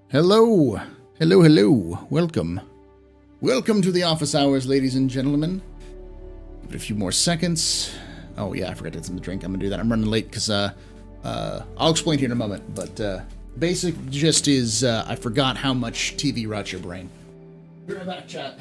Hello, hello, hello. Welcome to the office hours, ladies and gentlemen. Give it a few more seconds. Oh yeah, I forgot to get some drink. I'm gonna do that. I'm running late because I'll explain here in a moment. But basic gist is I forgot how much TV rots your brain. Be right back, chat.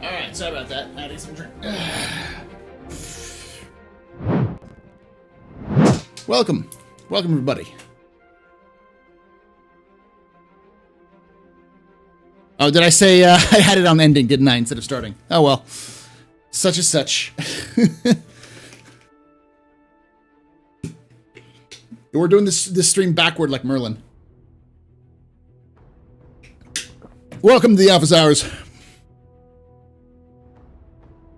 Alright, sorry about that. Adding some drink. Welcome everybody. Oh, did I say I had it on ending, didn't I, instead of starting? Oh well. Such as such. We're doing this stream backward like Merlin. Welcome to the office hours.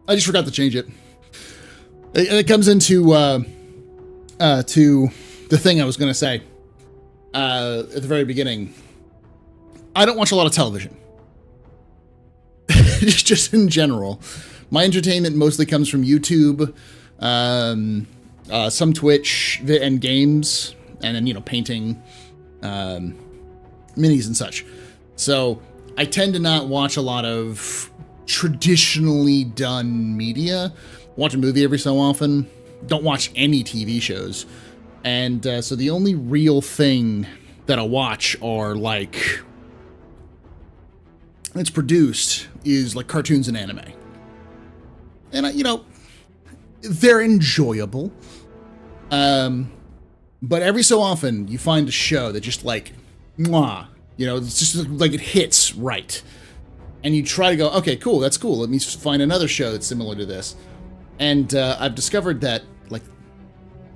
I just forgot to change it. It comes into to the thing I was going to say at the very beginning. I don't watch a lot of television. Just in general. My entertainment mostly comes from YouTube, some Twitch, and games, and then, painting, minis and such. So I tend to not watch a lot of traditionally done media. Watch a movie every so often. Don't watch any TV shows. And so the only real thing that I watch are like it's produced is like cartoons and anime. And they're enjoyable. But every so often you find a show that just like mwah, it's just like it hits right. And you try to go, okay, cool, that's cool. Let me find another show that's similar to this. And I've discovered that, like,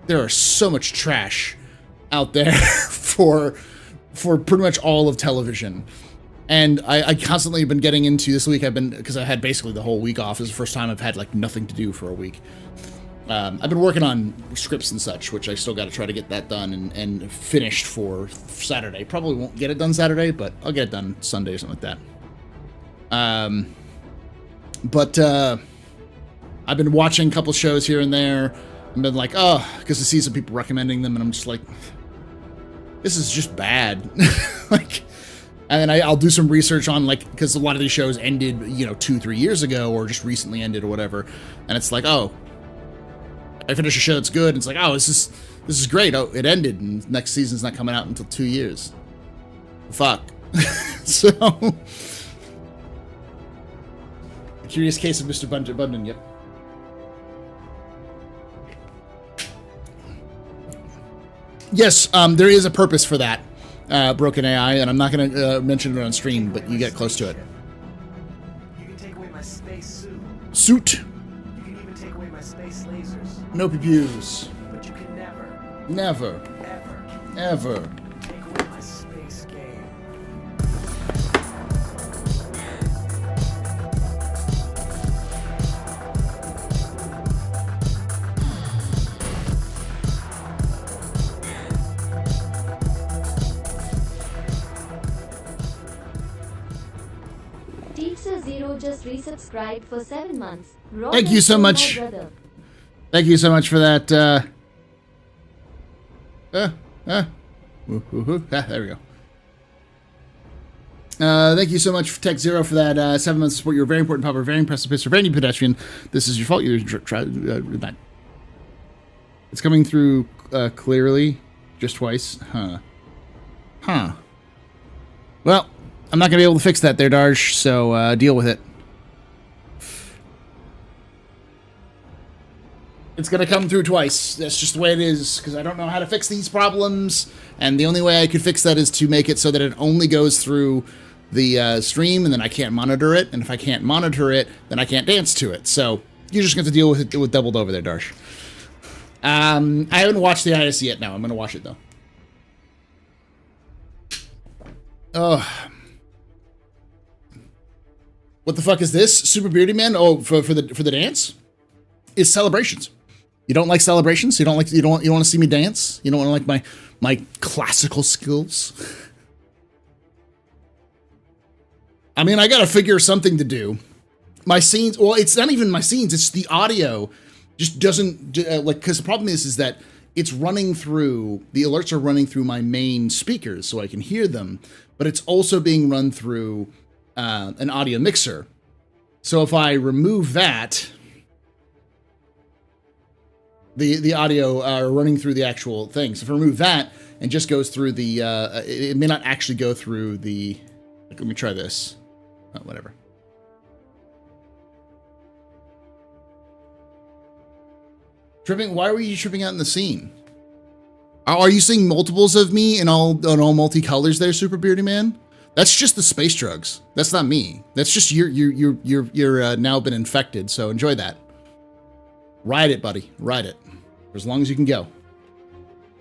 there are so much trash out there for pretty much all of television. And I constantly have been getting into this week. Because I had basically the whole week off. This is the first time I've had like nothing to do for a week. I've been working on scripts and such, which I still got to try to get that done and finished for Saturday. Probably won't get it done Saturday, but I'll get it done Sunday or something like that. But I've been watching a couple shows here and there. I've been like, oh, because I see some people recommending them, and I'm just like, this is just bad. Like, and then I'll do some research on, like, because a lot of these shows ended, 2-3 years ago, or just recently ended or whatever. And it's like, oh, I finish a show that's good, and it's like, oh, this is great. Oh, it ended, and next season's not coming out until 2 years. Fuck. So, Curious Case of Mr. Bundan, yep. Yes, there is a purpose for that, Broken AI, and I'm not going to mention it on stream, but you get close to it. You can take away my space suit. Suit. You can even take away my space lasers. No pews. But you can Never. Ever. take away my space game. Teacher Zero just resubscribed for 7 months. Thank you so much. Thank you so much for that. There we go. Thank you so much, Tech Zero, for that 7 months support. You're very important, popular, very precipice, or very pedestrian. This is your fault. You're that. It's coming through clearly, just twice. Huh. Well, I'm not gonna be able to fix that there, Darsh. So deal with it. It's going to come through twice. That's just the way it is, because I don't know how to fix these problems, and the only way I could fix that is to make it so that it only goes through the stream, and then I can't monitor it, and if I can't monitor it, then I can't dance to it. So you're just going to deal with it with doubled over there, Darsh. I haven't watched the ISC yet. Now I'm going to watch it, though. Oh. What the fuck is this? Super Beardy Man? Oh, for the dance? It's celebrations. You don't like celebrations? You don't want to see me dance? You don't want to like my classical skills? I mean, I got to figure something to do. My scenes, well, it's not even my scenes, it's the audio just doesn't because the problem is that it's running through, the alerts are running through my main speakers so I can hear them, but it's also being run through an audio mixer. So if I remove that, the audio running through the actual thing. So if I remove that and just goes through the, it may not actually go through the, like, let me try this. Oh, whatever. Tripping, why were you tripping out in the scene? Are you seeing multiples of me in all multicolors there, Super Beardy Man? That's just the space drugs. That's not me. That's just you're now been infected, so enjoy that. Ride it, buddy. Ride it. For as long as you can go.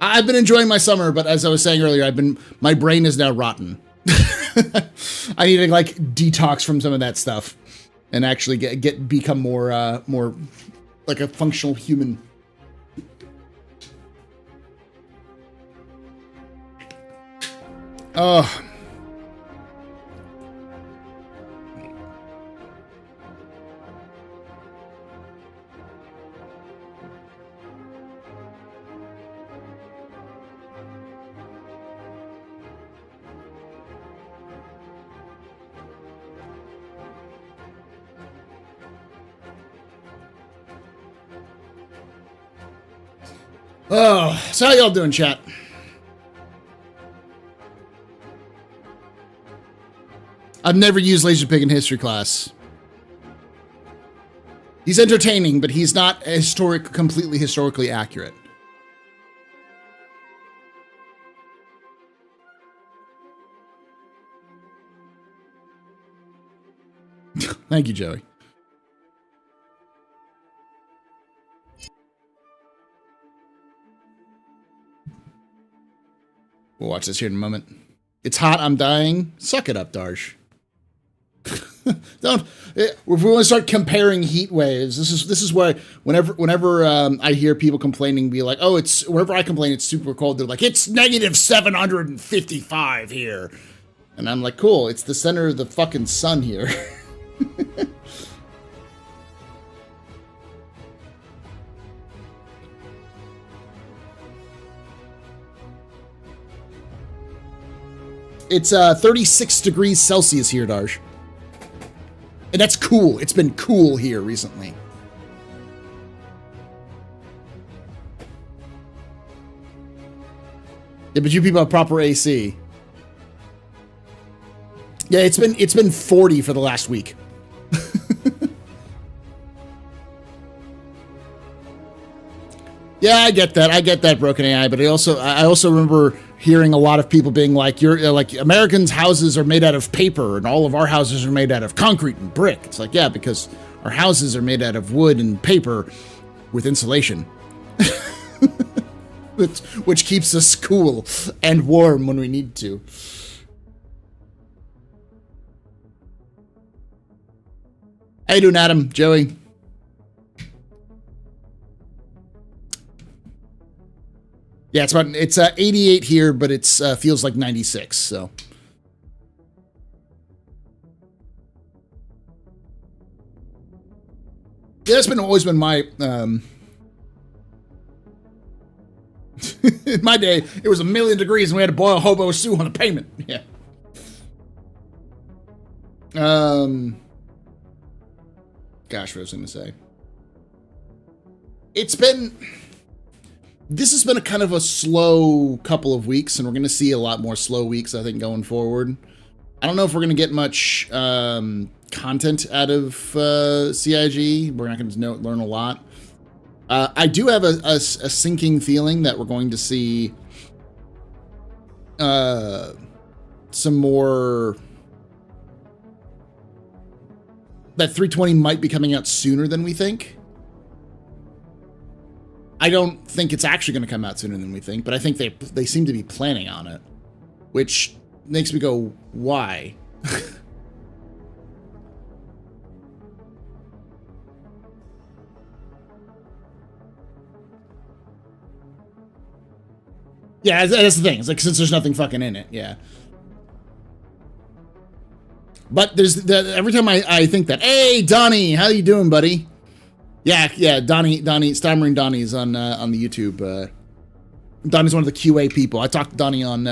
I've been enjoying my summer, but as I was saying earlier, my brain is now rotten. I need to like detox from some of that stuff and actually become more like a functional human. Oh. Oh, so how y'all doing, chat? I've never used Laserpig in history class. He's entertaining, but he's not completely historically accurate. Thank you, Joey. We'll watch this here in a moment. It's hot, I'm dying. Suck it up, Darsh. don't. If we want to start comparing heat waves, this is why whenever I hear people complaining, be like, oh, whenever I complain, it's super cold. They're like, it's negative 755 here, and I'm like, cool. It's the center of the fucking sun here. It's 36 degrees Celsius here, Darsh. And that's cool. It's been cool here recently. Yeah, but you people have proper AC. Yeah, it's been 40 for the last week. Yeah, I get that, Broken AI, but I also remember hearing a lot of people being like, "You're like Americans' houses are made out of paper, and all of our houses are made out of concrete and brick." It's like, yeah, because our houses are made out of wood and paper with insulation, which keeps us cool and warm when we need to. How you doing, Adam? Joey? Yeah, it's 88 here, but it's feels like 96. So yeah, that's always been my in my day. It was 1,000,000 degrees, and we had to boil hobo stew on the pavement. Yeah. Gosh, what was I going to say? This has been a kind of a slow couple of weeks, and we're going to see a lot more slow weeks, I think, going forward. I don't know if we're going to get much content out of CIG. We're not going to learn a lot. I do have a sinking feeling that we're going to see some more... That 320 might be coming out sooner than we think. I don't think it's actually going to come out sooner than we think, but I think they seem to be planning on it, which makes me go, why? Yeah, that's the thing. It's like, since there's nothing fucking in it, yeah. But every time I think that, hey, Donnie, how you doing, buddy? Yeah, Donnie, Starmarine Donnie is on the YouTube. Donnie's one of the QA people. I talked to Donnie on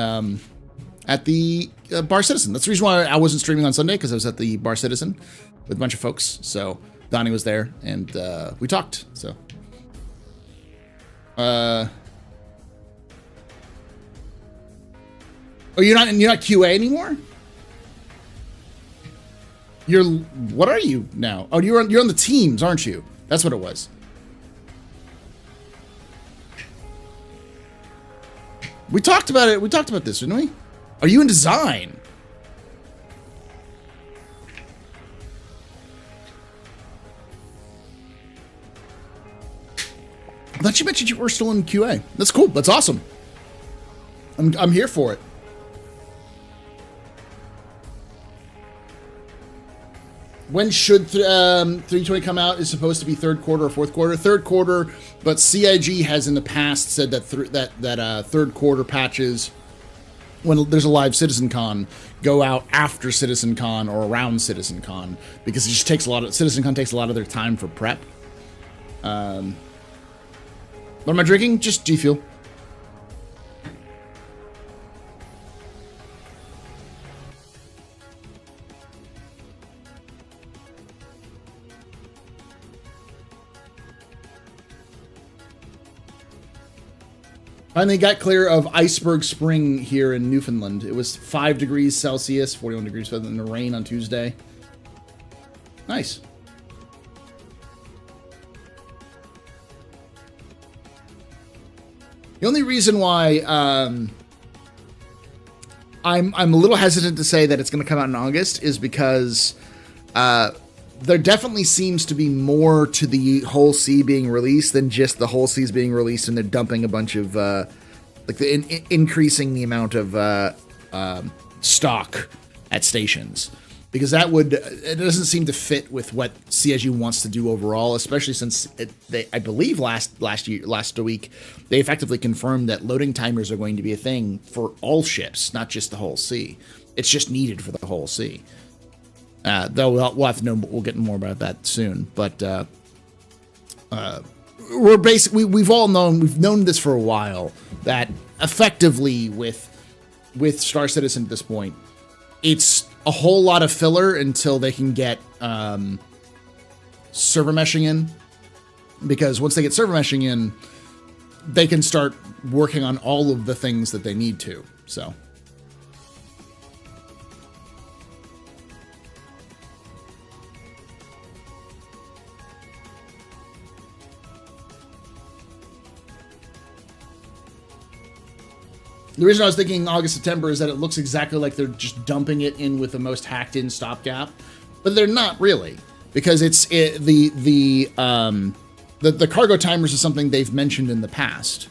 at the Bar Citizen. That's the reason why I wasn't streaming on Sunday, because I was at the Bar Citizen with a bunch of folks. So Donnie was there, and we talked. So, oh, you're not QA anymore? What are you now? Oh, you're on the teams, aren't you? That's what it was. We talked about it. We talked about this, didn't we? Are you in design? I thought you mentioned you were still in QA. That's cool. That's awesome. I'm here for it. When should 320 come out? Is supposed to be third quarter or fourth quarter? Third quarter, but CIG has in the past said that third quarter patches, when there's a live CitizenCon, go out after CitizenCon or around CitizenCon, because it just takes CitizenCon takes a lot of their time for prep. What am I drinking? Just G Fuel. Finally got clear of Iceberg Spring here in Newfoundland. It was 5 degrees Celsius, 41 degrees further than the rain on Tuesday. Nice. The only reason why I'm a little hesitant to say that it's going to come out in August is because there definitely seems to be more to the whole sea being released than just the whole sea's being released and they're dumping a bunch of increasing the amount of stock at stations, because it doesn't seem to fit with what CIG wants to do overall, especially since I believe last week they effectively confirmed that loading timers are going to be a thing for all ships, not just the whole sea. It's just needed for the whole sea. Though we'll have to know. We'll get more about that soon. But we've known this for a while, that effectively with Star Citizen at this point, it's a whole lot of filler until they can get server meshing in, because once they get server meshing in, they can start working on all of the things that they need to. So. The reason I was thinking August, September is that it looks exactly like they're just dumping it in with the most hacked in stopgap, but they're not really, because the cargo timers is something they've mentioned in the past.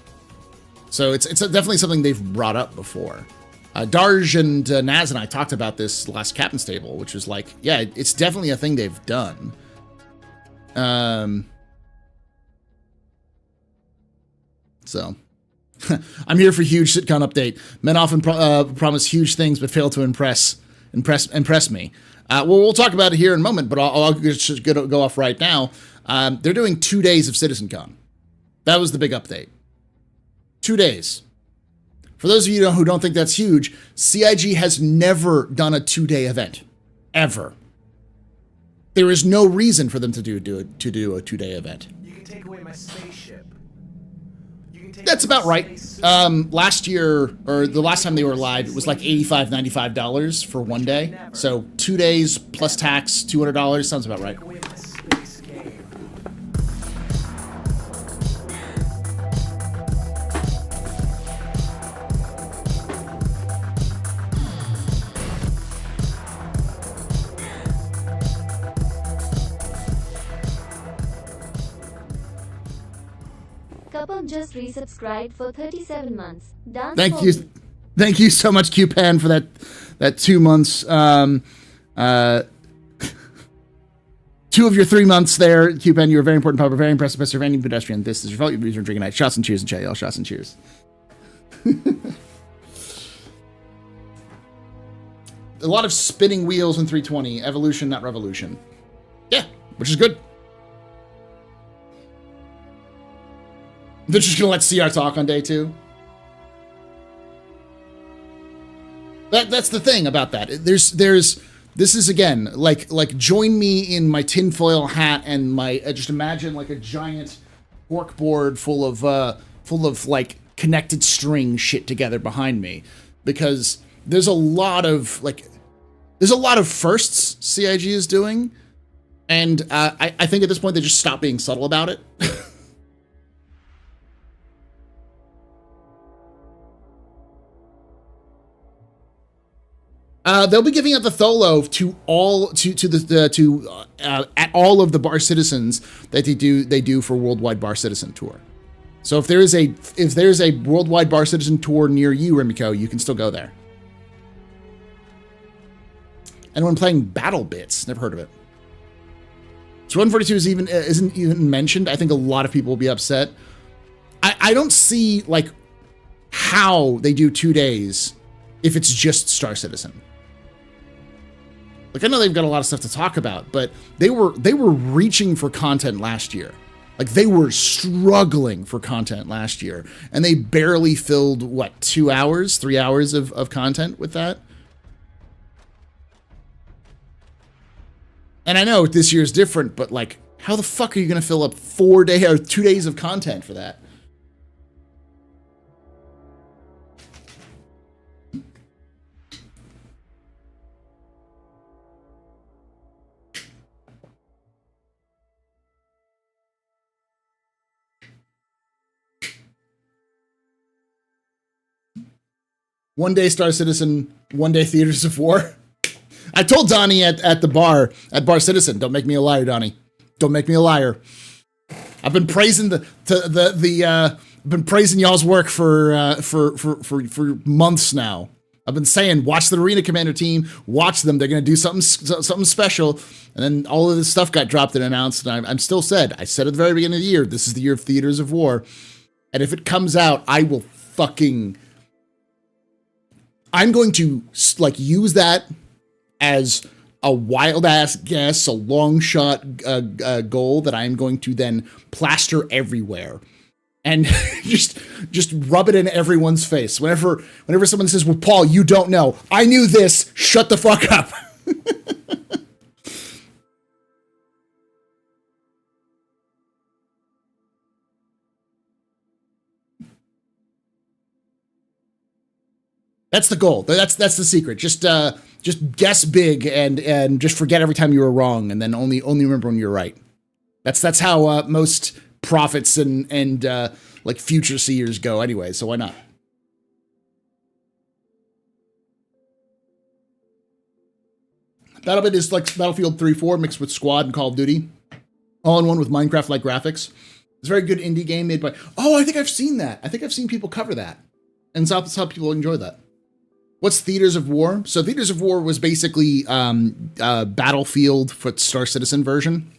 So it's definitely something they've brought up before. Darj and Naz and I talked about this last Captain's Table, which was like, yeah, it's definitely a thing they've done. So... I'm here for huge Citcon update. Men often promise huge things, but fail to impress me. Well, we'll talk about it here in a moment, but I'll just go off right now. They're doing 2 days of CitizenCon. That was the big update. 2 days. For those of you who don't think that's huge, CIG has never done a 2-day event, ever. There is no reason for them to do a 2-day event. You can take away my spaceship. That's about right. Last year, or the last time they were live, it was like $85, $95 for 1 day. So 2 days plus tax, $200 sounds about right. Couple just resubscribed for 37 months. Dance Thank you. Thank you so much, QPan, for that 2 months. 2 of your 3 months there, QPan. You're a very important part, very impressive, Mr. Any pedestrian. This is your fault. You're drinking night. Shots and cheers and chat, y'all. Shots and cheers. A lot of spinning wheels in 320. Evolution, not revolution. Yeah, which is good. They're just gonna let CR talk on day 2. That's the thing about that. This is again like join me in my tinfoil hat and my just imagine like a giant corkboard full of like connected string shit together behind me, because there's a lot of firsts CIG is doing, and I think at this point they just stop being subtle about it. They'll be giving out the Tholo at all of the bar citizens that they do for Worldwide Bar Citizen Tour. So if there's a Worldwide Bar Citizen Tour near you, Remiko, you can still go there. And when playing Battle Bits, never heard of it. So 142 isn't even mentioned. I think a lot of people will be upset. I don't see like how they do 2 days if it's just Star Citizen. Like, I know they've got a lot of stuff to talk about, but they were reaching for content last year. Like, they were struggling for content last year, and they barely filled, what, 2 hours, 3 hours of content with that? And I know this year's different, but, like, how the fuck are you going to fill up 2 days of content for that? One day Star Citizen, 1 day Theaters of War. I told Donnie at the bar, at Bar Citizen, don't make me a liar, Donnie. Don't make me a liar. I've been praising been praising y'all's work for months now. I've been saying, watch the Arena Commander team, watch them. They're going to do something special. And then all of this stuff got dropped and announced. And I said at the very beginning of the year, this is the year of Theaters of War. And if it comes out, I'm going to like use that as a wild ass guess, a long shot goal that I'm going to then plaster everywhere. And just rub it in everyone's face. Whenever someone says, well, Paul, you don't know. I knew this. Shut the fuck up. That's the goal. That's the secret. Just guess big and just forget every time you were wrong, and then only remember when you're right. That's how most prophets and like future seers go anyway, so why not? Battlefield is like Battlefield 3-4 mixed with Squad and Call of Duty, all in one with Minecraft-like graphics. It's a very good indie game made by... Oh, I think I've seen that. I think I've seen people cover that, and that's how people enjoy that. What's Theaters of War? So Theaters of War was basically Battlefield for Star Citizen version.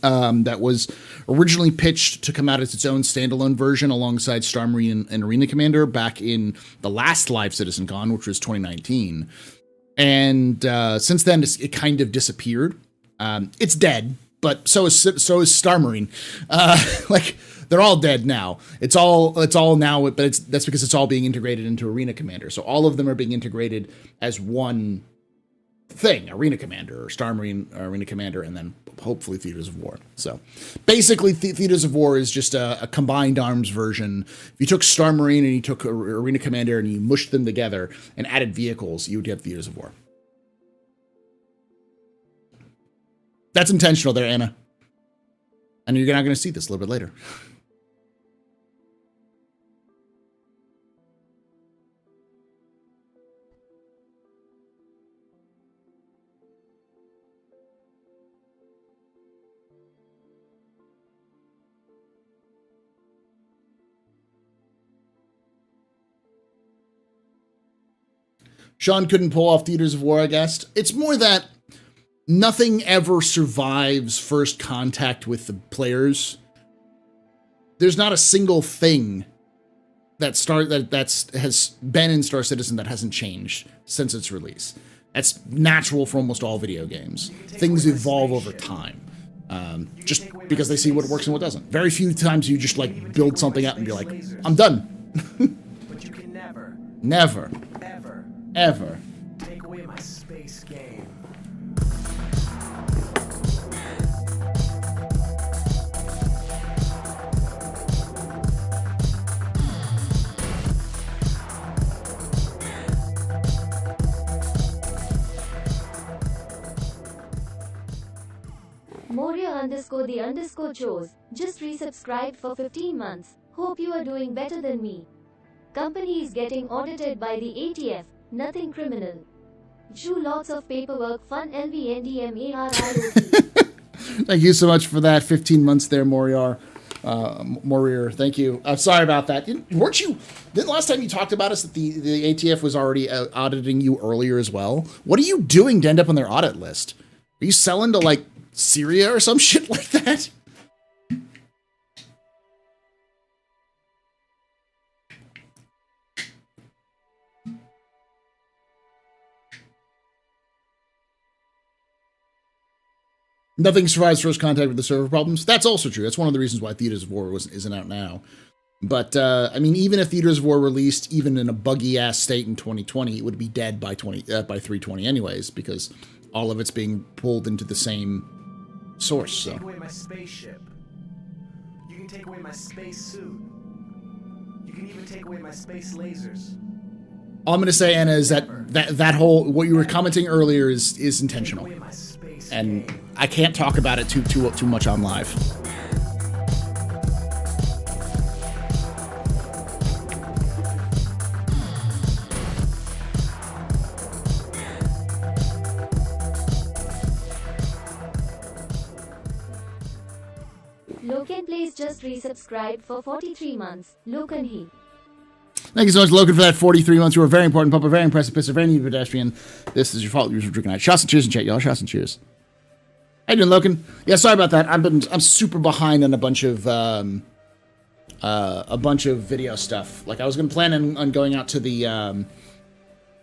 That was originally pitched to come out as its own standalone version alongside Star Marine and Arena Commander back in the last live CitizenCon, which was 2019. And since then, it kind of disappeared. It's dead, but so is Star Marine. Like they're all dead now. It's all now, but that's because it's all being integrated into Arena Commander. So all of them are being integrated as one thing: Arena Commander or Star Marine Arena Commander, and then hopefully Theaters of War. So basically Theaters of War is just a combined arms version. If you took Star Marine and you took Arena Commander and you mushed them together and added vehicles, you would get Theaters of War. That's intentional there, Anna. And you're not going to see this a little bit later. Sean couldn't pull off Theaters of War, I guess. It's more that nothing ever survives first contact with the players. There's not a single thing that has been in Star Citizen that hasn't changed since its release. That's natural for almost all video games. Things evolve over time. Just because they see what works and what doesn't. Very few times you just like build something up and be like, I'm done. But you can never. Ever. Take away my space game. Moria_the_chose just resubscribed for 15 months. Hope you are doing better than me. Company is getting audited by the ATF. Nothing criminal. Do lots of paperwork. Fun. LVNDMARIOT. Thank you so much for that. 15 months there, Moriar. Thank you. Sorry about that. Didn't last time you talked about us that the ATF was already auditing you earlier as well? What are you doing to end up on their audit list? Are you selling to like Syria or some shit like that? Nothing survives first contact with the server problems. That's also true. That's one of the reasons why Theaters of War isn't out now. But, I mean, even if Theaters of War released even in a buggy-ass state in 2020, it would be dead by 320 anyways, because all of it's being pulled into the same source. So. Take away my spaceship. You can take away my space suit. You can even take away my space lasers. All I'm going to say, Anna, is that whole, what you were commenting earlier is intentional. And I can't talk about it too much on live. Loken Plays just resubscribed for 43 months. Loken he. Thank you so much, Logan, for that 43 months. You were very important, Papa. Very impressive. Piss of any pedestrian. This is your fault. You're drinking night. Shots and cheers in chat, y'all. Shots and cheers. How you doing, Logan? Yeah, sorry about that. I'm super behind on a bunch of video stuff. Like I was gonna plan on going out to the to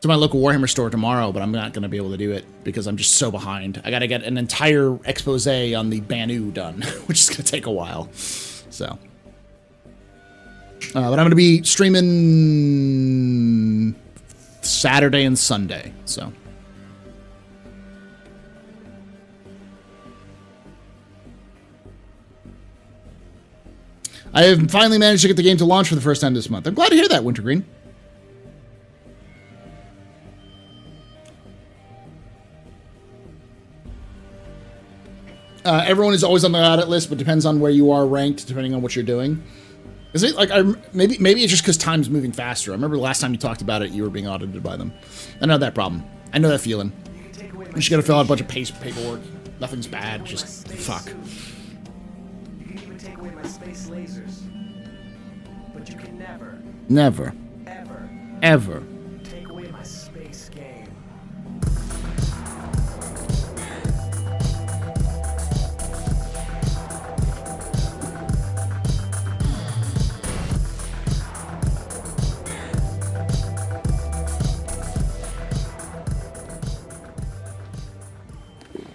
my local Warhammer store tomorrow, but I'm not gonna be able to do it because I'm just so behind. I gotta get an entire expose on the Banu done, which is gonna take a while. So. But I'm going to be streaming Saturday and Sunday, so. I have finally managed to get the game to launch for the first time this month. I'm glad to hear that, Wintergreen. Everyone is always on the audit list, but depends on where you are ranked, depending on what you're doing. Is it like maybe it's just because time's moving faster? I remember the last time you talked about it, you were being audited by them. I know that problem. I know that feeling. You just gotta fill out a bunch of paperwork. Nothing's bad. Just fuck. You can even take away my space lasers, but you can never, ever take away my space game.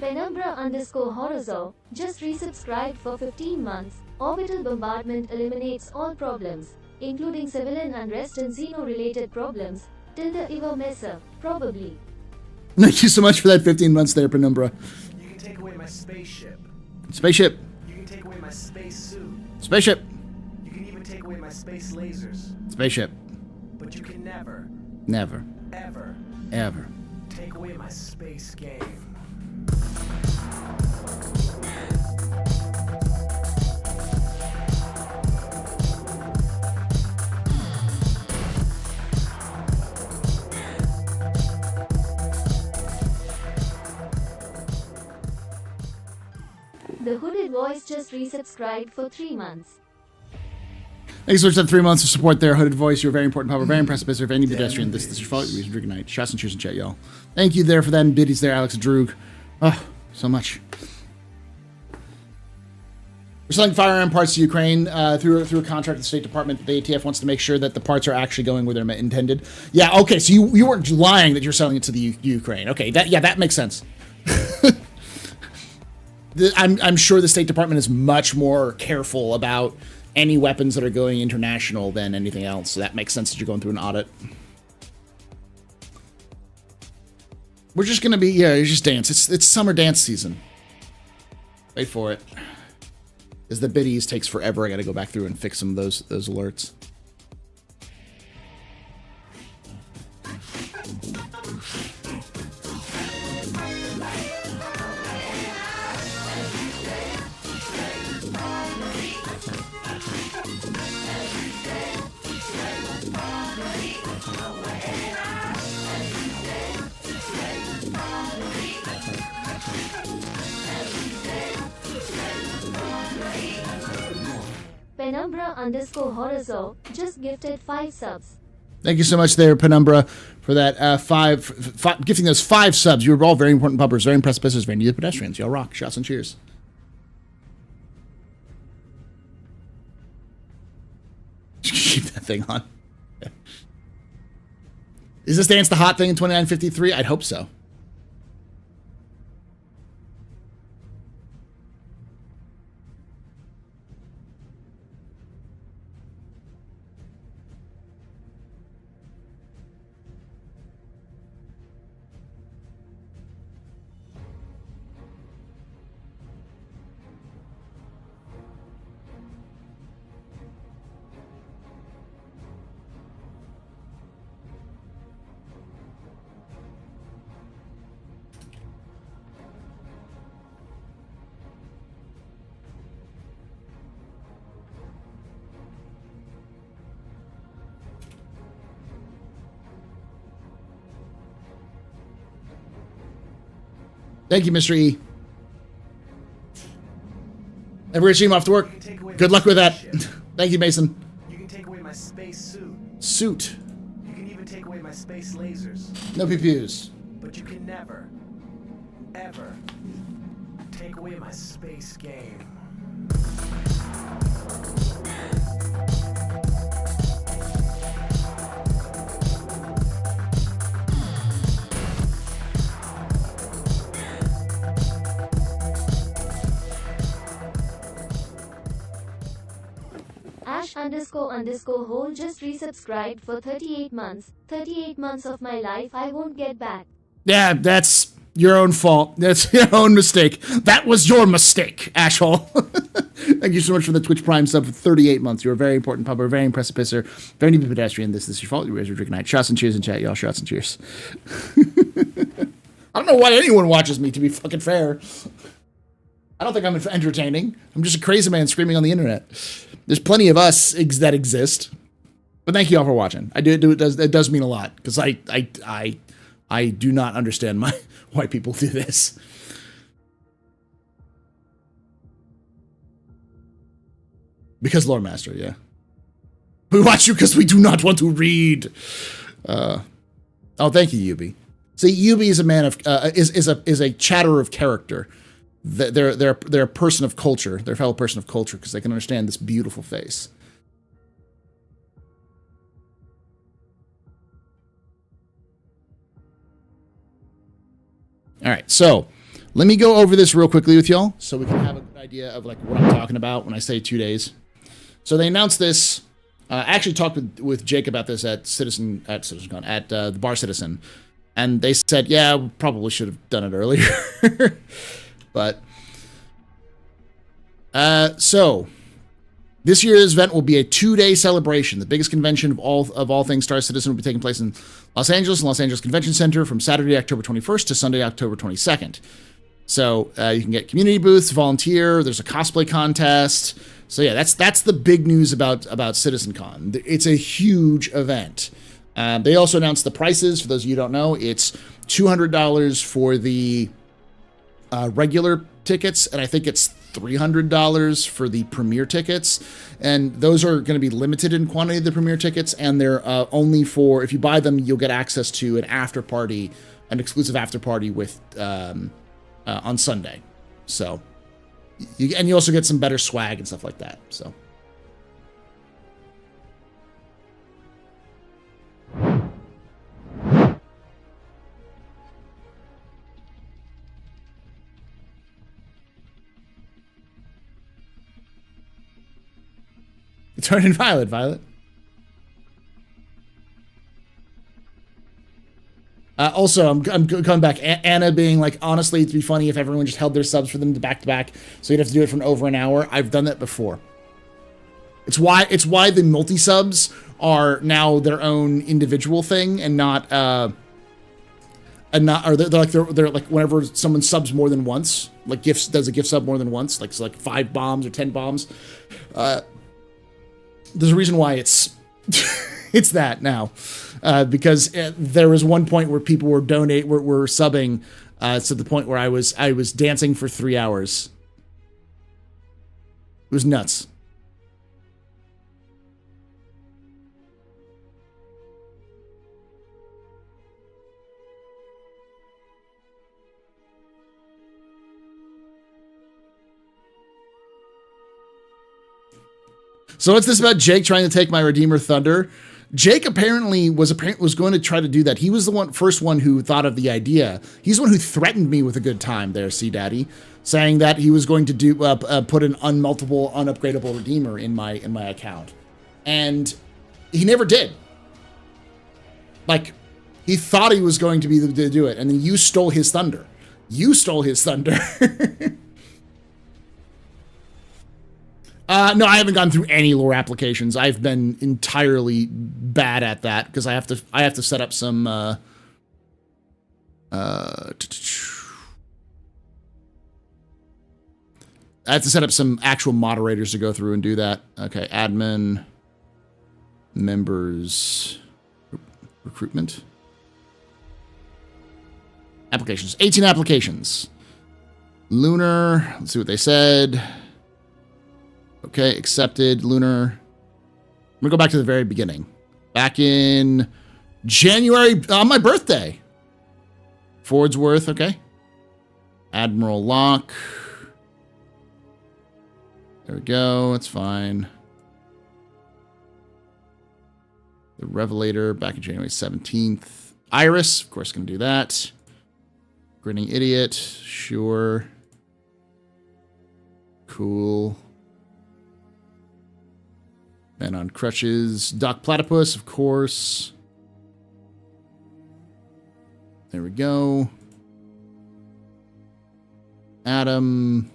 Penumbra_Horozo just resubscribed for 15 months. Orbital bombardment eliminates all problems, including civilian unrest and Xeno-related problems. Tilde Ivo Messer, probably. Thank you so much for that 15 months there, Penumbra. You can take away my spaceship. Spaceship. You can take away my space suit. Spaceship. You can even take away my space lasers. Spaceship. But you can never, ever take away my space game. The Hooded Voice just resubscribed for 3 months. Thanks so much for that 3 months of support there, Hooded Voice. You're very important, Papa. Very impressive. If any pedestrian, this is your fault. You're drinking night. Shots and cheers in chat, y'all. Thank you there for that. And biddies there, Alex Droog. Oh, so much. We're selling firearm parts to Ukraine through a contract with the State Department. The ATF wants to make sure that the parts are actually going where they're intended. Yeah, okay, so you weren't lying that you're selling it to the Ukraine. Okay, that makes sense. I'm sure the State Department is much more careful about any weapons that are going international than anything else. So that makes sense that you're going through an audit. We're just gonna be, you just dance. It's summer dance season. Wait for it. As the biddies takes forever, I gotta go back through and fix some of those alerts. Penumbra_Horozo just gifted 5 subs. Thank you so much there, Penumbra, for that gifting those 5 subs. You were all very important puppers, very impressive business, very needed pedestrians. Y'all rock. Shots and cheers. Keep that thing on. Is this dance the hot thing in 2953? I'd hope so. Thank you, Mr. E. Everybody stream off to work. Good luck with that. Thank you, Mason. You can take away my space suit. Suit. You can even take away my space lasers. No pew-pews. But you can never, ever take away my space game. Ash__hole just resubscribed for 38 months. 38 months of my life I won't get back. Yeah, that's your own fault. That's your own mistake. That was your mistake, Ashhole. Thank you so much for the Twitch Prime sub for 38 months. You're a very important pub, a very impressive pisser, very deep pedestrian. This is your fault. You guys are drinking night. Shots and cheers in chat, y'all. Shots and cheers. I don't know why anyone watches me, to be fucking fair. I don't think I'm entertaining. I'm just a crazy man screaming on the internet. There's plenty of us that exist. But thank you all for watching. It does mean a lot, because I do not understand why people do this. Because Lore Master, yeah. We watch you because we do not want to read. Oh, thank you, Yubi. See, Yubi is a man of is a chatterer of character. They're a person of culture. They're a fellow person of culture because they can understand this beautiful face. All right, so let me go over this real quickly with y'all so we can have a good idea of like what I'm talking about when I say 2 days. So they announced this. I actually talked with Jake about this at CitizenCon at the Bar Citizen, and they said, yeah, we probably should have done it earlier. But so this year's event will be a 2-day celebration. The biggest convention of all things Star Citizen will be taking place in Los Angeles and Los Angeles Convention Center from Saturday, October 21st to Sunday, October 22nd. So you can get community booths, volunteer. There's a cosplay contest. So yeah, that's the big news about CitizenCon. It's a huge event. They also announced the prices. For those of you who don't know, it's $200 for the regular tickets, and I think it's $300 for the premiere tickets, and those are going to be limited in quantity, the premiere tickets, and they're only for, if you buy them, you'll get access to an after party, an exclusive after party with on Sunday. So you also get some better swag and stuff like that. So turn in Violet. Also, I'm coming back. Anna being like, honestly, it'd be funny if everyone just held their subs for them to back to back, so you'd have to do it for over an hour. I've done that before. It's why the multi subs are now their own individual thing, and not they're like whenever someone subs more than once, like does a gift sub more than once, like so like 5 bombs or 10 bombs. There's a reason why it's it's that now, because there was one point where people were subbing to the point where I was dancing for 3 hours. It was nuts. So what's this about Jake trying to take my Redeemer Thunder? Jake apparently was going to try to do that. He was the first one who thought of the idea. He's the one who threatened me with a good time there, C-Daddy, saying that he was going to do put an unupgradable Redeemer in my account, and he never did. Like, he thought he was going to be able to do it, and then you stole his thunder. You stole his thunder. No, I haven't gone through any lore applications. I've been entirely bad at that because I have to set up some I have to set up some actual moderators to go through and do that. Okay, admin, members, recruitment, applications. 18 applications. Lunar. Let's see what they said. Okay, accepted. Lunar. I'm gonna go back to the very beginning. Back in January, on my birthday. Fordsworth, okay. Admiral Locke. There we go, that's fine. The Revelator, back in January 17th. Iris, of course, going to do that. Grinning Idiot, sure. Cool. Man on Crutches. Doc Platypus, of course. There we go. Adam.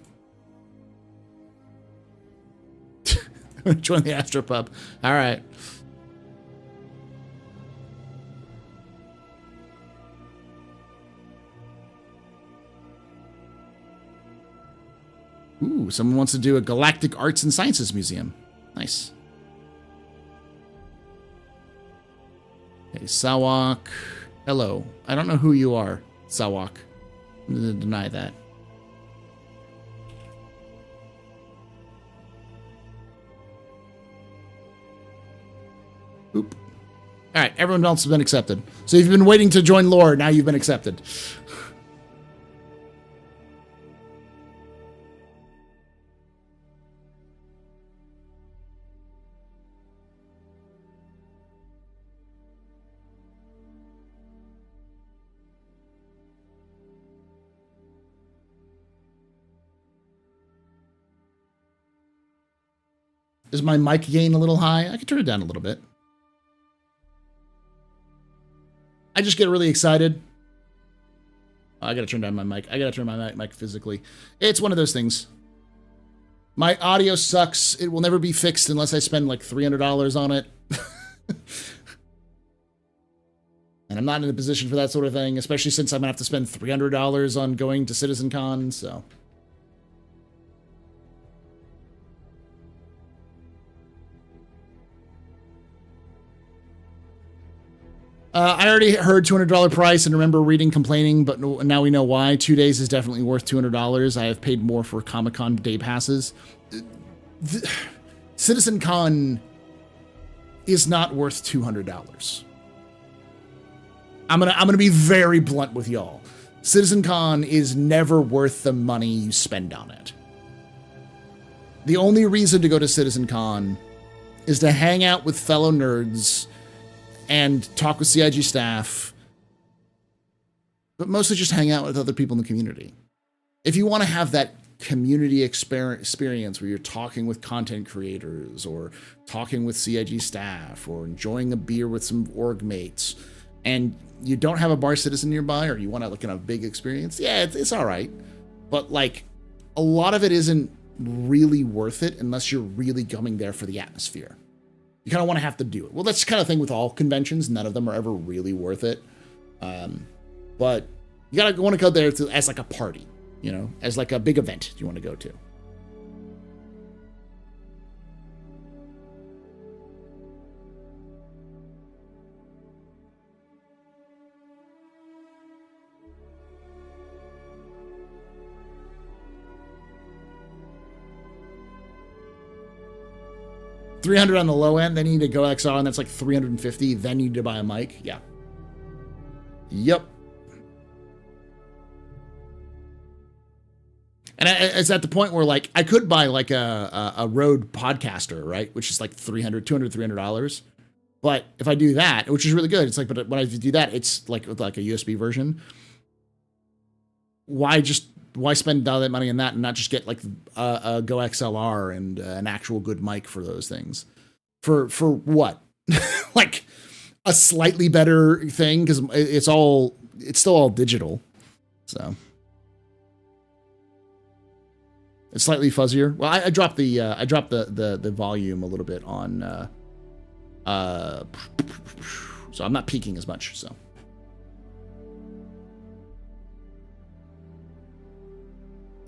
Join the AstroPub. All right. Ooh, someone wants to do a Galactic Arts and Sciences Museum. Nice. Okay, Sawak. Hello. I don't know who you are, Sawak. I'm going to deny that. Oop. All right, everyone else has been accepted. So if you've been waiting to join lore, now you've been accepted. Is my mic gain a little high? I can turn it down a little bit. I just get really excited. I gotta turn down my mic. I gotta turn my mic physically. It's one of those things. My audio sucks. It will never be fixed unless I spend like $300 on it. And I'm not in a position for that sort of thing, especially since I'm gonna have to spend $300 on going to CitizenCon, so. I already heard $200 price and remember reading complaining, but now we know why. 2 days is definitely worth $200. I have paid more for Comic-Con day passes. CitizenCon is not worth $200. I'm gonna be very blunt with y'all. CitizenCon is never worth the money you spend on it. The only reason to go to CitizenCon is to hang out with fellow nerds and talk with CIG staff, but mostly just hang out with other people in the community. If you want to have that community experience where you're talking with content creators or talking with CIG staff or enjoying a beer with some org mates, and you don't have a bar citizen nearby, or you want to look at a big experience, yeah, it's all right. But like, a lot of it isn't really worth it unless you're really coming there for the atmosphere. You kind of want to have to do it. Well, that's the kind of thing with all conventions. None of them are ever really worth it. But you want to go there as like a party, you know, as like a big event you want to go to. $300 on the low end, then you need to go XR, and that's like $350. Then you need to buy a mic. Yeah. Yep. And it's at the point where like I could buy like a Rode Podcaster, right, which is like $300. But if I do that, which is really good, it's like, but when I do that, it's like with like a USB version. Why spend all that money on that and not just get like a Go XLR and an actual good mic for those things? For what? Like a slightly better thing, because it's still all digital, so it's slightly fuzzier. Well, I dropped the volume a little bit on so I'm not peaking as much, so.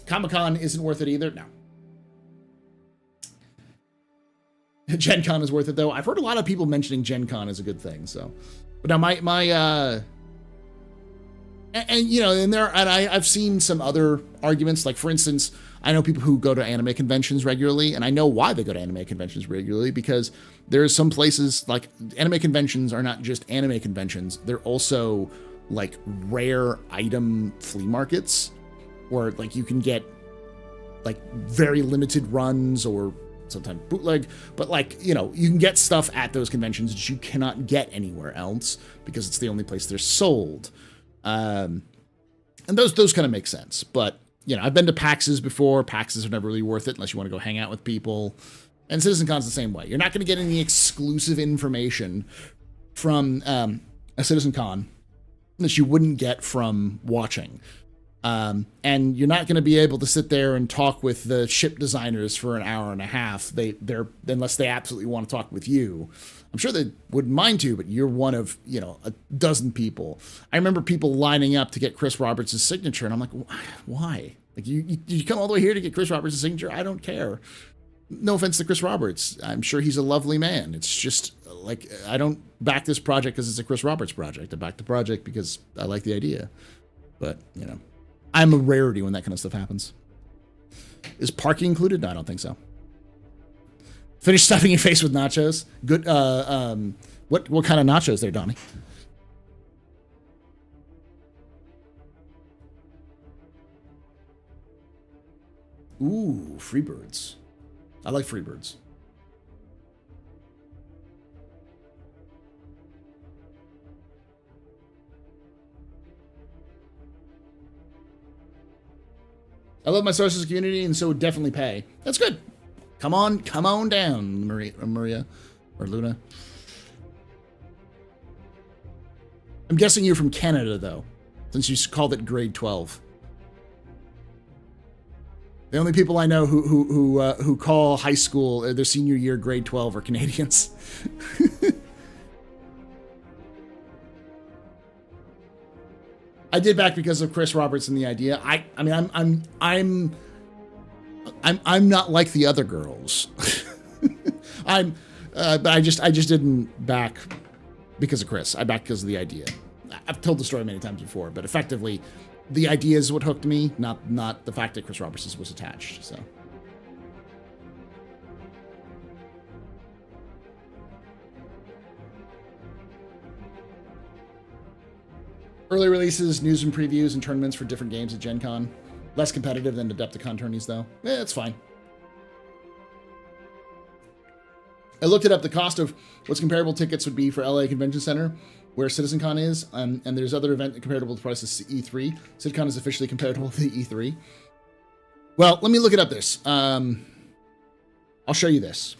Comic-Con isn't worth it either. No. Gen Con is worth it though. I've heard a lot of people mentioning Gen Con is a good thing, so. But now my And you know, I've seen some other arguments. Like, for instance, I know people who go to anime conventions regularly, and I know why they go to anime conventions regularly, because there's some places, like, anime conventions are not just anime conventions, they're also like rare item flea markets, where like you can get like very limited runs or sometimes bootleg, but like, you know, you can get stuff at those conventions that you cannot get anywhere else because it's the only place they're sold. And those kind of make sense. But, you know, I've been to PAXs before. PAXs are never really worth it unless you want to go hang out with people. And CitizenCon's the same way. You're not going to get any exclusive information from a CitizenCon that you wouldn't get from watching. And you're not going to be able to sit there and talk with the ship designers for an hour and a half. Unless they absolutely want to talk with you. I'm sure they wouldn't mind to, but you're one of, you know, a dozen people. I remember people lining up to get Chris Roberts' signature, and I'm like, why? Like, you come all the way here to get Chris Roberts' signature? I don't care. No offense to Chris Roberts. I'm sure he's a lovely man. It's just, like, I don't back this project because it's a Chris Roberts project. I back the project because I like the idea. But, you know, I'm a rarity when that kind of stuff happens. Is parking included? No, I don't think so. Finish stuffing your face with nachos. Good. What kind of nachos there, Donnie? Ooh, Freebirds. I like Freebirds. I love my sources community, and so would definitely pay. That's good. Come on down, Maria or Luna. I'm guessing you're from Canada, though, since you called it grade 12. The only people I know who call high school their senior year grade 12 are Canadians. I did back because of Chris Roberts and the idea. I mean, I'm not like the other girls. But I just didn't back because of Chris. I backed because of the idea. I've told the story many times before, but effectively, the idea is what hooked me, not the fact that Chris Roberts was attached. So. Early releases, news and previews, and tournaments for different games at Gen Con. Less competitive than Adepticon tourneys, though. It's fine. I looked it up. The cost of what's comparable tickets would be for LA Convention Center, where CitizenCon is, and there's other event comparable to prices to E3. Citcon is officially comparable to the E3. Well, let me look it up this. I'll show you this.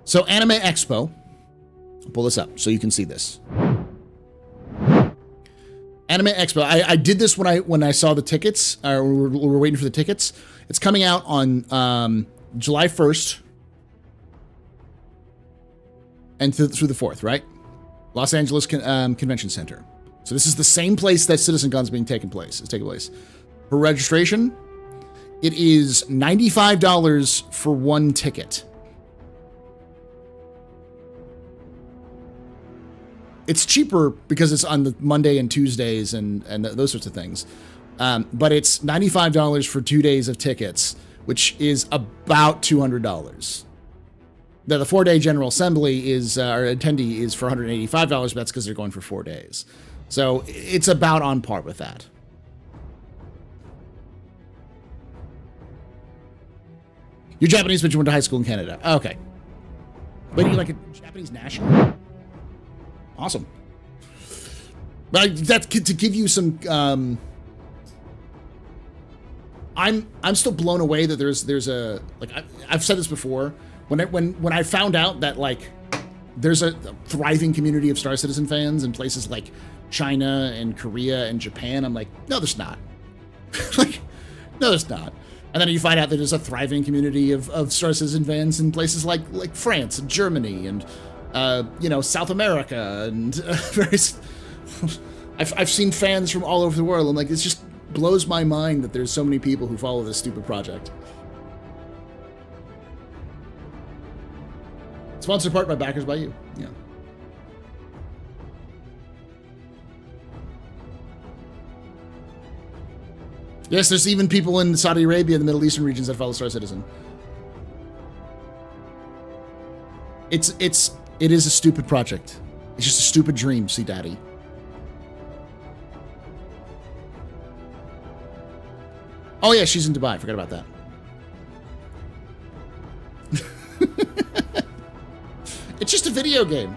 So Anime Expo, I'll pull this up so you can see this. Anime Expo, I did this when I saw the tickets, we were waiting for the tickets. It's coming out on July 1st and through the 4th, right? Los Angeles Convention Center. So this is the same place that CitizenCon is taking place. For registration, it is $95 for one ticket. It's cheaper because it's on the Monday and Tuesdays and those sorts of things. But it's $95 for 2 days of tickets, which is about $200. Now, the 4-day General Assembly is, our attendee is for $185, but that's because they're going for 4 days. So it's about on par with that. You're Japanese, but you went to high school in Canada. Okay. But you like a Japanese national? Awesome. But that's to give you some. I'm still blown away that there's a, like, I've said this before. When I found out that, like, there's a thriving community of Star Citizen fans in places like China and Korea and Japan, I'm like, no, there's not. Like, no, there's not. And then you find out that there's a thriving community of Star Citizen fans in places like France and Germany and South America and various. I've seen fans from all over the world. I'm like, it just blows my mind that there's so many people who follow this stupid project. Sponsored part by backers by you. Yeah. Yes, there's even people in Saudi Arabia and the Middle Eastern regions that follow Star Citizen. It is a stupid project. It's just a stupid dream, see daddy. Oh yeah, she's in Dubai. Forgot about that. It's just a video game.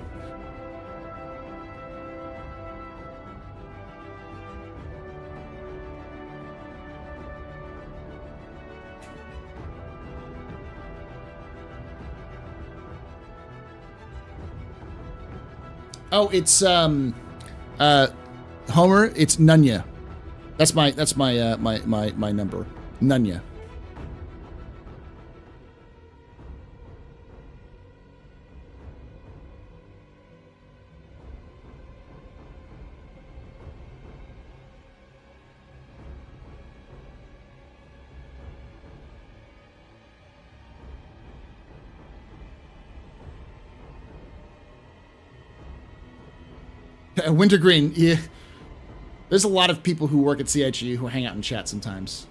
Oh, it's Homer. It's Nunya. That's my number. Nunya. Wintergreen, yeah. There's a lot of people who work at CIG who hang out in chat sometimes.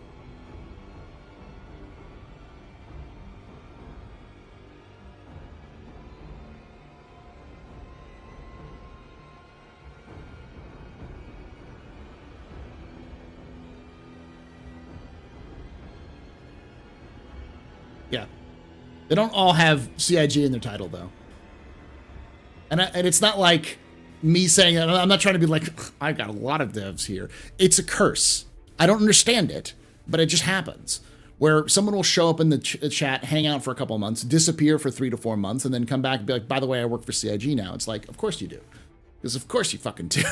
Yeah. They don't all have CIG in their title, though. And it's not like me saying that. I'm not trying to be like, I've got a lot of devs here. It's a curse. I don't understand it, but it just happens. Where someone will show up in the chat, hang out for a couple of months, disappear for 3 to 4 months, and then come back and be like, by the way, I work for CIG now. It's like, of course you do. Because of course you fucking do.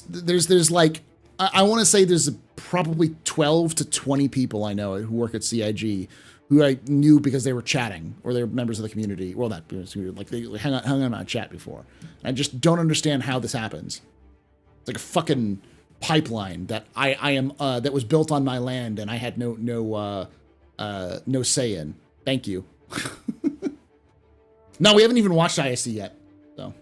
There's like, I want to say there's probably 12 to 20 people I know who work at CIG who I knew because they were chatting or they're members of the community. Well, not like they hung on a chat before. I just don't understand how this happens. It's like a fucking pipeline that I am that was built on my land and I had no say in. Thank you. No, we haven't even watched ISC yet. So.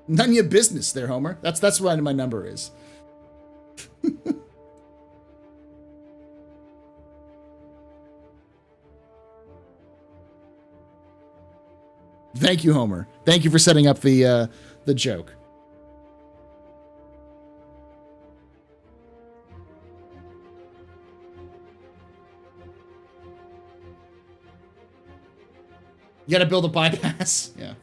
None of your business there, Homer. That's what my number is. Thank you, Homer. Thank you for setting up the joke. You gotta build a bypass. Yeah.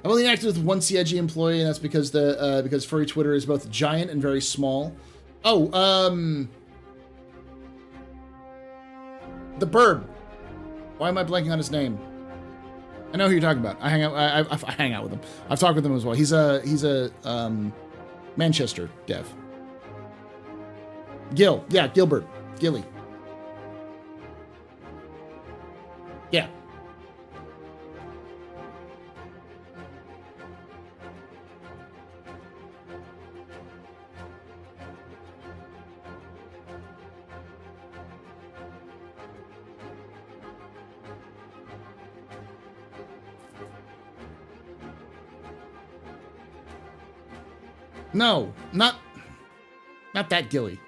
I've only interacted with one CIG employee, and that's because because furry Twitter is both giant and very small. Oh, the bird. Why am I blanking on his name? I know who you're talking about. I hang out. I hang out with him. I've talked with him as well. He's a Manchester dev. Gil, yeah, Gilbert, Gilly. Yeah. No, not that Gilly.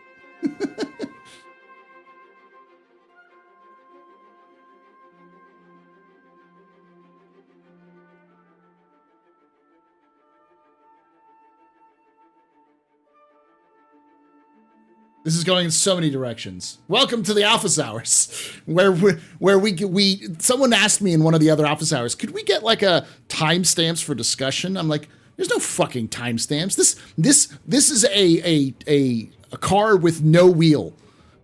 This is going in so many directions. Welcome to the office hours, where we someone asked me in one of the other office hours, could we get like a timestamps for discussion? I'm like, there's no fucking timestamps. This is a car with no wheel.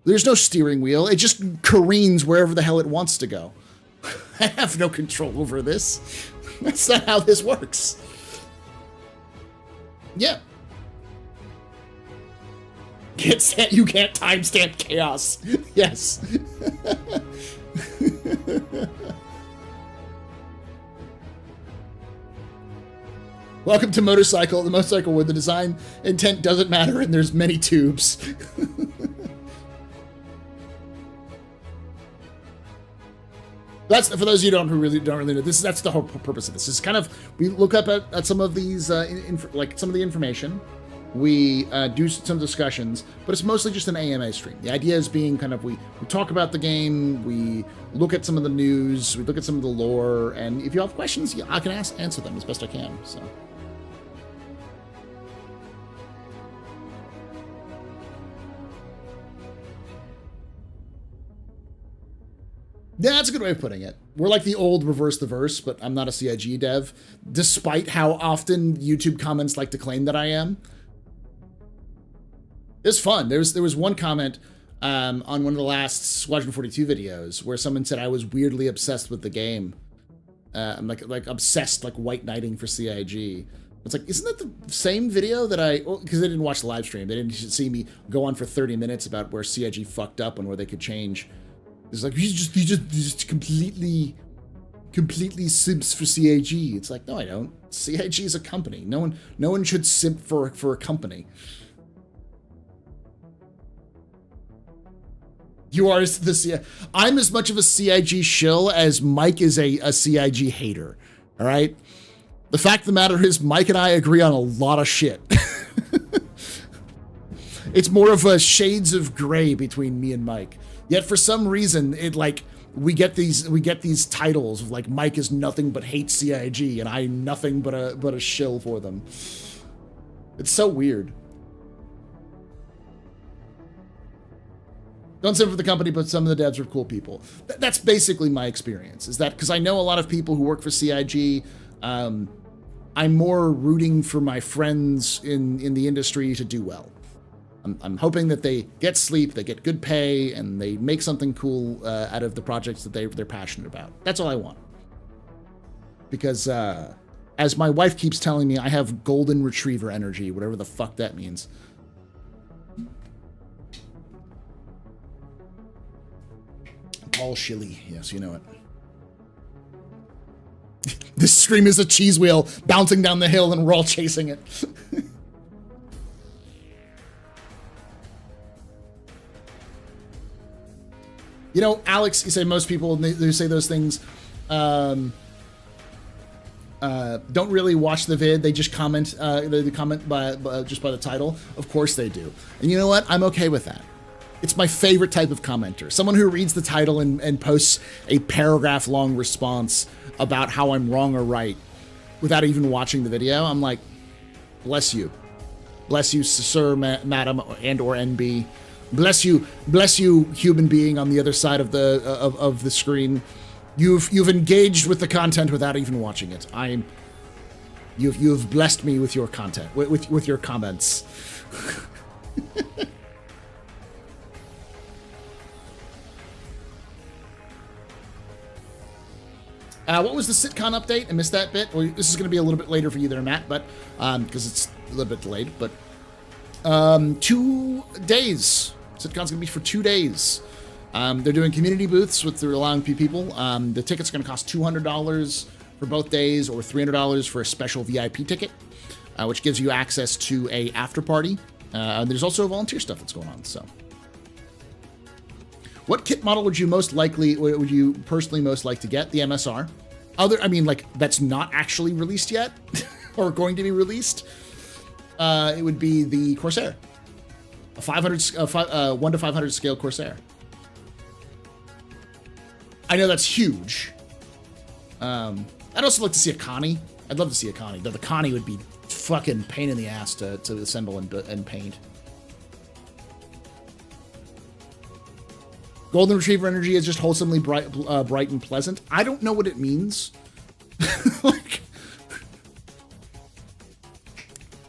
There's no steering wheel. It just careens wherever the hell it wants to go. I have no control over this. That's not how this works. Yeah. You can't timestamp chaos. Yes. Welcome to Motorcycle, the motorcycle where the design intent doesn't matter and there's many tubes. That's for those of you who don't really know. That's the whole purpose of this. Is kind of we look up at some of these like some of the information. We do some discussions, but it's mostly just an AMA stream. The idea is being kind of we talk about the game, we look at some of the news, we look at some of the lore, and if you have questions, I can answer them as best I can. So. Yeah, that's a good way of putting it. We're like the old Reverse the Verse, but I'm not a CIG dev, despite how often YouTube comments like to claim that I am. It's fun. There was one comment on one of the last Squadron 42 videos where someone said I was weirdly obsessed with the game. I'm like obsessed, like white knighting for CIG. It's like, isn't that the same video that because they didn't watch the live stream. They didn't see me go on for 30 minutes about where CIG fucked up and where they could change. It's like, you just completely simps for CIG. It's like, no, I don't. CIG is a company. No one should simp for a company. You are I'm as much of a CIG shill as Mike is a CIG hater. All right. The fact of the matter is, Mike and I agree on a lot of shit. It's more of a shades of gray between me and Mike. Yet for some reason, we get these titles of like Mike is nothing but hates CIG and I'm nothing but a shill for them. It's so weird. Don't simp for the company, but some of the devs are cool people. That's basically my experience. Is that because I know a lot of people who work for CIG. I'm more rooting for my friends in the industry to do well. I'm hoping that they get sleep, they get good pay, and they make something cool out of the projects that they're passionate about. That's all I want. Because as my wife keeps telling me, I have golden retriever energy, whatever the fuck that means. All shilly, yes, you know it. This stream is a cheese wheel bouncing down the hill and we're all chasing it. You know, Alex, you say most people who say those things don't really watch the vid. They just comment. They comment just by the title. Of course they do. And you know what? I'm okay with that. It's my favorite type of commenter. Someone who reads the title and posts a paragraph-long response about how I'm wrong or right without even watching the video. I'm like, bless you. Bless you, sir, madam, and or NB. Bless you, human being on the other side of the screen. You've engaged with the content without even watching it. You've blessed me with your content, with your comments. What was the Citcon update? I missed that bit. Well, this is going to be a little bit later for you there, Matt, but because it's a little bit delayed. But 2 days. Citcon's going to be for 2 days. They're doing community booths, which they're allowing people. The tickets are going to cost $200 for both days, or $300 for a special VIP ticket, which gives you access to a after party. There's also volunteer stuff that's going on. So, what kit model would you personally most like to get? The MSR. That's not actually released yet, or going to be released. It would be the Corsair, a 1 to 500 scale Corsair. I know that's huge. I'd also like to see a Connie. I'd love to see a Connie, though the Connie would be fucking pain in the ass to assemble and paint. Golden Retriever energy is just wholesomely bright and pleasant. I don't know what it means.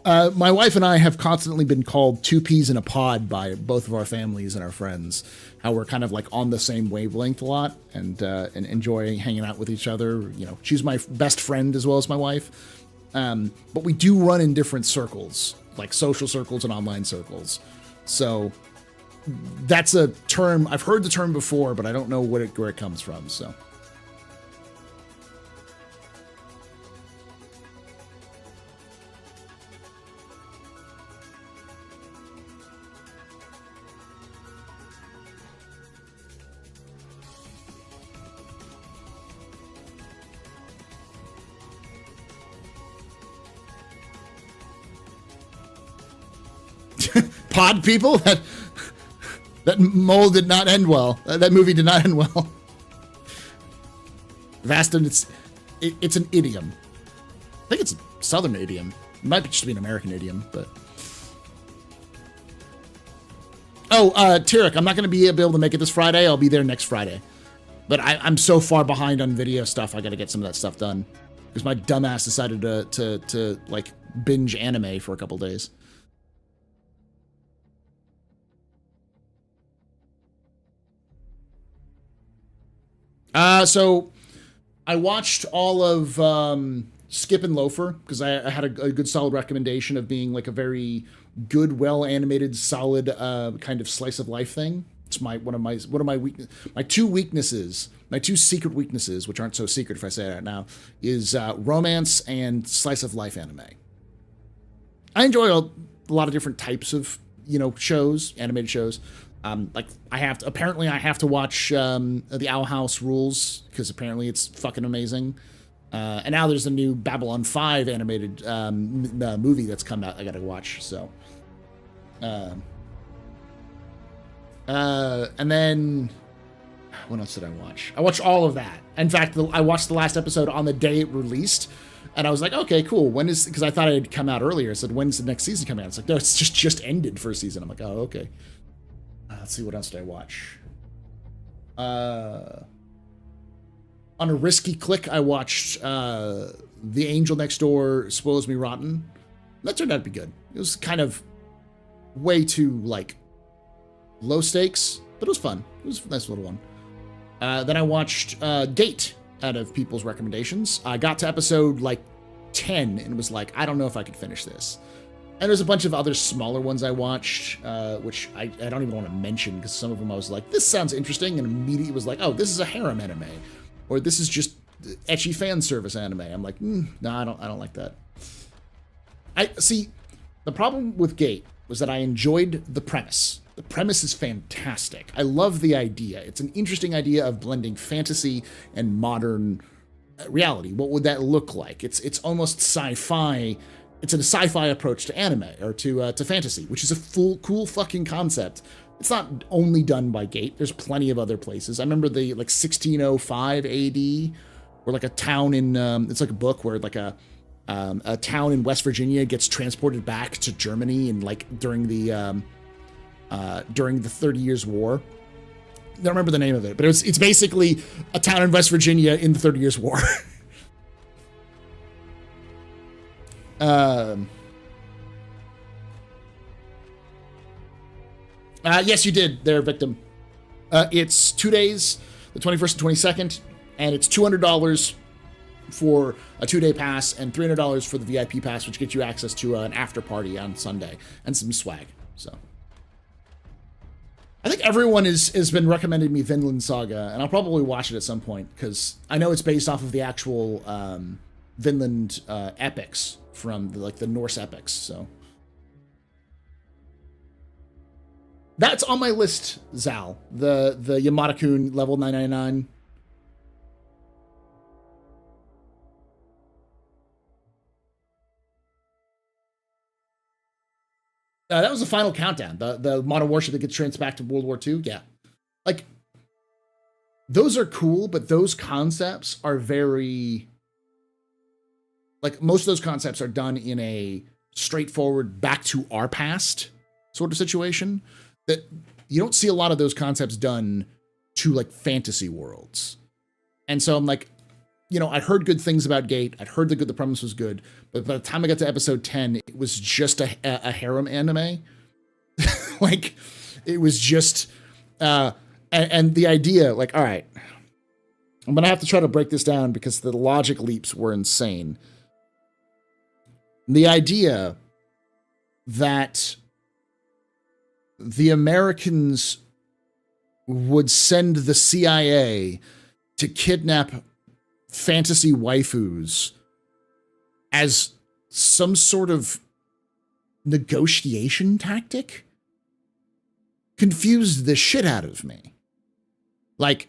My wife and I have constantly been called two peas in a pod by both of our families and our friends. How we're kind of like on the same wavelength a lot and enjoy hanging out with each other. You know, she's my best friend as well as my wife. But we do run in different circles, like social circles and online circles. So that's a term. I've heard the term before, but I don't know where it comes from. So. pod people, that mole did not end well. That movie did not end well. Vastin, it's an idiom. I think it's a Southern idiom. It might just be an American idiom, but. Oh, Tarek, I'm not going to be able to make it this Friday. I'll be there next Friday. But I'm so far behind on video stuff. I got to get some of that stuff done because my dumbass decided to like binge anime for a couple days. So I watched all of Skip and Loafer because I had a good solid recommendation of being like a very good, well animated, solid kind of slice of life thing. It's my two secret weaknesses, which aren't so secret if I say that now, is romance and slice of life anime. I enjoy a lot of different types of shows, animated shows. Like I have to watch the Owl House Rules because apparently it's fucking amazing. And now there's a new Babylon 5 animated movie that's come out I gotta watch. So, and then what else did I watch? I watched all of that. In fact, I watched the last episode on the day it released, and I was like, okay, cool. When is? Because I thought it had come out earlier. I said, when's the next season coming out? It's like, no, it's just ended for a season. I'm like, oh, okay. Let's see, what else did I watch? On a risky click, I watched The Angel Next Door Spoils Me Rotten. That turned out to be good. It was kind of way too, like, low stakes, but it was fun. It was a nice little one. Then I watched Gate out of people's recommendations. I got to episode, like, 10 and was like, I don't know if I could finish this. And there's a bunch of other smaller ones I watched, which I don't even want to mention because some of them I was like, this sounds interesting, and immediately was like, oh, this is a harem anime. Or this is just ecchi fan service anime. I'm like, no, I don't like that. I see. The problem with Gate was that I enjoyed the premise. The premise is fantastic. I love the idea. It's an interesting idea of blending fantasy and modern reality. What would that look like? It's almost sci-fi. It's a sci-fi approach to anime or to fantasy, which is a cool fucking concept. It's not only done by Gate. There's plenty of other places. I remember the 1605 AD, where like a town in it's like a book where like a town in West Virginia gets transported back to Germany and like during the 30 Years' War. I don't remember the name of it, but it's basically a town in West Virginia in the 30 Years' War. Yes, you did there, victim. It's 2 days, the 21st and 22nd, and it's $200 for a 2-day pass and $300 for the VIP pass, which gets you access to an after party on Sunday and some swag. So I think everyone has been recommending me Vinland Saga, and I'll probably watch it at some point because I know it's based off of the actual Vinland epics from the Norse epics. So that's on my list, Zal. The Yamada-kun level 999. That was the final countdown. The modern warship that gets trans back to World War II. Yeah. Like, those are cool, but those concepts are very... Like, most of those concepts are done in a straightforward, back to our past sort of situation. That you don't see a lot of those concepts done to, like, fantasy worlds. And so I'm like, I heard good things about Gate. I'd heard the premise was good. But by the time I got to episode 10, it was just a harem anime. Like, it was just... and the idea, like, all right, I'm going to have to try to break this down because the logic leaps were insane. The idea that the Americans would send the CIA to kidnap fantasy waifus as some sort of negotiation tactic confused the shit out of me. Like,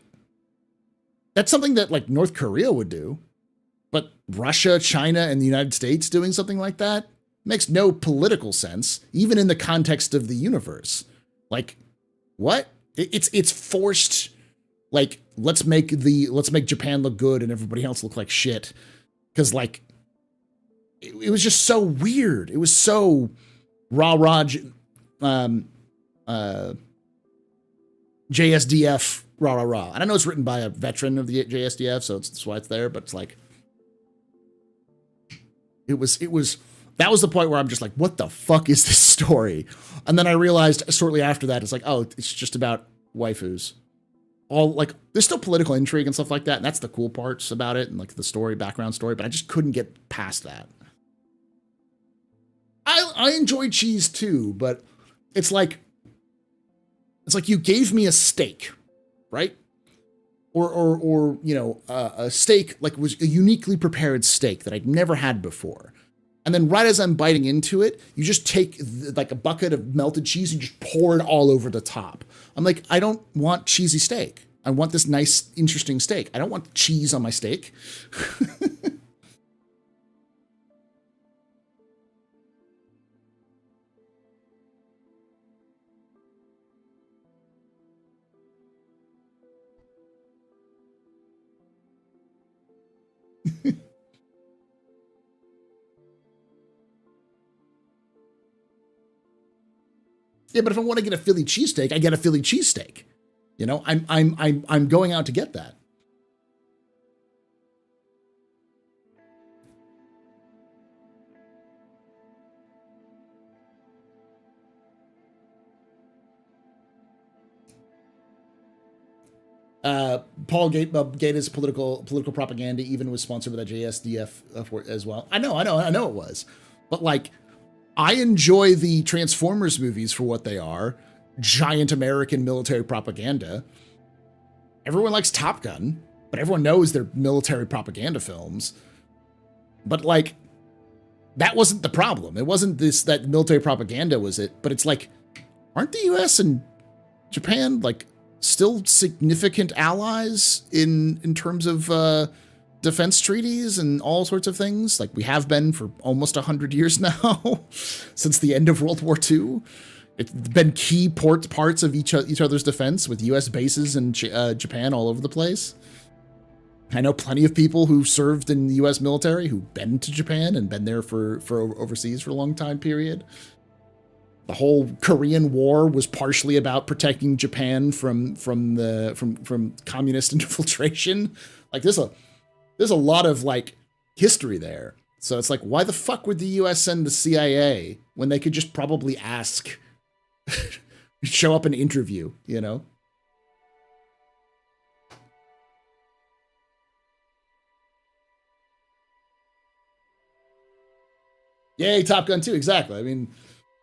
that's something that like North Korea would do, but Russia, China, and the United States doing something like that? Makes no political sense, even in the context of the universe. Like, what? It's forced. Like, let's make Japan look good and everybody else look like shit. Because, like, it was just so weird. It was so rah-rah, JSDF, rah-rah-rah. And I know it's written by a veteran of the JSDF, so that's why it's there, but it's like, that was the point where I'm just like, what the fuck is this story? And then I realized shortly after that, it's like, oh, it's just about waifus. All like, there's still political intrigue and stuff like that, and that's the cool parts about it, and like the story, background story, but I just couldn't get past that. I enjoy cheese too, but it's like you gave me a steak, right? Or you know, a steak, like was a uniquely prepared steak that I'd never had before. And then right as I'm biting into it, you just take like a bucket of melted cheese and just pour it all over the top. I'm like, I don't want cheesy steak. I want this nice, interesting steak. I don't want cheese on my steak. Yeah, but if I want to get a Philly cheesesteak, I get a Philly cheesesteak. You know, I'm going out to get that. Paul Gaeta's political propaganda even was sponsored by the JSDF as well. I know it was, but like, I enjoy the Transformers movies for what they are. Giant American military propaganda. Everyone likes Top Gun, but everyone knows they're military propaganda films. But like, that wasn't the problem. It wasn't that military propaganda was it, but it's like, aren't the US and Japan like still significant allies in terms of defense treaties and all sorts of things? Like we have been for almost 100 years now, since the end of World War II. It's been key parts of each other's defense, with US bases in Japan all over the place. I know plenty of people who served in the US military who've been to Japan and been there for overseas for a long time period. The whole Korean War was partially about protecting Japan from communist infiltration. Like there's a lot of like history there. So it's like, why the fuck would the US send the CIA when they could just probably ask, show up and interview, you know? Yay, Top Gun 2, exactly. I mean,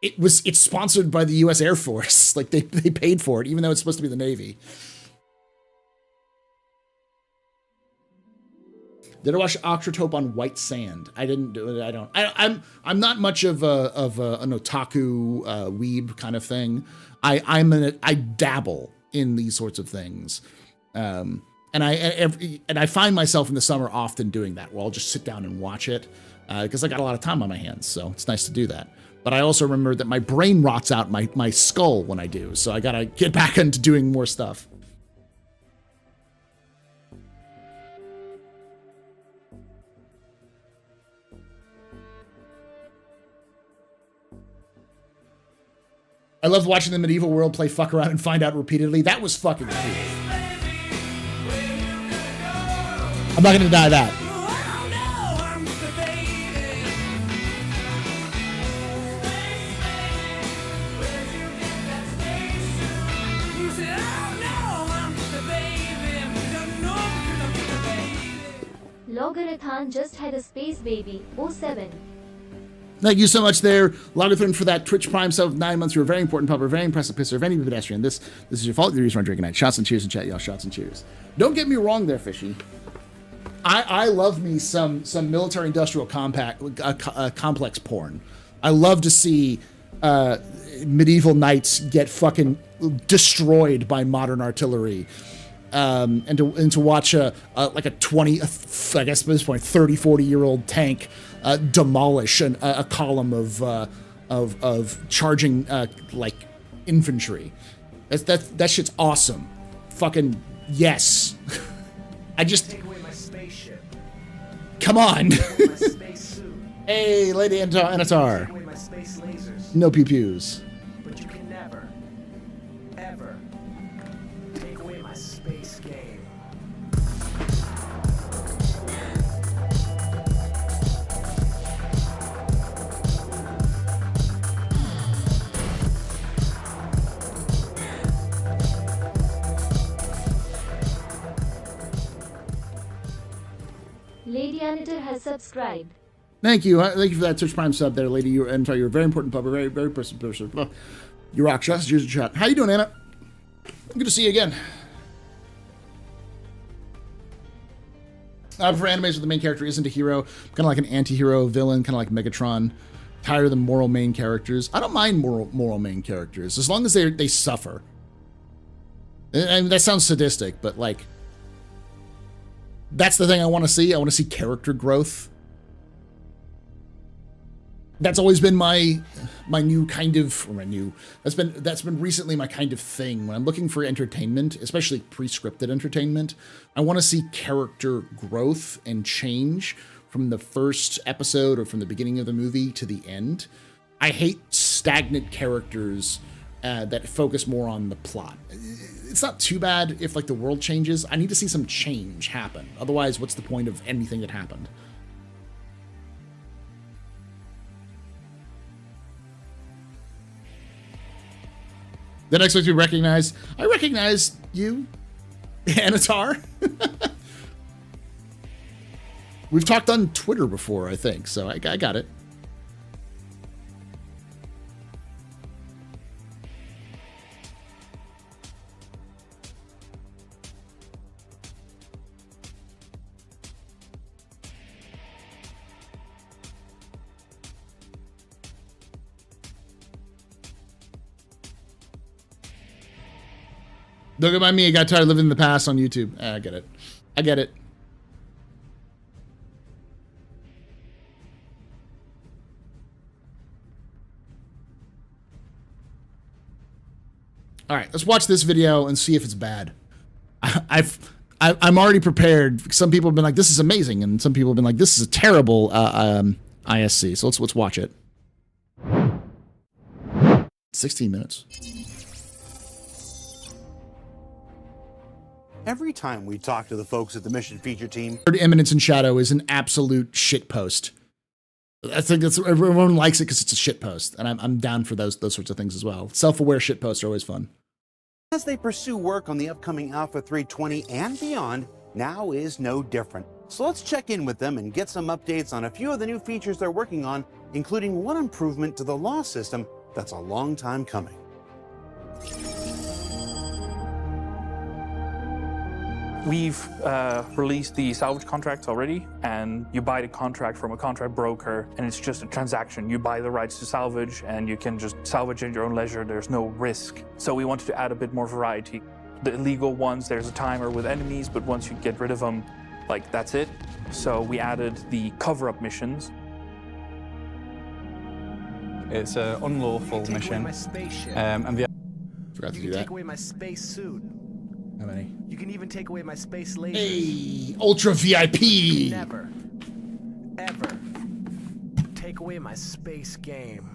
it's sponsored by the US Air Force. Like they paid for it, even though it's supposed to be the Navy. Did I watch Octotope on White Sand? I didn't do it. I'm not much of an otaku weeb kind of thing. I dabble in these sorts of things, and I find myself in the summer often doing that, where I'll just sit down and watch it because I got a lot of time on my hands, so it's nice to do that. But I also remember that my brain rots out my skull when I do, so I gotta get back into doing more stuff. I loved watching the medieval world play fuck around and find out repeatedly. That was fucking cool. I'm not gonna deny that. Logarithan just had a space baby. 07. Thank you so much there, Logathron, for that Twitch Prime sub of 9 months. You're a very important pupper, very impressive pisser of any pedestrian. This is your fault. The reason I'm drinking night. Shots and cheers in chat, y'all. Shots and cheers. Don't get me wrong there, Fishy. I love me some military industrial complex porn. I love to see medieval knights get fucking destroyed by modern artillery. and to watch like a 20, I guess at this point, 30, 40-year-old tank demolish a column of charging like infantry. That shit's awesome. Fucking yes. I just Take away my spaceship. come on. Take away my space suit. Hey, Lady Take Anatar. away my space lasers. No pew-pews. But you can never, ever take away my space game. Lady Anatar has subscribed. Thank you. Thank you for that Twitch Prime sub there, lady. You're a very important pub, a very, very person. You rock. Just use the chat. How you doing, Anna? Good to see you again. For animes where the main character isn't a hero, kind of like an anti-hero villain, kind of like Megatron. Tired of the moral main characters. I don't mind moral main characters as long as they suffer. And that sounds sadistic, but like that's the thing I want to see. I want to see character growth. That's always been my new kind of, or my new, that's been recently my kind of thing. When I'm looking for entertainment, especially pre-scripted entertainment, I want to see character growth and change from the first episode or from the beginning of the movie to the end. I hate stagnant characters that focus more on the plot. It's not too bad if like the world changes. I need to see some change happen. Otherwise, what's the point of anything that happened? The next week we recognize. I recognize you, Anatar. We've talked on Twitter before, I think, so I got it. Don't get mind me, I got tired of living in the past on YouTube. I get it. I get it. All right, let's watch this video and see if it's bad. I'm already prepared. Some people have been like, "This is amazing," and some people have been like, "This is a terrible ISC." So let's watch it. 16 minutes. Every time we talk to the folks at the mission feature team, Eminence and Shadow is an absolute shitpost. I think that's everyone likes it because it's a shitpost, and I'm down for those sorts of things as well. Self-aware shitposts are always fun. as they pursue work on the upcoming Alpha 320 and beyond, now is no different. So let's check in with them and get some updates on a few of the new features they're working on, including one improvement to the law system that's a long time coming. We've released the salvage contracts already, and you buy the contract from a contract broker, and it's just a transaction. You buy the rights to salvage, and you can just salvage at your own leisure. There's no risk. So we wanted to add a bit more variety. The illegal ones, there's a timer with enemies, but once you get rid of them, like, that's it. So we added the cover-up missions. It's an unlawful mission. And the Forgot to You do can take that. away my space suit. How many? You can even take away my space lasers. Hey, Ultra VIP. Never, ever take away my space game.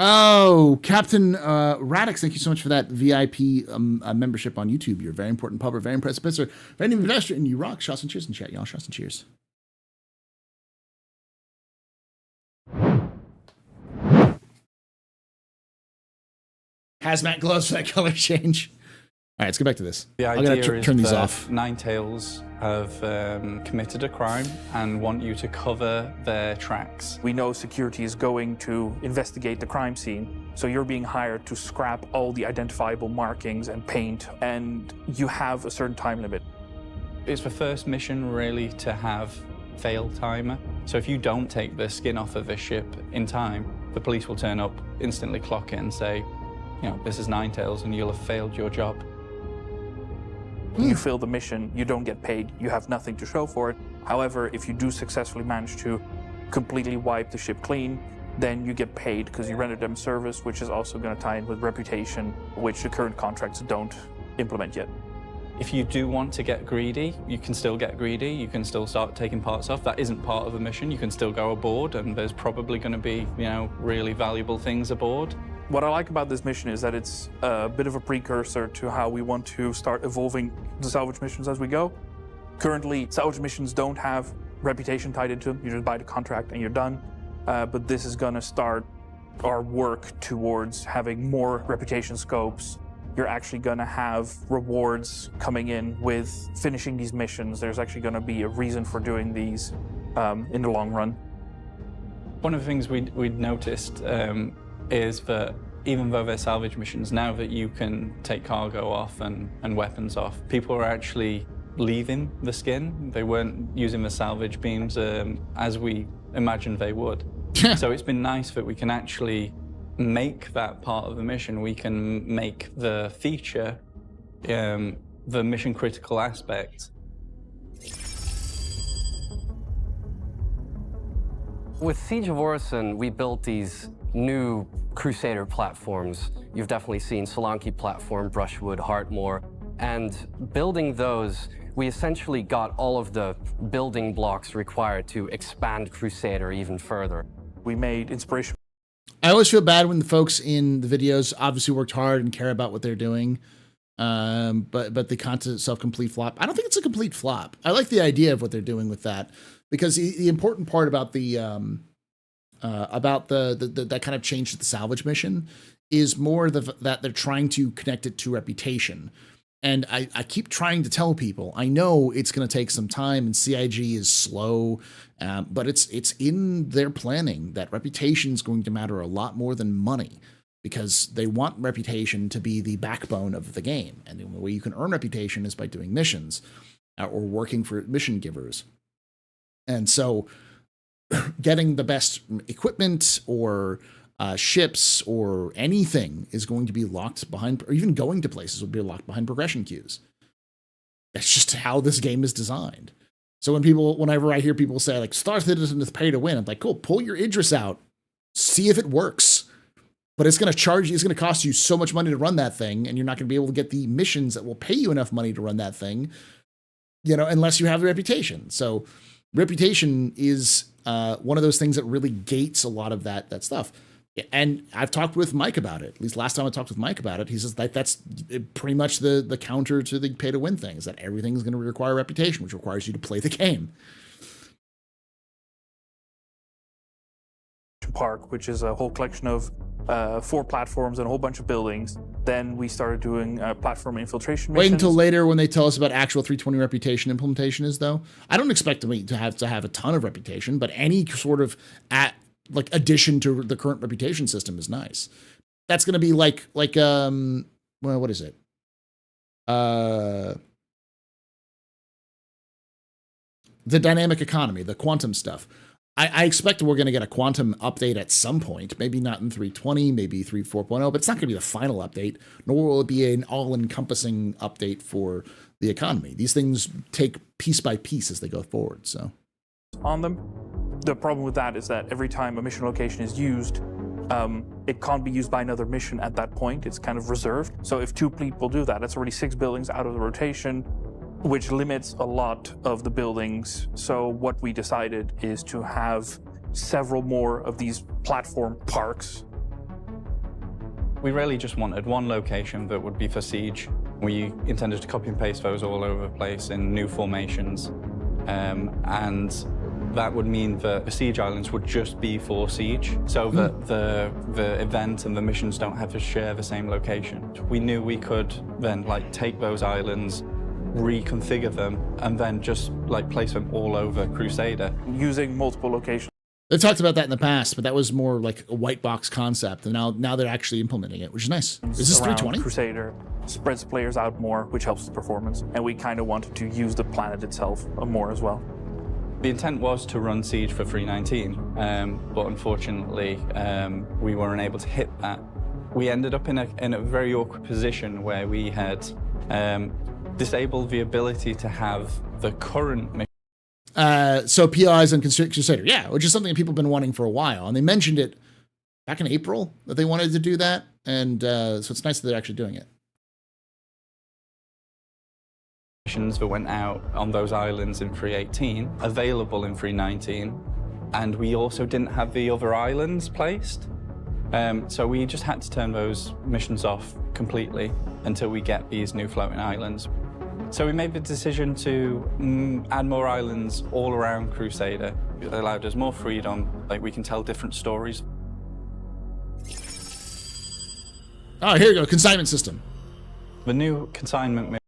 Oh, Captain Radix, thank you so much for that VIP membership on YouTube. You're a very important pub, very impressive Pitzer, very investor, and you rock. Shots and cheers in chat, y'all. Shots and cheers. Hazmat gloves for that color change. right, let's get back to this. The I'm going idea to is turn these that off. Ninetales have committed a crime and want you to cover their tracks. We know security is going to investigate the crime scene, so you're being hired to scrap all the identifiable markings and paint, and you have a certain time limit. It's the first mission really to have fail timer. So if you don't take the skin off of a ship in time, the police will turn up, instantly clock it and say, you know, this is Ninetales and you'll have failed your job. When you fail the mission, you don't get paid, you have nothing to show for it. However, if you do successfully manage to completely wipe the ship clean, then you get paid because you rendered them service, which is also going to tie in with reputation, which the current contracts don't implement yet. If you do want to get greedy, you can still get greedy. You can still start taking parts off. That isn't part of a mission. You can still go aboard, and there's probably going to be, you know, really valuable things aboard. What I like about this mission is that it's a bit of a precursor to how we want to start evolving the salvage missions as we go. Currently, salvage missions don't have reputation tied into them. You just buy the contract and you're done. But this is going to start our work towards having more reputation scopes. You're actually going to have rewards coming in with finishing these missions. There's actually going to be a reason for doing these in the long run. One of the things we'd noticed is that even though they're salvage missions, now that you can take cargo off and weapons off, people are actually leaving the skin. They weren't using the salvage beams as we imagined they would. So it's been nice that we can actually make that part of the mission. We can make the feature the mission critical aspect. With Siege of Orison, we built these new Crusader platforms. You've definitely seen Solanke platform, Brushwood, Heartmoor, and building those, we essentially got all of the building blocks required to expand Crusader even further. We made inspiration. I always feel bad when the folks in the videos obviously worked hard and care about what they're doing, but the content itself complete flop. I don't think it's a complete flop. I like the idea of what they're doing with that, because the important part about the that kind of change to the salvage mission is more that they're trying to connect it to reputation. And I keep trying to tell people, I know it's going to take some time and CIG is slow, but it's in their planning that reputation is going to matter a lot more than money, because they want reputation to be the backbone of the game. And the only way you can earn reputation is by doing missions or working for mission givers. And so getting the best equipment or ships or anything is going to be locked behind, or even going to places will be locked behind progression queues. That's just how this game is designed. So whenever I hear people say like Star Citizen is pay to win, I'm like, cool, pull your Idris out, see if it works. But it's going to cost you so much money to run that thing, and you're not going to be able to get the missions that will pay you enough money to run that thing, unless you have the reputation. So reputation is one of those things that really gates a lot of that stuff. And I've talked with Mike about it. At least last time I talked with Mike about it, he says that's pretty much the counter to the pay to win thing, is that everything's going to require reputation, which requires you to play the game. Park, which is a whole collection of 4 platforms and a whole bunch of buildings. Then we started doing platform infiltration missions. Wait until later when they tell us about actual 320 reputation implementation is, though. I don't expect them to have a ton of reputation, but any sort of addition to the current reputation system is nice. That's going to be like what is it? The dynamic economy, the quantum stuff. I expect we're going to get a quantum update at some point, maybe not in 3.20, maybe 3.4.0, but it's not going to be the final update, nor will it be an all-encompassing update for the economy. These things take piece by piece as they go forward. So, on them, the problem with that is that every time a mission location is used, it can't be used by another mission at that point. It's kind of reserved. So if 2 people do that, that's already 6 buildings out of the rotation, which limits a lot of the buildings. So what we decided is to have several more of these platform parks. We really just wanted one location that would be for Siege. We intended to copy and paste those all over the place in new formations. And that would mean that the siege islands would just be for siege, so that the event and the missions don't have to share the same location. We knew we could then like take those islands, reconfigure them, and then just like place them all over Crusader. Using multiple locations. They've talked about that in the past, but that was more like a white box concept, and now they're actually implementing it, which is nice. Is this around 320? Crusader spreads players out more, which helps with performance, and we kind of wanted to use the planet itself more as well. The intent was to run Siege for 319, but unfortunately, we weren't able to hit that. We ended up in a very awkward position where we had disabled the ability to have the current mission. So PIs on Crusader, yeah, which is something that people have been wanting for a while, and they mentioned it back in April that they wanted to do that, and so it's nice that they're actually doing it. Missions that went out on those islands in 318, available in 319, and we also didn't have the other islands placed. So we just had to turn those missions off completely until we get these new floating islands. So we made the decision to add more islands all around Crusader. It allowed us more freedom, like we can tell different stories. Oh, here you go, consignment system. The new consignment.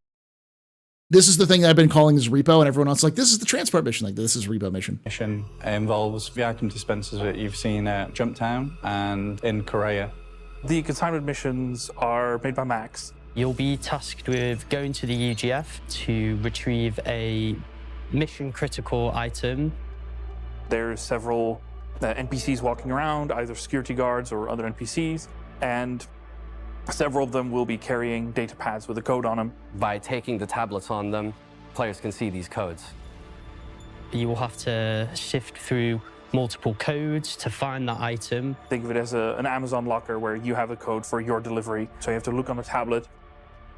This is the thing that I've been calling this repo, and everyone else is like, this is the transport mission. Like, this is repo mission. Mission involves the item dispensers that you've seen at Jumptown and in Korea. The consignment missions are made by Max. You'll be tasked with going to the UGF to retrieve a mission-critical item. There's several NPCs walking around, either security guards or other NPCs, and several of them will be carrying data pads with a code on them. By taking the tablets on them, players can see these codes. You will have to sift through multiple codes to find that item. Think of it as an Amazon locker where you have a code for your delivery. So you have to look on the tablet,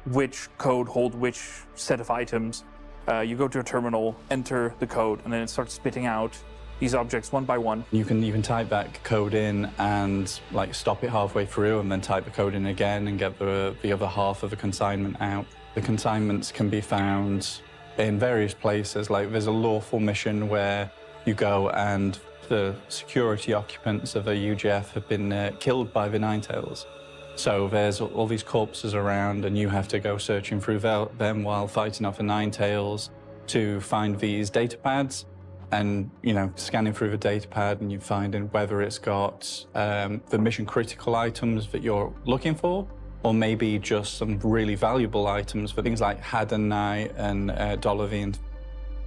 which code hold which set of items. You go to a terminal, enter the code, and then it starts spitting out these objects one by one. You can type that code in and like stop it halfway through and then type the code in again and get the other half of the consignment out. The consignments can be found in various places. Like there's a lawful mission where you go and the security occupants of a UGF have been killed by the Ninetails. So there's all these corpses around and you have to go searching through them while fighting off the Ninetails to find these data pads. And, you know, scanning through the data pad and you finding whether it's got the mission critical items that you're looking for, or maybe just some really valuable items for things like Haddonite and Dolavi and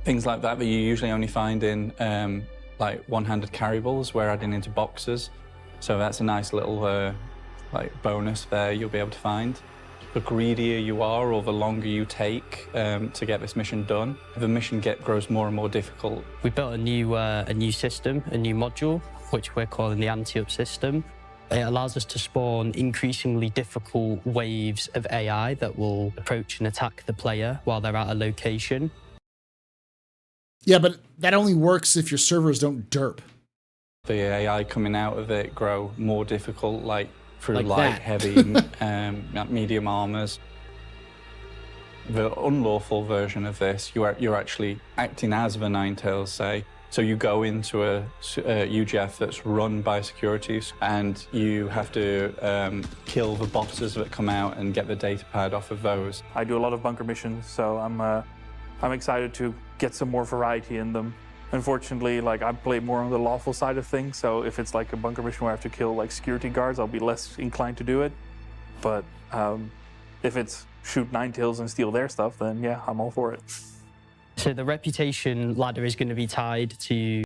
things like that you usually only find in like one-handed carryballs we're adding into boxes. So that's a nice little like bonus there you'll be able to find. The greedier you are or the longer you take to get this mission done, the mission grows more and more difficult. We built a new system, a new module, which we're calling the anti-up system. It allows us to spawn increasingly difficult waves of AI that will approach and attack the player while they're at a location. Yeah, but that only works if your servers don't derp. The AI coming out of it grow more difficult, like through like light, that. heavy, medium armors. The unlawful version of this, you're actually acting as the Ninetails, say. So you go into a UGF that's run by securities, and you have to kill the bosses that come out and get the data pad off of those. I do a lot of bunker missions, so I'm excited to get some more variety in them. Unfortunately, like I play more on the lawful side of things, so if it's like a bunker mission where I have to kill like security guards, I'll be less inclined to do it. But if it's shoot Ninetails and steal their stuff, then yeah, I'm all for it. So the reputation ladder is going to be tied to...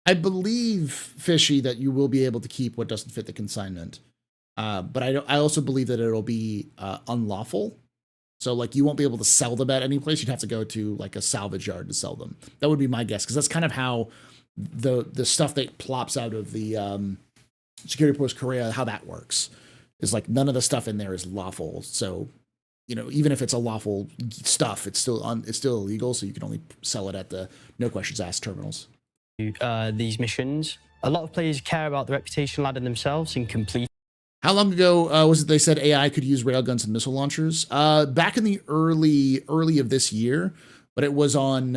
I believe, Fishy, that you will be able to keep what doesn't fit the consignment. But I also believe that it'll be unlawful. So, like, you won't be able to sell them at any place. You'd have to go to, like, a salvage yard to sell them. That would be my guess, because that's kind of how the stuff that plops out of the Security Post Korea, how that works. Is, like, none of the stuff in there is lawful. So, you know, even if it's a lawful stuff, it's still illegal, so you can only sell it at the no questions asked terminals. These missions. A lot of players care about the reputation ladder themselves and complete. How long ago was it they said AI could use railguns and missile launchers? Back in the early of this year, but it was on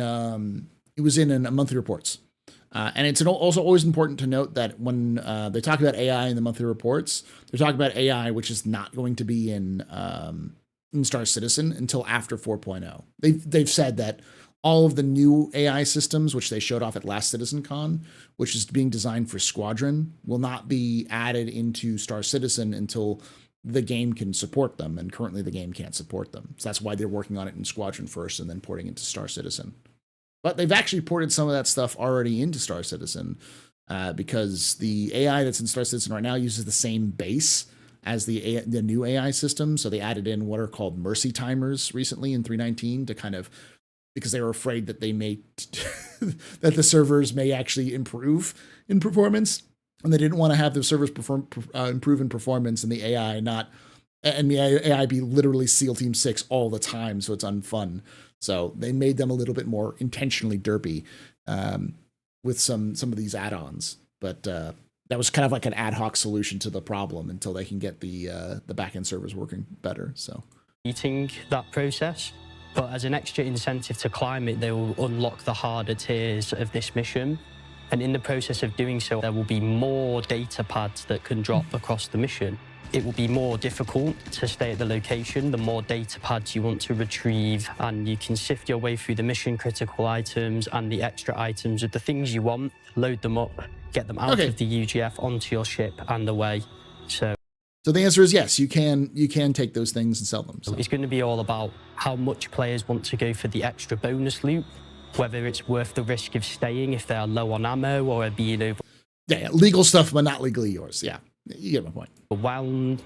it was in Monthly Reports. And it's also always important to note that when they talk about AI in the monthly reports, they're talking about AI which is not going to be in Star Citizen until after 4.0. They've said that all of the new AI systems, which they showed off at last CitizenCon, which is being designed for Squadron, will not be added into Star Citizen until the game can support them, and currently the game can't support them. So that's why they're working on it in Squadron first and then porting into Star Citizen. But they've actually ported some of that stuff already into Star Citizen because the AI that's in Star Citizen right now uses the same base as the new AI system. So they added in what are called mercy timers recently in 3.19 to kind of, because they were afraid that they may, that the servers may actually improve in performance. And they didn't want to have the servers improve in performance and the AI AI be literally SEAL Team 6 all the time, so it's unfun. So they made them a little bit more intentionally derpy with some of these add-ons. But that was kind of like an ad hoc solution to the problem until they can get the backend servers working better. So Eating that process, but as an extra incentive to climb it, they will unlock the harder tiers of this mission. And in the process of doing so, there will be more data pads that can drop across the mission. It will be more difficult to stay at the location, the more data pads you want to retrieve, and you can sift your way through the mission critical items and the extra items of the things you want, load them up, get them out of the UGF onto your ship and away. So the answer is yes, you can take those things and sell them. So it's going to be all about how much players want to go for the extra bonus loot, whether it's worth the risk of staying if they're low on ammo or being over. Yeah, legal stuff, but not legally yours. Yeah, you get my point. Overwhelmed,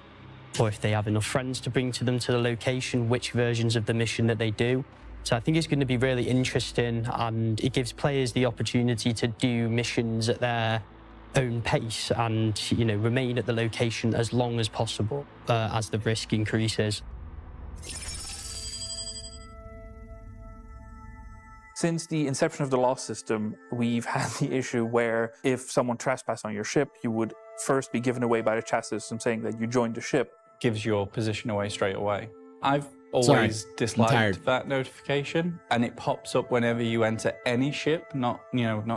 or if they have enough friends to bring to them to the location, which versions of the mission that they do. So I think it's going to be really interesting, and it gives players the opportunity to do missions at their own pace and, you know, remain at the location as long as possible as the risk increases. Since the inception of the law system, we've had the issue where if someone trespassed on your ship, you would first be given away by the chat system saying that you joined the ship. Gives your position away straight away. I've always disliked that notification, and it pops up whenever you enter any ship, not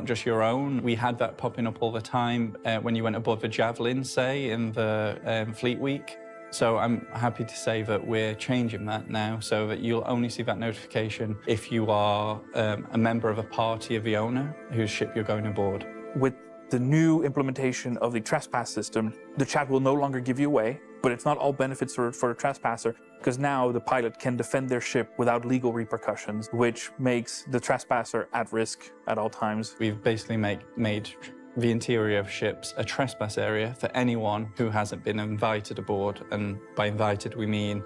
just your own. We had that popping up all the time when you went above a Javelin, say, in the Fleet Week. So I'm happy to say that we're changing that now so that you'll only see that notification if you are a member of a party of the owner whose ship you're going aboard. With the new implementation of the trespass system, the chat will no longer give you away, but it's not all benefits for the trespasser, because now the pilot can defend their ship without legal repercussions, which makes the trespasser at risk at all times. We've basically made the interior of ships a trespass area for anyone who hasn't been invited aboard, and by invited we mean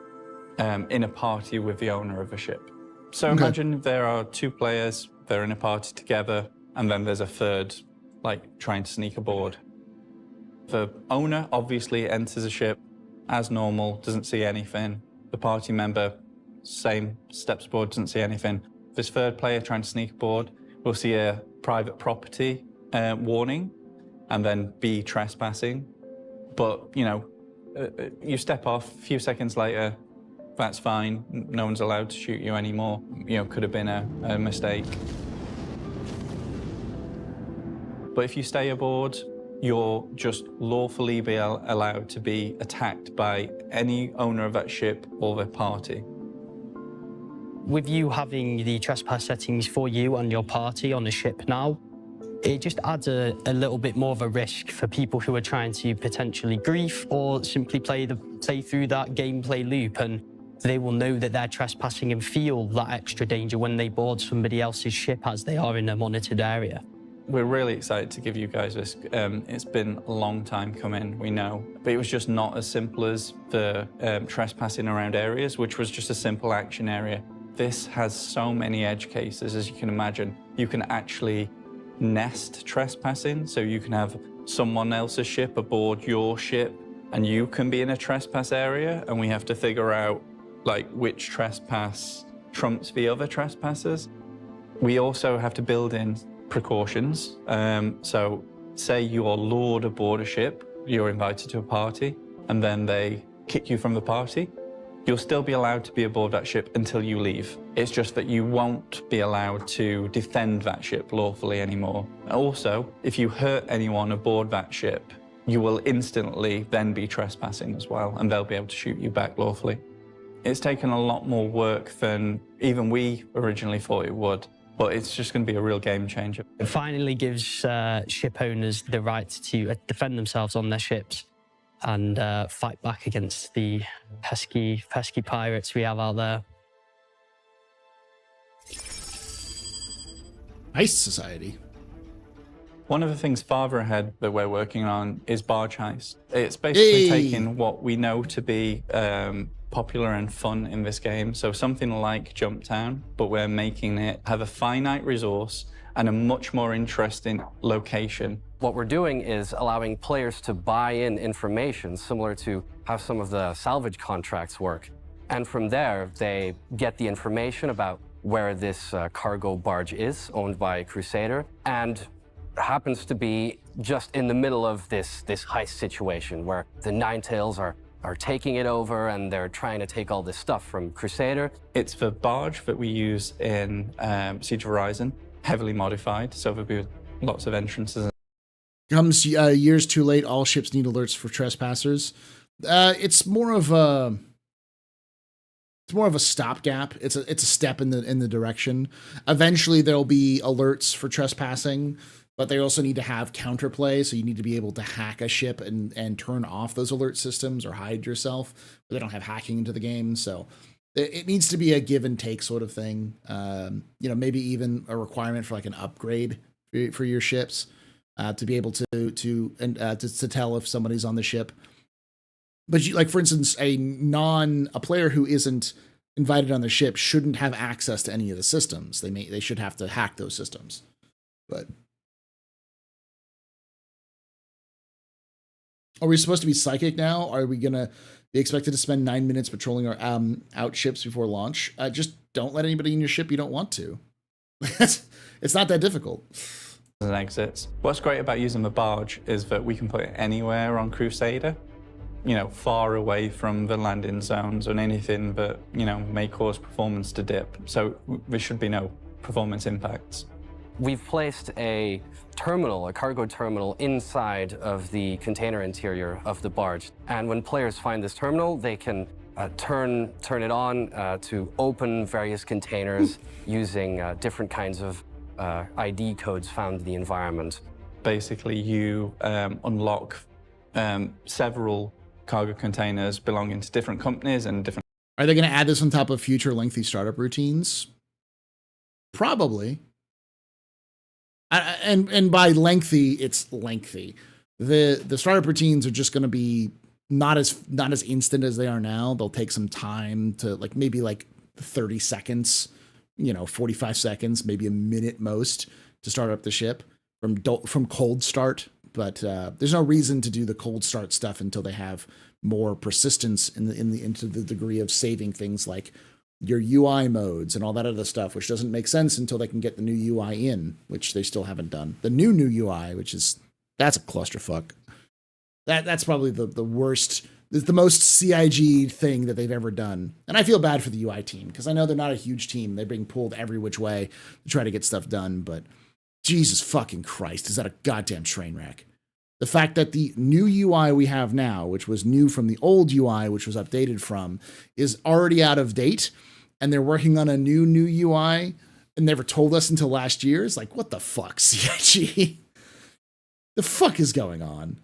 in a party with the owner of a ship. So imagine there are two players, they're in a party together, and then there's a third, like, trying to sneak aboard. The owner obviously enters a ship as normal, doesn't see anything. The party member, same, steps aboard, doesn't see anything. This third player trying to sneak aboard will see a private property warning, and then be trespassing. But, you know, you step off, a few seconds later, that's fine, no one's allowed to shoot you anymore. You know, could have been a mistake. But if you stay aboard, you're just lawfully be allowed to be attacked by any owner of that ship or their party. With you having the trespass settings for you and your party on the ship now, it just adds a little bit more of a risk for people who are trying to potentially grief or simply play through that gameplay loop, and they will know that they're trespassing and feel that extra danger when they board somebody else's ship as they are in a monitored area. We're really excited to give you guys this. It's been a long time coming, we know, but it was just not as simple as the trespassing around areas, which was just a simple action area. This has so many edge cases, as you can imagine. You can actually nest trespassing, so you can have someone else's ship aboard your ship, and you can be in a trespass area, and we have to figure out, like, which trespass trumps the other trespassers. We also have to build in precautions. So say you're lured aboard a ship, you're invited to a party, and then they kick you from the party. You'll still be allowed to be aboard that ship until you leave. It's just that you won't be allowed to defend that ship lawfully anymore. Also, if you hurt anyone aboard that ship, you will instantly then be trespassing as well, and they'll be able to shoot you back lawfully. It's taken a lot more work than even we originally thought it would, but it's just going to be a real game changer. It finally gives ship owners the right to defend themselves on their ships and fight back against the pesky pirates we have out there. Heist Society. One of the things farther ahead that we're working on is barge heist. It's basically taking what we know to be popular and fun in this game, so something like Jump Town, but we're making it have a finite resource and a much more interesting location. What we're doing is allowing players to buy in information similar to how some of the salvage contracts work. And from there, they get the information about where this cargo barge is, owned by Crusader, and happens to be just in the middle of this heist situation where the Ninetails are taking it over and they're trying to take all this stuff from Crusader. It's the barge that we use in Siege of Horizon, heavily modified, so there'll be lots of entrances. Comes years too late, all ships need alerts for trespassers. It's more of a stopgap. It's a step in the direction. Eventually there'll be alerts for trespassing, but they also need to have counterplay, so you need to be able to hack a ship and turn off those alert systems or hide yourself. But they don't have hacking into the game, so it needs to be a give and take sort of thing. Maybe even a requirement for like an upgrade for your ships to be able to tell if somebody's on the ship. But like for instance, a player who isn't invited on the ship shouldn't have access to any of the systems. They should have to hack those systems, but. Are we supposed to be psychic now? Are we going to be expected to spend 9 minutes patrolling our out ships before launch? Just don't let anybody in your ship you don't want to. It's not that difficult. And exits. What's great about using the barge is that we can put it anywhere on Crusader, far away from the landing zones and anything that, may cause performance to dip. So there should be no performance impacts. We've placed a cargo terminal inside of the container interior of the barge. And when players find this terminal, they can turn it on to open various containers using different kinds of ID codes found in the environment. Basically, you unlock several cargo containers belonging to different companies and different... Are they going to add this on top of future lengthy startup routines? Probably. And by lengthy, it's lengthy. The startup routines are just going to be not as instant as they are now. They'll take some time to maybe 30 seconds, 45 seconds, maybe a minute most to start up the ship from cold start. But there's no reason to do the cold start stuff until they have more persistence into the degree of saving things like your UI modes and all that other stuff, which doesn't make sense until they can get the new UI in, which they still haven't done. The new UI, that's a clusterfuck. That's probably the worst, the most CIG thing that they've ever done. And I feel bad for the UI team because I know they're not a huge team. They're being pulled every which way to try to get stuff done, but Jesus fucking Christ, is that a goddamn train wreck? The fact that the new UI we have now, which was new from the old UI, which was updated from, is already out of date, and they're working on a new UI and never told us until last year. It's like, what the fuck, CIG? The fuck is going on?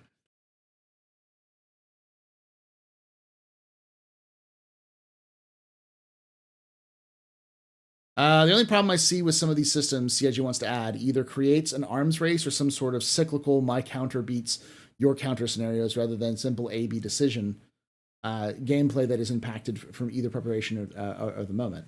The only problem I see with some of these systems CIG wants to add either creates an arms race or some sort of cyclical my counter beats your counter scenarios rather than simple A-B decision gameplay that is impacted from either preparation or the moment.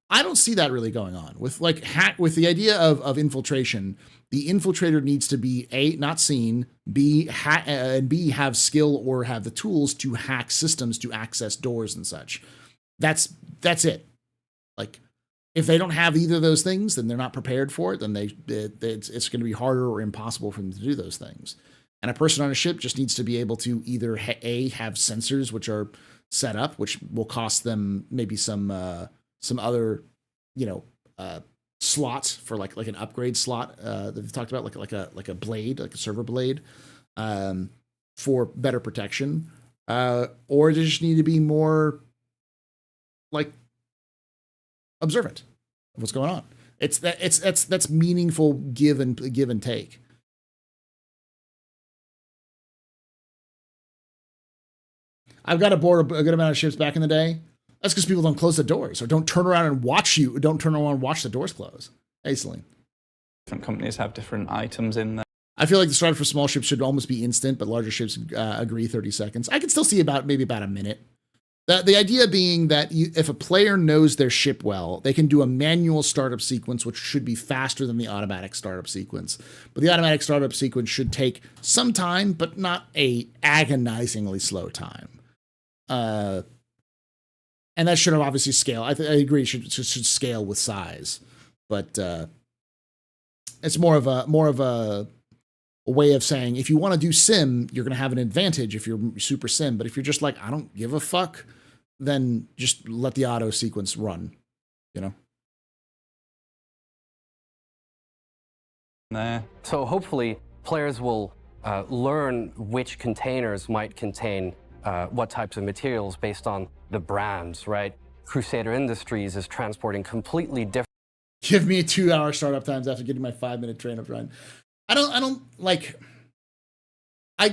I don't see that really going on with with the idea of infiltration. The infiltrator needs to be A, not seen, B, and B, have skill or have the tools to hack systems to access doors and such. That's it. If they don't have either of those things, then they're not prepared for it. Then it's going to be harder or impossible for them to do those things. And a person on a ship just needs to be able to either A, have sensors which are set up, which will cost them maybe some other, slots for like an upgrade slot that we've talked about, like a blade, like a server blade, for better protection, or they just need to be more like observant of what's going on. That's meaningful give and take. I've got aboard a good amount of ships back in the day. That's because people don't close the doors or don't turn around and watch you. Don't turn around and watch the doors close. Hey, Celine. Different companies have different items in there. I feel like the startup for small ships should almost be instant, but larger ships agree 30 seconds. I can still see maybe about a minute. The idea being that if a player knows their ship well, they can do a manual startup sequence, which should be faster than the automatic startup sequence. But the automatic startup sequence should take some time, but not a agonizingly slow time. And that should have obviously scale. I agree, should scale with size, but it's more of a way of saying if you want to do sim, you're going to have an advantage if you're super sim. But if you're just like, I don't give a fuck, then just let the auto sequence run, There. So hopefully players will learn which containers might contain what types of materials based on the brands, right? Crusader Industries is transporting completely different. Give me 2-hour startup times after getting my 5-minute train up run. I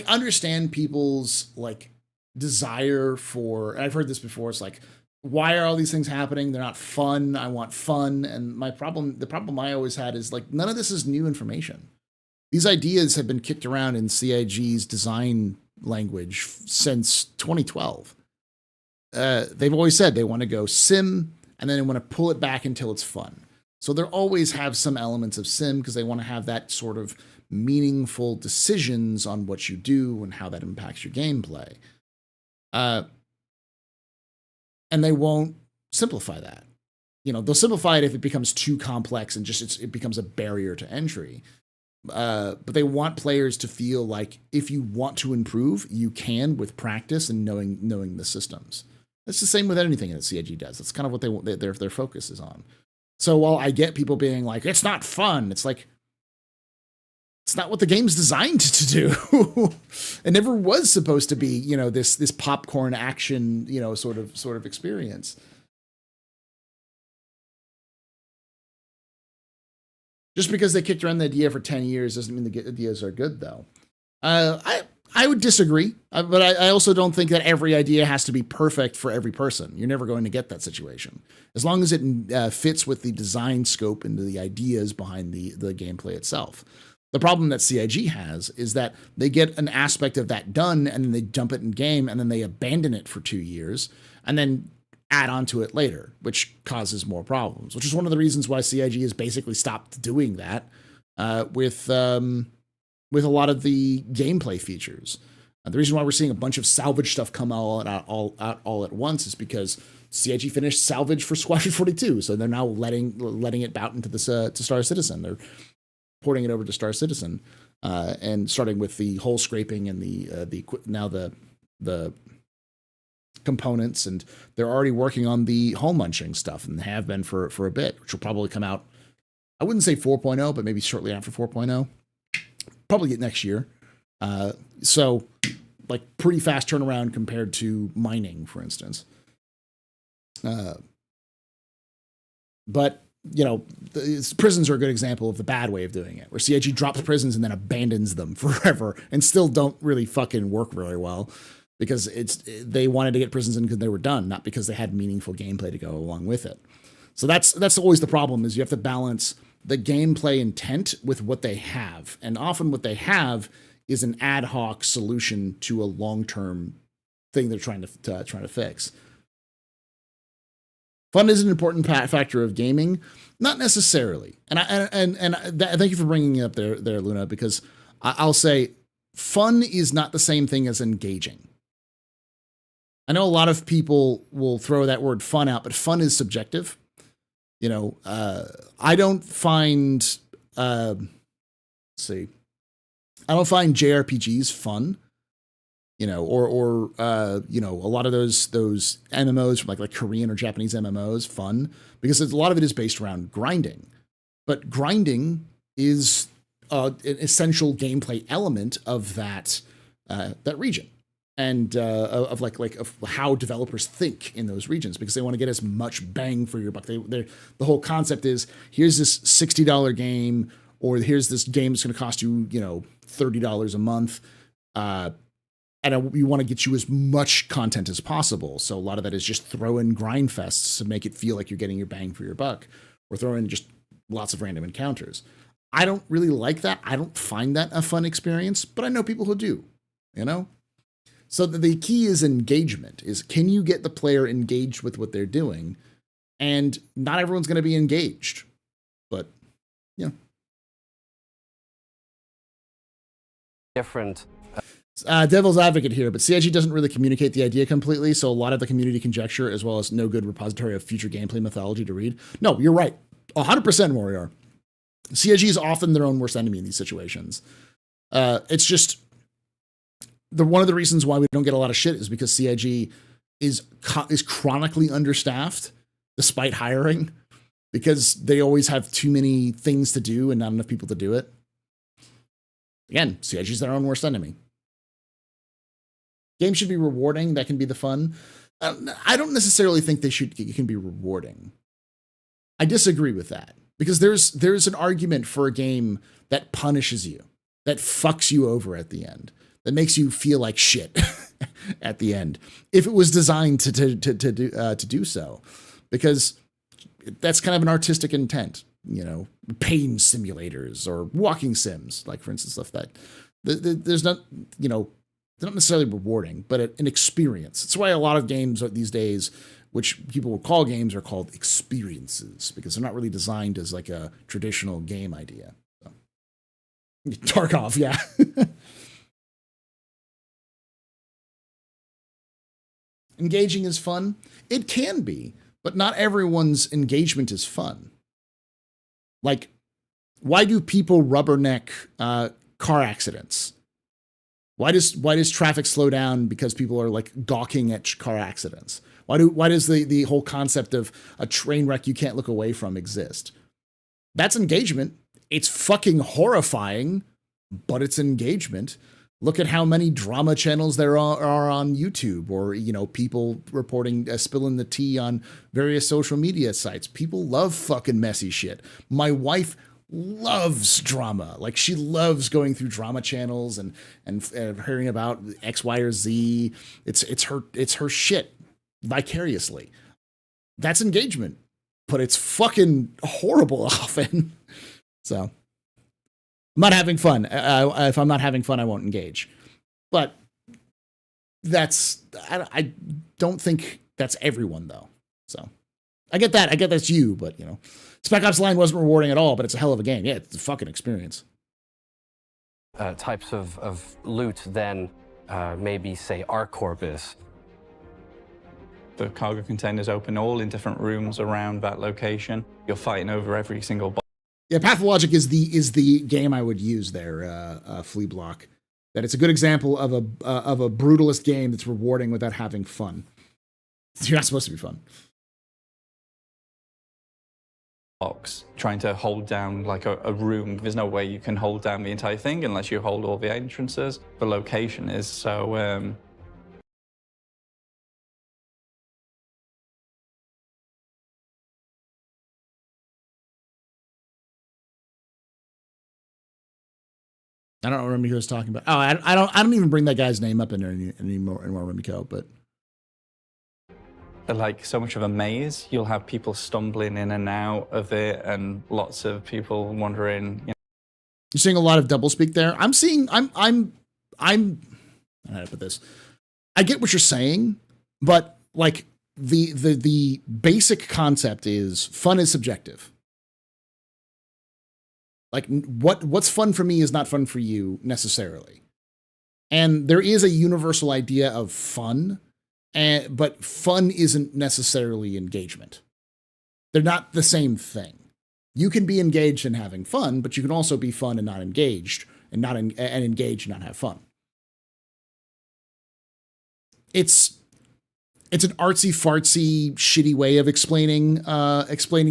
understand people's like desire for, and I've heard this before. It's like, why are all these things happening? They're not fun. I want fun. And the problem I always had is like, none of this is new information. These ideas have been kicked around in CIG's design language since 2012. They've always said they want to go sim and then they want to pull it back until it's fun. So they'll always have some elements of sim because they want to have that sort of meaningful decisions on what you do and how that impacts your gameplay. And they won't simplify that. They'll simplify it if it becomes too complex and just it becomes a barrier to entry. But they want players to feel like if you want to improve, you can with practice and knowing the systems. It's the same with anything that CIG does. That's kind of what their focus is on. So while I get people being like, it's not fun, it's like, it's not what the game's designed to do. It never was supposed to be, this popcorn action, sort of experience. Just because they kicked around the idea for 10 years doesn't mean the ideas are good, though. I would disagree, but I also don't think that every idea has to be perfect for every person. You're never going to get that situation. As long as it fits with the design scope and the ideas behind the gameplay itself. The problem that CIG has is that they get an aspect of that done and then they dump it in game and then they abandon it for 2 years and then add on to it later, which causes more problems, which is one of the reasons why CIG has basically stopped doing that with a lot of the gameplay features. The reason why we're seeing a bunch of salvage stuff come all at once is because CIG finished salvage for Squadron 42, so they're now letting it bout into to Star Citizen. They're porting it over to Star Citizen, and starting with the hull scraping and the components, and they're already working on the hull munching stuff and have been for a bit, which will probably come out, I wouldn't say 4.0, but maybe shortly after 4.0, probably get next year. So like pretty fast turnaround compared to mining, for instance. But prisons are a good example of the bad way of doing it, where CIG drops prisons and then abandons them forever and still don't really fucking work very well because they wanted to get prisons in because they were done, not because they had meaningful gameplay to go along with it. So that's always the problem, is you have to balance the gameplay intent with what they have. And often what they have is an ad hoc solution to a long-term thing they're trying to fix. Fun is an important factor of gaming, not necessarily. And thank you for bringing it up there, Luna, because I'll say fun is not the same thing as engaging. I know a lot of people will throw that word fun out, but fun is subjective. I don't find, I don't find JRPGs fun. or you know, a lot of those MMOs from like Korean or Japanese MMOs, fun because a lot of it is based around grinding. But grinding is an essential gameplay element of that region, and of of how developers think in those regions, because they want to get as much bang for your buck. The whole concept is, here's this $60 game, or here's this game that's going to cost you, you know, $30 a month, and we want to get you as much content as possible. So a lot of that is just throw in grind fests to make it feel like you're getting your bang for your buck, or throw in just lots of random encounters. I don't really like that. I don't find that a fun experience, but I know people who do, you know? So the key is engagement, is can you get the player engaged with what they're doing? And not everyone's going to be engaged, but, you know. Different. Devil's advocate here, but CIG doesn't really communicate the idea completely, so a lot of the community conjecture, as well as no good repository of future gameplay mythology to read. No, you're right. 100% Warrior. CIG is often their own worst enemy in these situations. It's just one of the reasons why we don't get a lot of shit is because CIG is chronically understaffed despite hiring, because they always have too many things to do and not enough people to do it. Again, CIG is their own worst enemy. Games should be rewarding. That can be the fun. I don't necessarily think it can be rewarding. I disagree with that, because there's an argument for a game that punishes you, that fucks you over at the end, that makes you feel like shit at the end, if it was designed to do so, because that's kind of an artistic intent, you know, pain simulators or walking sims, like for instance, stuff that there's not, you know, they're not necessarily rewarding, but an experience. That's why a lot of games these days, which people will call games, are called experiences, because they're not really designed as like a traditional game idea. So. Tarkov, yeah. Engaging is fun. It can be, but not everyone's engagement is fun. Like, why do people rubberneck car accidents? Why does traffic slow down because people are like gawking at car accidents? Why does the whole concept of a train wreck you can't look away from exist? That's engagement. It's fucking horrifying, but it's engagement. Look at how many drama channels there are on YouTube, or, you know, people reporting spilling the tea on various social media sites. People love fucking messy shit. My wife loves drama. Like, she loves going through drama channels and hearing about X, Y, or Z. It's her shit vicariously. That's engagement, but it's fucking horrible often. So I'm not having fun. If I'm not having fun, I won't engage. But I don't think that's everyone, though. So I get that. I get that's you, but, you know, Spec Ops Line wasn't rewarding at all, but it's a hell of a game. Yeah, it's a fucking experience. Types of loot than maybe, say, Arcorbis. The cargo containers open all in different rooms around that location. You're fighting over every single box. Yeah, Pathologic is the game I would use there, Flea Block. That it's a good example of a brutalist game that's rewarding without having fun. You're not supposed to be fun. Box, trying to hold down like a room. There's no way you can hold down the entire thing unless you hold all the entrances. The location is so... I don't remember who I was talking about. Oh, I don't even bring that guy's name up in there anymore in Remco, but like so much of a maze. You'll have people stumbling in and out of it, and lots of people wandering. You know. You're seeing a lot of doublespeak there. I'm I don't know how to put this. I get what you're saying, but like the basic concept is fun is subjective. Like what's fun for me is not fun for you necessarily. And there is a universal idea of fun, but fun isn't necessarily engagement. They're not the same thing. You can be engaged in having fun, but you can also be fun and not engaged, and engaged and not have fun. it's an artsy fartsy shitty way of explaining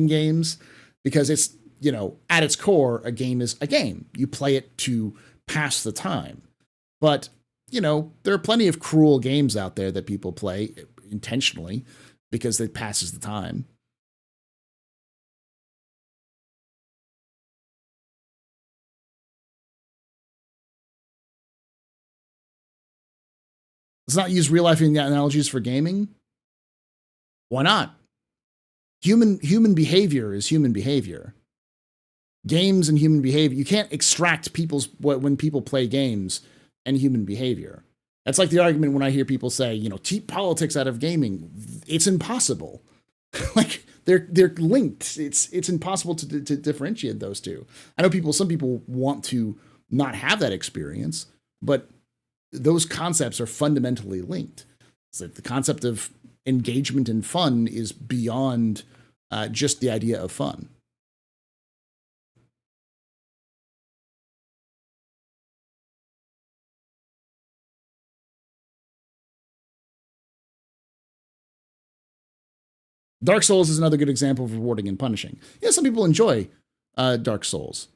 games, because it's, you know, at its core, a game is a game. You play it to pass the time. But, you know, there are plenty of cruel games out there that people play intentionally because it passes the time. Let's not use real life analogies for gaming. Why not? Human behavior is human behavior. Games and human behavior. You can't extract when people play games and human behavior. That's like the argument when I hear people say, you know, keep politics out of gaming. It's impossible. Like they're linked. It's impossible to differentiate those two. I know some people want to not have that experience, but those concepts are fundamentally linked. It's like the concept of engagement and fun is beyond just the idea of fun. Dark Souls is another good example of rewarding and punishing. Yeah, some people enjoy Dark Souls.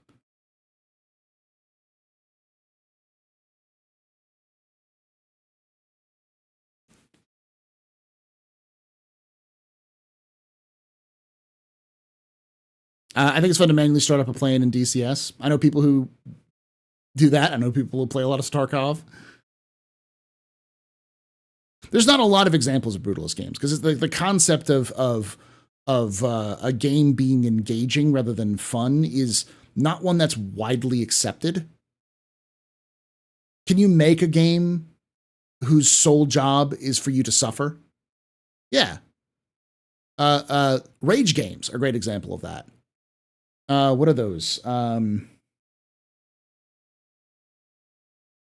I think it's fun to manually start up a plane in DCS. I know people who do that. I know people who play a lot of Tarkov. There's not a lot of examples of brutalist games because the concept of a game being engaging rather than fun is not one that's widely accepted. Can you make a game whose sole job is for you to suffer? Yeah. Rage games are a great example of that. What are those?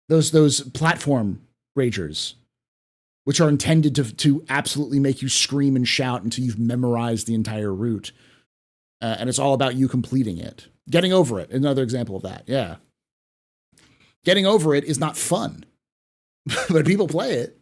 Those platform ragers, which are intended to absolutely make you scream and shout until you've memorized the entire route. And it's all about you completing it. Getting Over It, another example of that, yeah. Getting Over It is not fun, but people play it.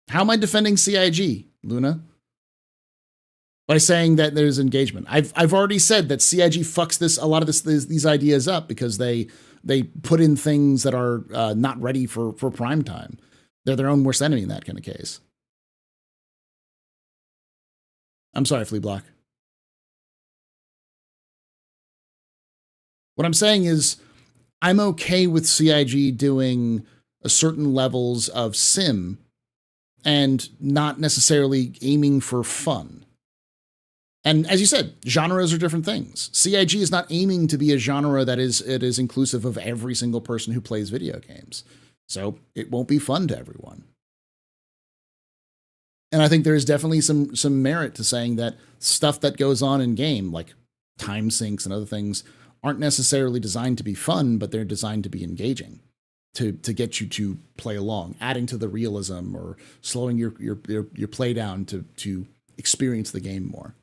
How am I defending CIG, Luna? By saying that there's engagement. I've already said that CIG fucks a lot of these ideas up because they put in things that are not ready for prime time. They're their own worst enemy in that kind of case. I'm sorry, Flea Block. What I'm saying is I'm okay with CIG doing a certain levels of sim and not necessarily aiming for fun. And as you said, genres are different things. CIG is not aiming to be a genre that is inclusive of every single person who plays video games. So it won't be fun to everyone. And I think there is definitely some merit to saying that stuff that goes on in game, like time sinks and other things, aren't necessarily designed to be fun, but they're designed to be engaging. To get you to play along, adding to the realism or slowing your play down to experience the game more.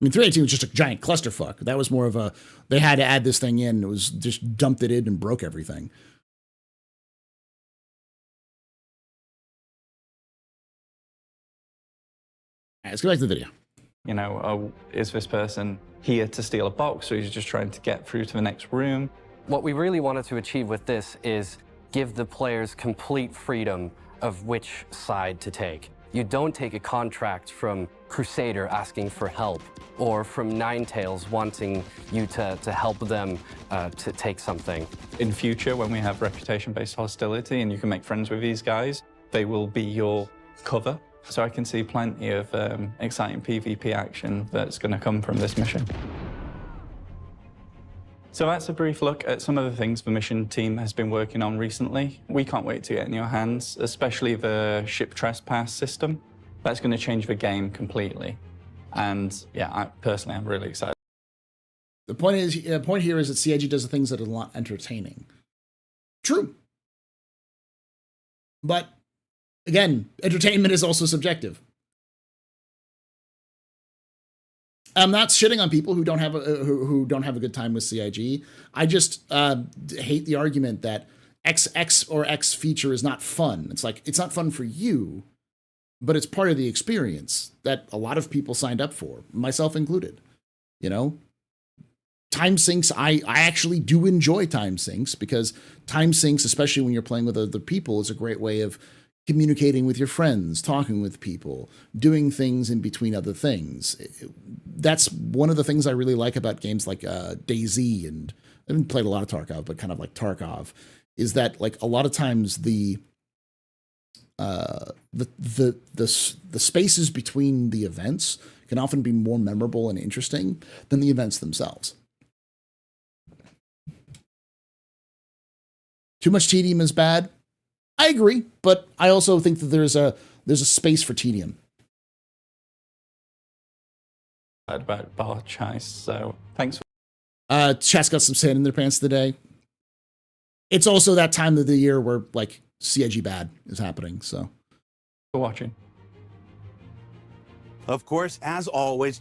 I mean, 318 was just a giant clusterfuck. That was more of they had to add this thing in. It was just dumped it in and broke everything. All right, let's go back to the video. You know, oh, is this person here to steal a box, or is he just trying to get through to the next room? What we really wanted to achieve with this is give the players complete freedom of which side to take. You don't take a contract from Crusader asking for help, or from Ninetales wanting you to help them to take something. In future, when we have reputation-based hostility and you can make friends with these guys, they will be your cover. So I can see plenty of exciting PvP action that's going to come from this mission. So that's a brief look at some of the things the mission team has been working on recently. We can't wait to get in your hands, especially the ship trespass system. That's going to change the game completely. And yeah, I'm really excited. The point here is that CIG does the things that are a lot entertaining. True. But again, entertainment is also subjective. I'm not shitting on people who don't have a good time with CIG. I just hate the argument that X or X feature is not fun. It's like, it's not fun for you, but it's part of the experience that a lot of people signed up for, myself included. You know, time sinks. I actually do enjoy time sinks, because time sinks, especially when you're playing with other people, is a great way of communicating with your friends, talking with people, doing things in between other things. That's one of the things I really like about games like DayZ, and I haven't played a lot of Tarkov, but kind of like Tarkov, is that like a lot of times the spaces between the events can often be more memorable and interesting than the events themselves. Too much tedium is bad. I agree, but I also think that there's a space for tedium. About barge heist, so thanks for Chat's got some sand in their pants today. It's also that time of the year where like CIG bad is happening, so watching. Of course, as always,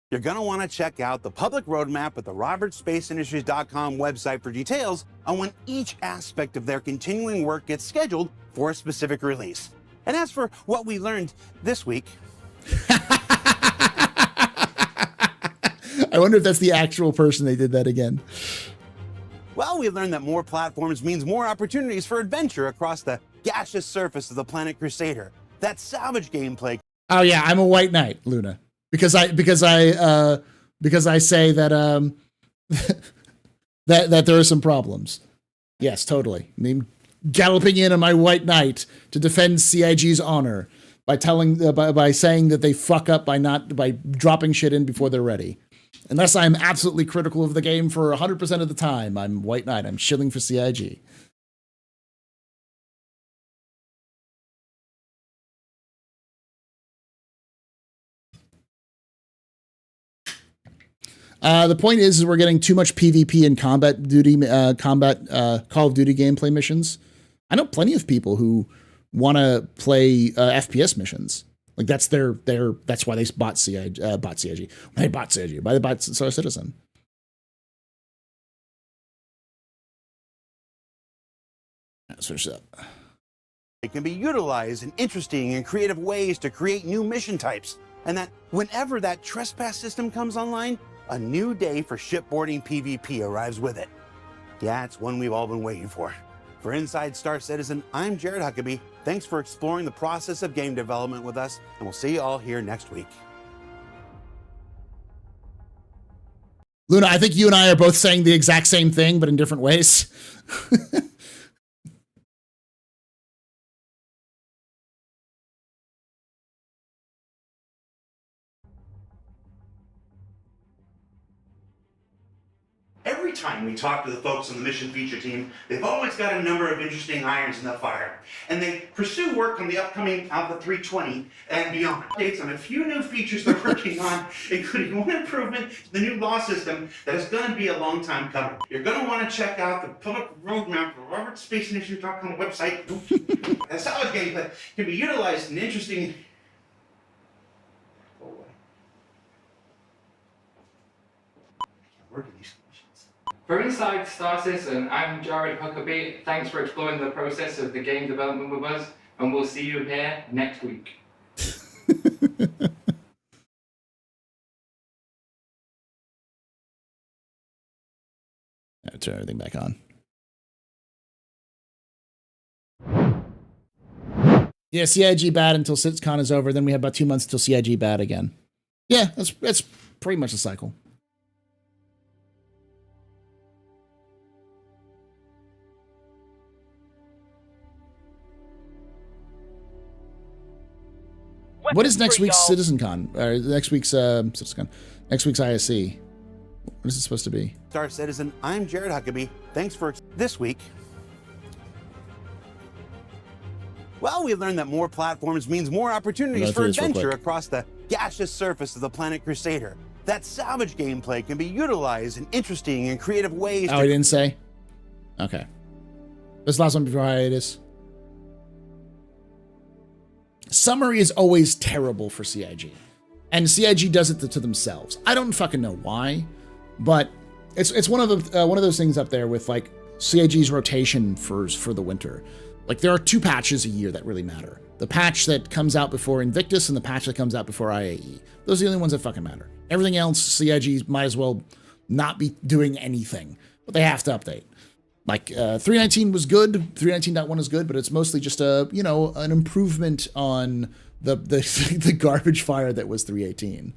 you're going to want to check out the public roadmap at the robertsspaceindustries.com website for details on when each aspect of their continuing work gets scheduled for a specific release. And as for what we learned this week, I wonder if that's the actual person they did that again. well, we learned that more platforms means more opportunities for adventure across the gaseous surface of the planet Crusader. That salvage gameplay. Oh yeah, I'm a white knight, Luna. Because I say that that there are some problems. Yes, totally. I mean, galloping in on my white knight to defend CIG's honor by saying that they fuck up by dropping shit in before they're ready. Unless I'm absolutely critical of the game for 100% of the time, I'm white knight. I'm shilling for CIG. The point is we're getting too much PvP and Call of Duty gameplay missions. I know plenty of people who want to play FPS missions. Like that's that's why they bought CIG. Why they bought CIG? Why they bought Star Citizen? Let's finish up. It can be utilized in interesting and creative ways to create new mission types. And that whenever that trespass system comes online, a new day for shipboarding PvP arrives with it. Yeah, it's one we've all been waiting for. For Inside Star Citizen, I'm Jared Huckabee. Thanks for exploring the process of game development with us, and we'll see you all here next week. Luna, I think you and I are both saying the exact same thing, but in different ways. Every time we talk to the folks on the mission feature team, they've always got a number of interesting irons in the fire. And they pursue work on the upcoming Alpha 320 and beyond. Updates on a few new features they're working on, including one improvement to the new law system that is going to be a long time coming. You're going to want to check out the public roadmap for robertsspaceindustries.com website. That salvage gameplay can be utilized in interesting... Go away. I can't work in these conditions. For Inside Star Citizen, I'm Jared Huckabee. Thanks for exploring the process of the game development with us, and we'll see you here next week. Turn everything back on. Yeah, CIG bad until Citcon is over. Then we have about 2 months until CIG bad again. Yeah, that's pretty much the cycle. What is next week's CitizenCon? Or next week's CitizenCon? Next week's ISC? What is it supposed to be? Star Citizen, I'm Jared Huckabee. Thanks for this week. Well, we learned that more platforms means more opportunities for adventure across the gaseous surface of the planet Crusader. That salvage gameplay can be utilized in interesting and creative ways. Oh, I didn't say? Okay. This last one before hiatus. Summary is always terrible for CIG. And CIG does it to themselves. I don't fucking know why, but it's one of those things up there with like CIG's rotation for the winter. Like there are 2 patches a year that really matter. The patch that comes out before Invictus and the patch that comes out before IAE. Those are the only ones that fucking matter. Everything else, CIG might as well not be doing anything, but they have to update. Like 319 was good, 319.1 is good, but it's mostly just an improvement on the garbage fire that was 318.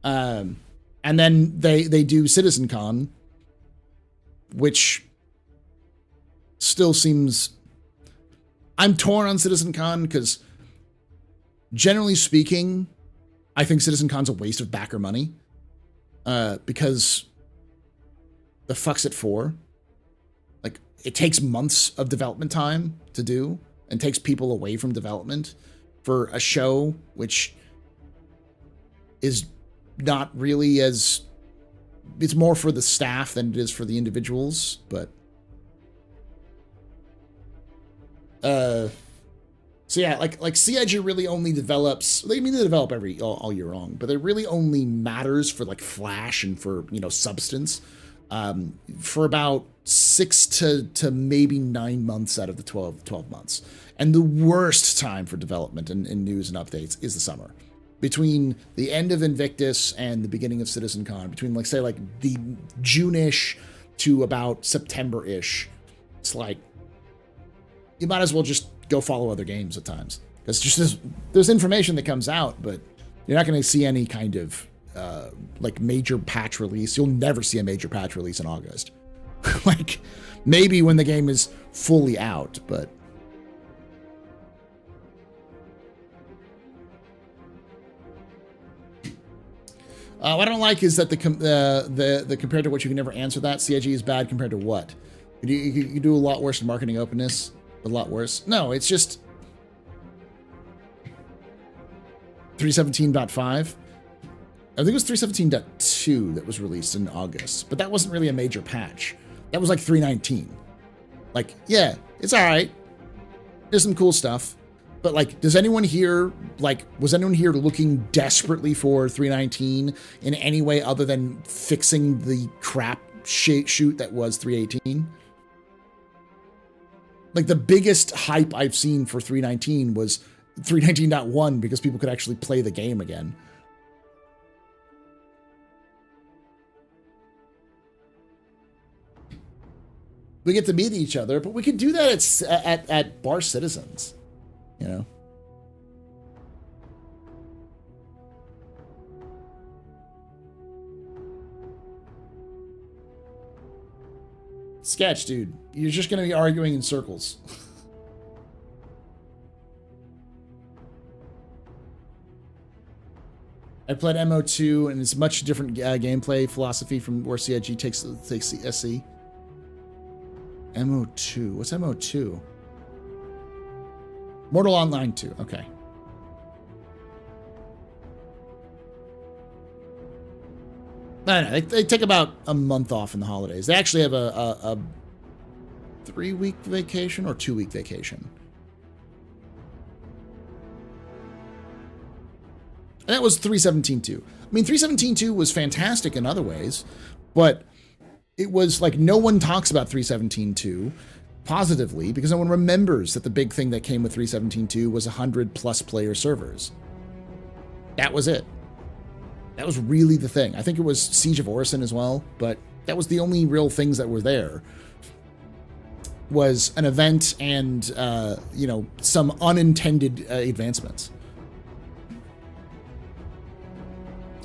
And then they do CitizenCon, which still seems... I'm torn on CitizenCon because, generally speaking, I think CitizenCon's a waste of backer money. Because the fuck's it for? Like, it takes months of development time to do and takes people away from development for a show which is not really as... It's more for the staff than it is for the individuals, but... So yeah, like CIG really only develops... They develop all year long, but it really only matters for like flash and for, substance for about 6 to maybe 9 months out of the 12 months. And the worst time for development and news and updates is the summer. Between the end of Invictus and the beginning of CitizenCon, between like the June-ish to about September-ish, it's like you might as well just go follow other games at times. Because just there's information that comes out, but you're not going to see any kind of like major patch release. You'll never see a major patch release in August. Like maybe when the game is fully out, but what I don't like is that the compared to what you can never answer that, CIG is bad compared to what? You do a lot worse in marketing openness. A lot worse. No, it's just 317.5. I think it was 317.2 that was released in August, but that wasn't really a major patch. That was like 319. Like, yeah, it's all right. There's some cool stuff. But like, was anyone here looking desperately for 319 in any way other than fixing the crap shoot that was 318? Like the biggest hype I've seen for 319 was 319.1 because people could actually play the game again. We get to meet each other, but we could do that at Bar Citizens, Sketch, dude. You're just going to be arguing in circles. I played MO2, and it's much different gameplay philosophy from where CIG takes SC. MO2. What's MO2? Mortal Online 2. Okay. No, they take about a month off in the holidays. They actually have a 3-week vacation or 2-week vacation. And that was 317.2. I mean, 317.2 was fantastic in other ways, but it was like no one talks about 317.2 positively because no one remembers that the big thing that came with 317.2 was 100+ player servers. That was it. That was really the thing. I think it was Siege of Orison as well, but that was the only real things that were there. Was an event and, some unintended advancements.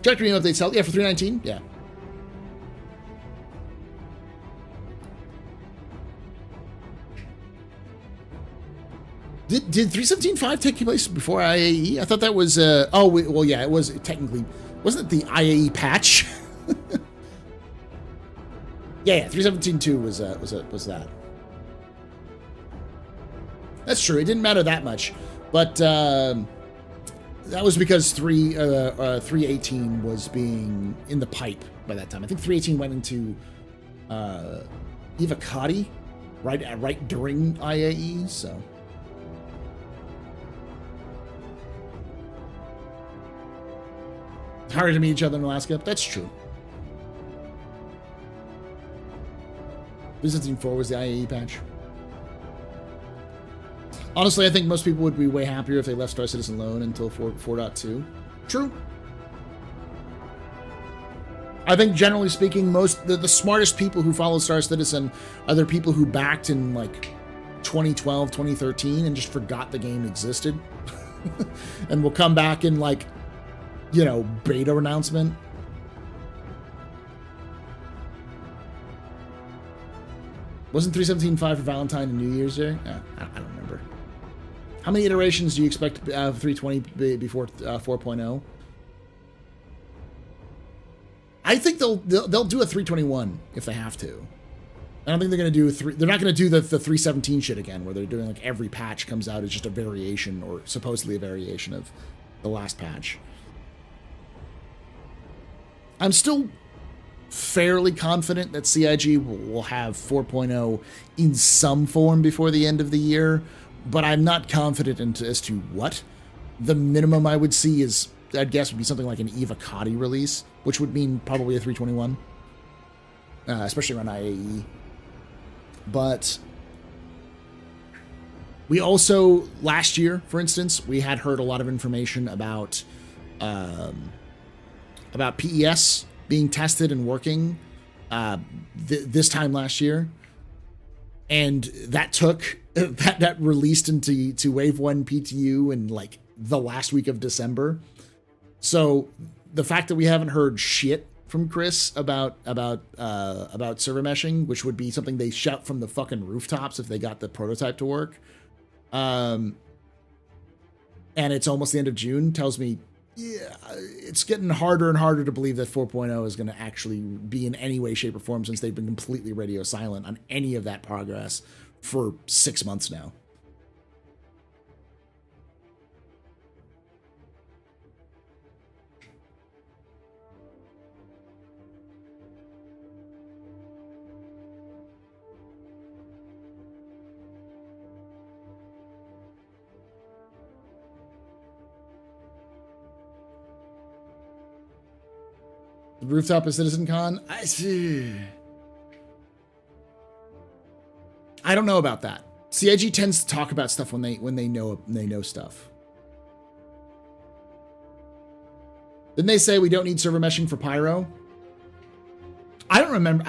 Character name updates held. Yeah, for 319? Yeah. Did 317.5 take place before IAE? I thought that was, it was technically... Wasn't it the IAE patch? Yeah, 3.17.2 was that. That's true. It didn't matter that much, but that was because 3.18 was being in the pipe by that time. I think 3.18 went into Ivacati right during IAE, so. It's harder to meet each other in Alaska. That's true. 3.17.4 was the IAE patch. Honestly, I think most people would be way happier if they left Star Citizen alone until 4.2. True. I think generally speaking, the smartest people who follow Star Citizen are the people who backed in like 2012, 2013 and just forgot the game existed. And will come back in like, you know, beta announcement. Wasn't 3.17.5 for Valentine and New Year's Day? I don't remember. How many iterations do you expect 3.20 before 4.0? I think they'll do a 3.21 if they have to. I don't think they're going to do they're not going to do the 3.17 shit again, where they're doing like every patch comes out as just a variation, or supposedly a variation of the last patch. I'm still fairly confident that CIG will have 4.0 in some form before the end of the year, but I'm not confident as to what. The minimum I would see is, I'd guess, would be something like an Ivacati release, which would mean probably a 3.21, especially around IAE. But we also, last year, for instance, we had heard a lot of information about PES being tested and working this time last year, and that took that released into Wave 1 PTU in like the last week of December. So the fact that we haven't heard shit from Chris about server meshing, which would be something they shout from the fucking rooftops if they got the prototype to work, and it's almost the end of June, tells me, yeah, it's getting harder and harder to believe that 4.0 is going to actually be in any way, shape, or form, since they've been completely radio silent on any of that progress for 6 months now. The rooftop of CitizenCon? I don't know about that. CIG tends to talk about stuff when they know stuff. Didn't they say we don't need server meshing for Pyro? I don't remember.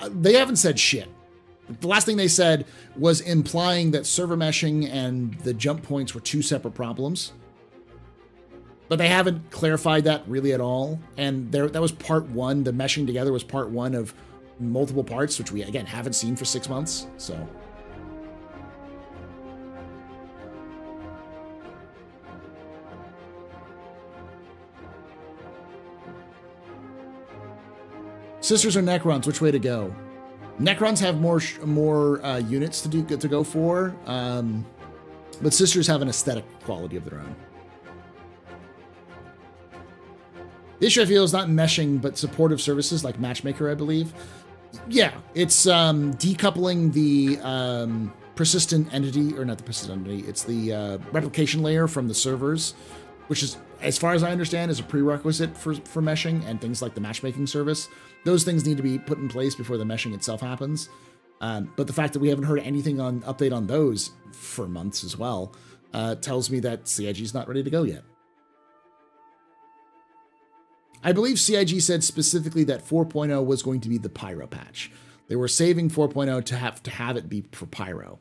They haven't said shit. The last thing they said was implying that server meshing and the jump points were two separate problems. But they haven't clarified that really at all. And that was part one. The meshing together was part one of multiple parts, which we, again, haven't seen for 6 months. So. Sisters or Necrons, which way to go? Necrons have more units to go for, but Sisters have an aesthetic quality of their own. The issue I feel is not meshing, but supportive services like Matchmaker, I believe. Yeah, it's decoupling the persistent entity, or not the persistent entity, it's the replication layer from the servers, which is, as far as I understand, is a prerequisite for meshing, and things like the matchmaking service. Those things need to be put in place before the meshing itself happens. But the fact that we haven't heard anything update on those for months as well tells me that CIG is not ready to go yet. I believe CIG said specifically that 4.0 was going to be the Pyro patch. They were saving 4.0 to have it be for Pyro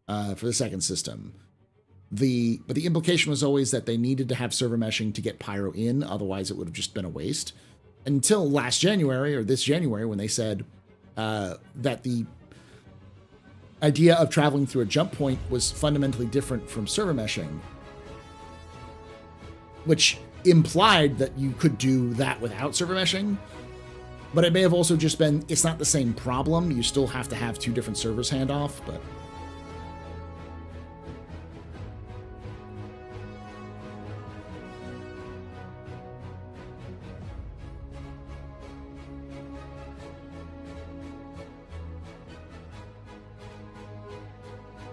for the second system. But the implication was always that they needed to have server meshing to get Pyro in, otherwise it would have just been a waste. Until last January, or this January, when they said that the idea of traveling through a jump point was fundamentally different from server meshing, which implied that you could do that without server meshing. But it may have also just been, it's not the same problem. You still have to have 2 different servers hand off, but...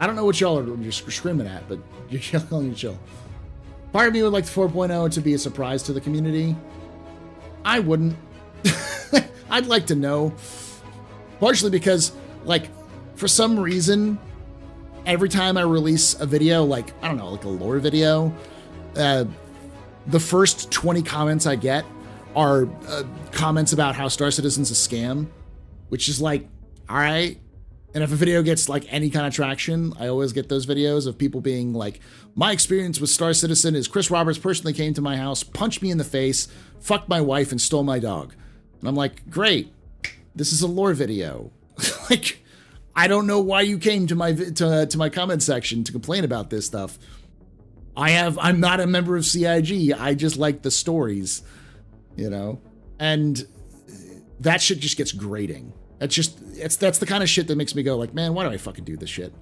I don't know what y'all are screaming at, but you're yelling chill. Part of me would like the 4.0 to be a surprise to the community. I wouldn't. I'd like to know. Partially because, like, for some reason, every time I release a video, like, I don't know, like a lore video, the first 20 comments I get are comments about how Star Citizen's a scam, which is like, all right. And if a video gets like any kind of traction, I always get those videos of people being like, my experience with Star Citizen is Chris Roberts personally came to my house, punched me in the face, fucked my wife, and stole my dog. And I'm like, great, this is a lore video. Like, I don't know why you came to my comment section to complain about this stuff. I'm not a member of CIG. I just like the stories, you know? And that shit just gets grating. That's the kind of shit that makes me go like, man, why do I fucking do this shit?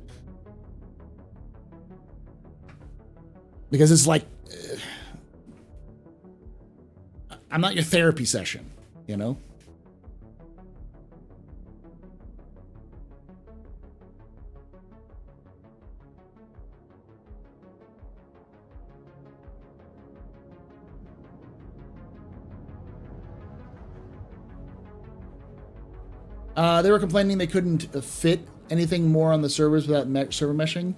Because it's like, I'm not your therapy session, you know? They were complaining they couldn't fit anything more on the servers without server meshing.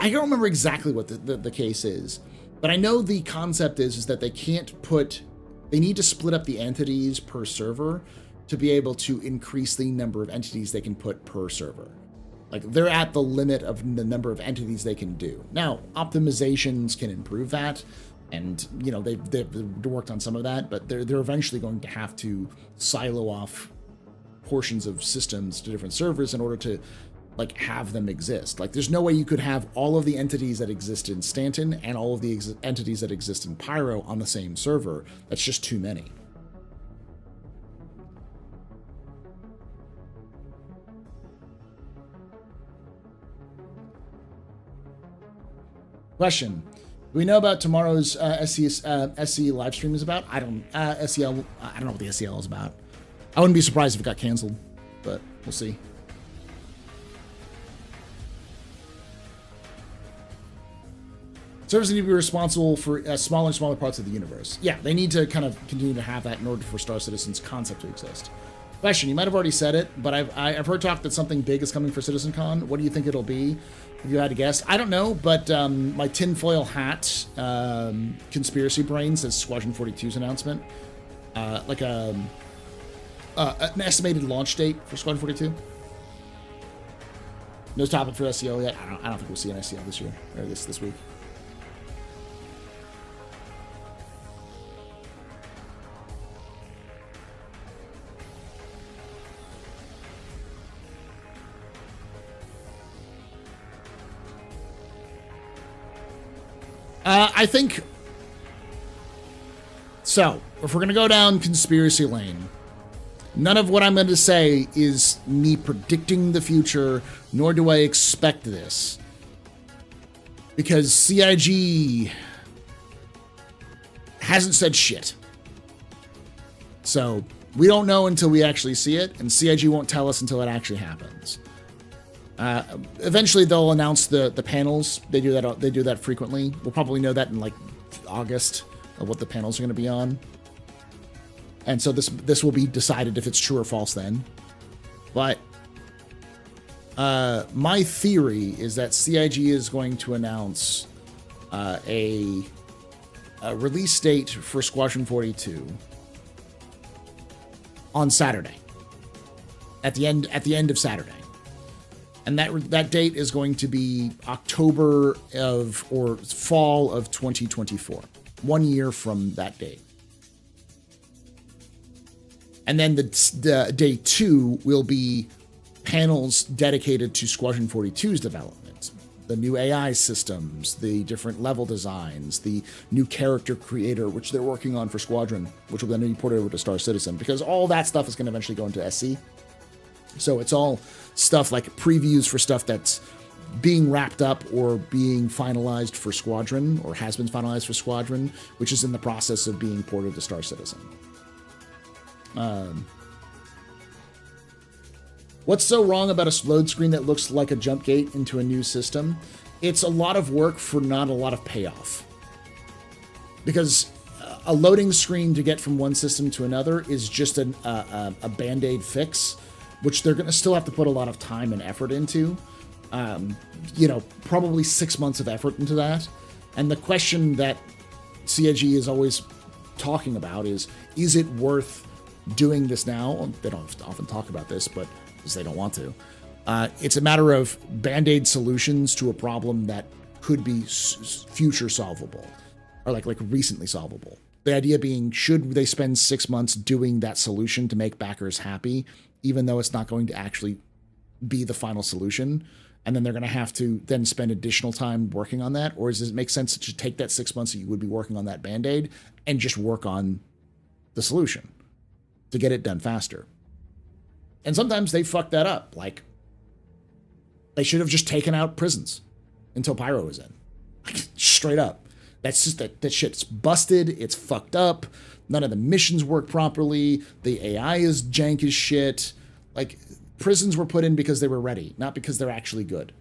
I don't remember exactly what the case is, but I know the concept is that they can't put, they need to split up the entities per server to be able to increase the number of entities they can put per server. Like, they're at the limit of the number of entities they can do. Now, optimizations can improve that, and, you know, they've worked on some of that, but they're eventually going to have to silo off portions of systems to different servers in order to, like, have them exist. Like, there's no way you could have all of the entities that exist in Stanton and all of the entities that exist in Pyro on the same server. That's just too many. Question. Do we know about tomorrow's SC live stream is about? I don't, SCL, I don't know what the SCL is about. I wouldn't be surprised if it got canceled, but we'll see. Servers need to be responsible for smaller and smaller parts of the universe. Yeah, they need to kind of continue to have that in order for Star Citizen's concept to exist. Question, you might have already said it, but I've heard talk that something big is coming for CitizenCon. What do you think it'll be? If you had to guess. I don't know, but my tinfoil hat conspiracy brain says Squadron 42's announcement. Like an estimated launch date for Squadron 42. No topic for SEO yet. I don't think we'll see an SEO this year, or this week. I think, so, if we're going to go down conspiracy lane, none of what I'm going to say is me predicting the future, nor do I expect this. Because CIG hasn't said shit. So, we don't know until we actually see it, and CIG won't tell us until it actually happens. Eventually, they'll announce the panels. They do that frequently. We'll probably know that in like August of what the panels are going to be on. And so this will be decided if it's true or false then. But my theory is that CIG is going to announce a release date for Squadron 42 on Saturday. At the end of Saturday. And that date is going to be October or fall of 2024. 1 year from that date. And then the day 2 will be panels dedicated to Squadron 42's development. the new AI systems, the different level designs, the new character creator, which they're working on for Squadron, which will then be ported over to Star Citizen, because all that stuff is going to eventually go into SC. So it's all stuff like previews for stuff that's being wrapped up or being finalized for Squadron, or has been finalized for Squadron, which is in the process of being ported to Star Citizen. What's so wrong about a load screen that looks like a jump gate into a new system? It's a lot of work for not a lot of payoff. Because a loading screen to get from one system to another is just a Band-Aid fix, which they're going to still have to put a lot of time and effort into. Probably 6 months of effort into that. And the question that CIG is always talking about is it worth doing this now? They don't often talk about this, but because they don't want to. It's a matter of Band-Aid solutions to a problem that could be future solvable, or like recently solvable. The idea being, should they spend 6 months doing that solution to make backers happy, even though it's not going to actually be the final solution, and then they're going to have to then spend additional time working on that? Or does it make sense to take that 6 months that you would be working on that Band-Aid and just work on the solution to get it done faster? And sometimes they fuck that up. Like, they should have just taken out prisons until Pyro was in. Straight up. That's just that shit's busted. It's fucked up. None of the missions work properly. The AI is jank as shit. Like, prisons were put in because they were ready, not because they're actually good.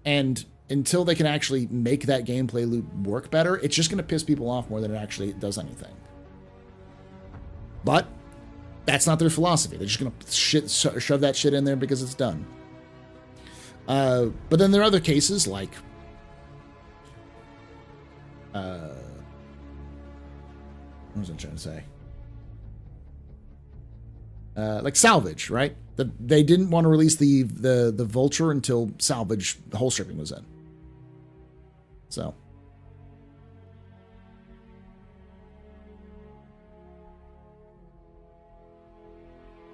And until they can actually make that gameplay loop work better, it's just going to piss people off more than it actually does anything. But that's not their philosophy. They're just going to shove that shit in there because it's done. But then there are other cases like what was I trying to say? Like Salvage, right? They didn't want to release the Vulture until Salvage, the whole stripping was in. So.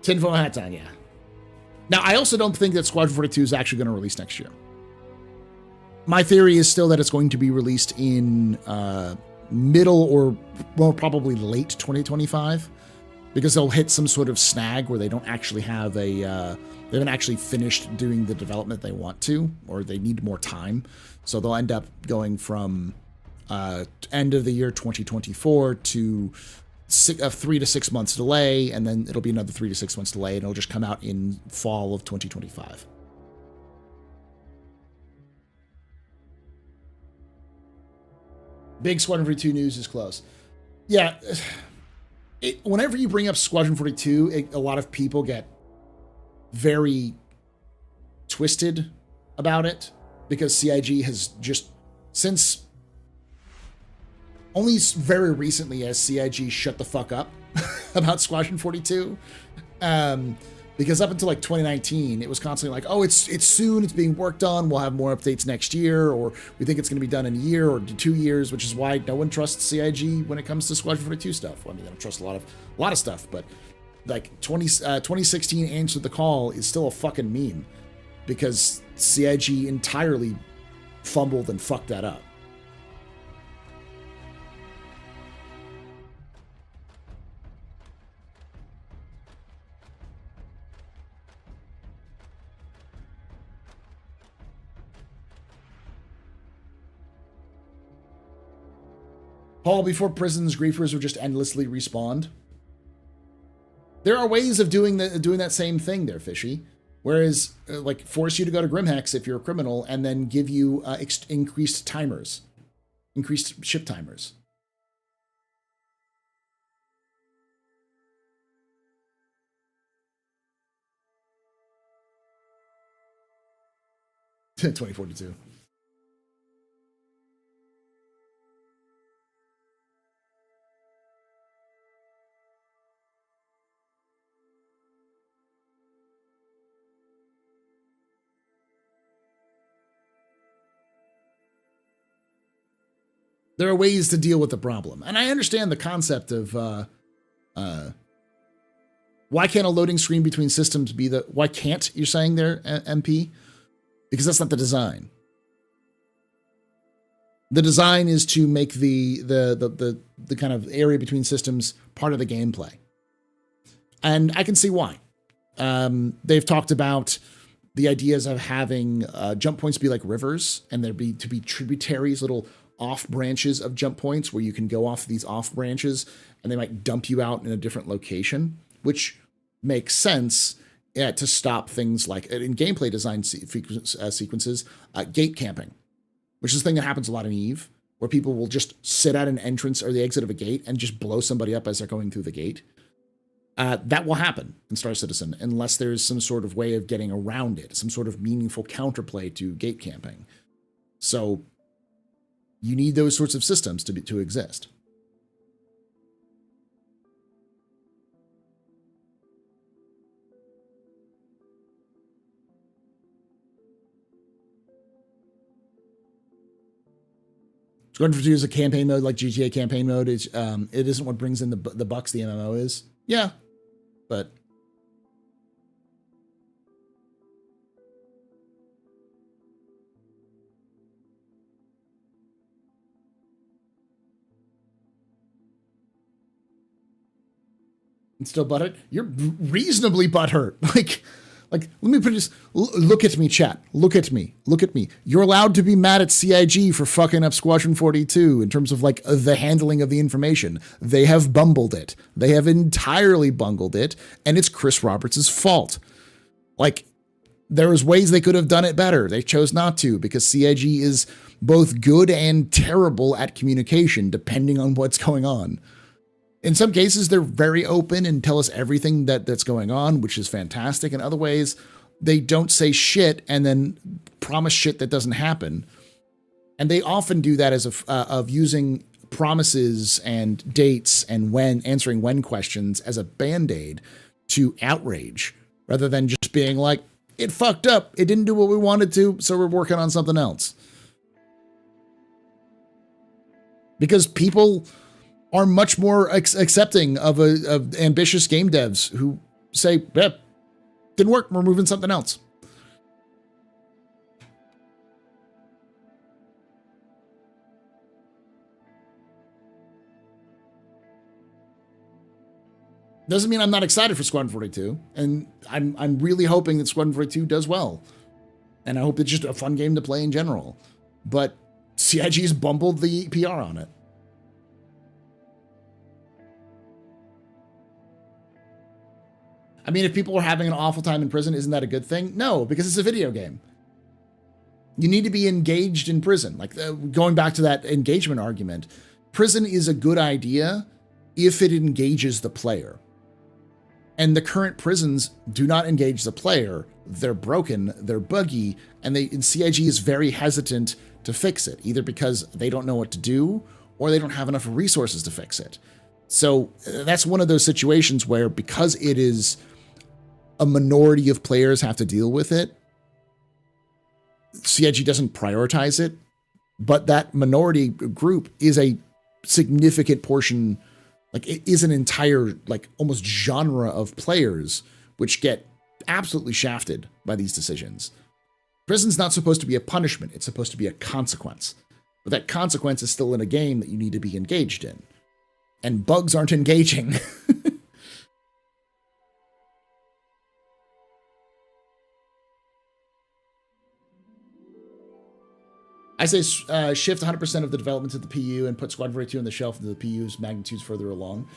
Tinfoil hat on, yeah. Now, I also don't think that Squadron 42 is actually going to release next year. My theory is still that it's going to be released in middle or more probably late 2025, because they'll hit some sort of snag where they don't actually have they haven't actually finished doing the development they want to, or they need more time. So they'll end up going from end of the year 2024 to 3 to 6 months delay, and then it'll be another 3 to 6 months delay, and it'll just come out in fall of 2025. Big Squadron 42 news is close. Yeah, whenever you bring up Squadron 42, a lot of people get very twisted about it, because CIG has just, since only very recently has CIG shut the fuck up about Squadron 42. Because up until like 2019, it was constantly like, oh, it's soon, it's being worked on, we'll have more updates next year, or we think it's going to be done in a year or 2 years, which is why no one trusts CIG when it comes to Squadron 42 stuff. Well, I mean, I don't trust a lot of stuff, but like 2016 Answer the Call is still a fucking meme, because CIG entirely fumbled and fucked that up. Paul, before prisons, griefers would just endlessly respawn. There are ways of doing that same thing there, Fishy. Whereas, like, force you to go to Grimhex if you're a criminal, and then give you increased timers. Increased ship timers. $2042. There are ways to deal with the problem. And I understand the concept of why can't a loading screen between systems be why can't, you're saying there, MP? Because that's not the design. The design is to make the kind of area between systems part of the gameplay. And I can see why. They've talked about the ideas of having jump points be like rivers, and there to be tributaries, little off branches of jump points where you can go off these off branches, and they might dump you out in a different location, which makes sense to stop things like, in gameplay design sequences, gate camping, which is a thing that happens a lot in EVE, where people will just sit at an entrance or the exit of a gate and just blow somebody up as they're going through the gate. That will happen in Star Citizen unless there's some sort of way of getting around it, some sort of meaningful counterplay to gate camping. So you need those sorts of systems to exist. Squadron 2 is a campaign mode like GTA campaign mode. It isn't what brings in the bucks the MMO is. Yeah, but still butthurt? You're reasonably butthurt. Like, let me put this. Look at me, chat. Look at me. Look at me. You're allowed to be mad at CIG for fucking up Squadron 42 in terms of like the handling of the information. They have bumbled it. They have entirely bungled it, and it's Chris Roberts' fault. Like, there was ways they could have done it better. They chose not to because CIG is both good and terrible at communication, depending on what's going on. In some cases, they're very open and tell us everything that's going on, which is fantastic. In other ways, they don't say shit and then promise shit that doesn't happen. And they often do that as of using promises and dates and answering when questions as a band-aid to outrage, rather than just being like, it fucked up. It didn't do what we wanted to, so we're working on something else. Because people are much more accepting of ambitious game devs who say, yep, didn't work, we're moving something else. Doesn't mean I'm not excited for Squadron 42, and I'm really hoping that Squadron 42 does well. And I hope it's just a fun game to play in general. But CIG's bumbled the PR on it. I mean, if people are having an awful time in prison, isn't that a good thing? No, because it's a video game. You need to be engaged in prison. Like, going back to that engagement argument, prison is a good idea if it engages the player. And the current prisons do not engage the player. They're broken, they're buggy, and CIG is very hesitant to fix it, either because they don't know what to do or they don't have enough resources to fix it. So that's one of those situations where, because it is a minority of players have to deal with it, CIG doesn't prioritize it, but that minority group is a significant portion, like it is an entire, like almost genre of players which get absolutely shafted by these decisions. Prison's not supposed to be a punishment, it's supposed to be a consequence. But that consequence is still in a game that you need to be engaged in. And bugs aren't engaging. I say shift 100% of the development to the PU and put Squadron 42 on the shelf until the PU's magnitude's further along.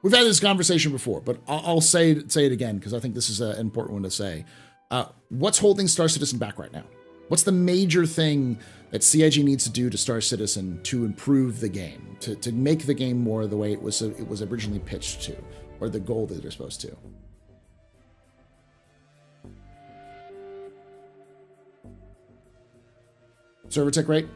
We've had this conversation before, but I'll say it again because I think this is an important one to say. What's holding Star Citizen back right now? What's the major thing that CIG needs to do to Star Citizen to improve the game, to make the game more the way it was originally pitched to, or the goal that they're supposed to? Server tick rate?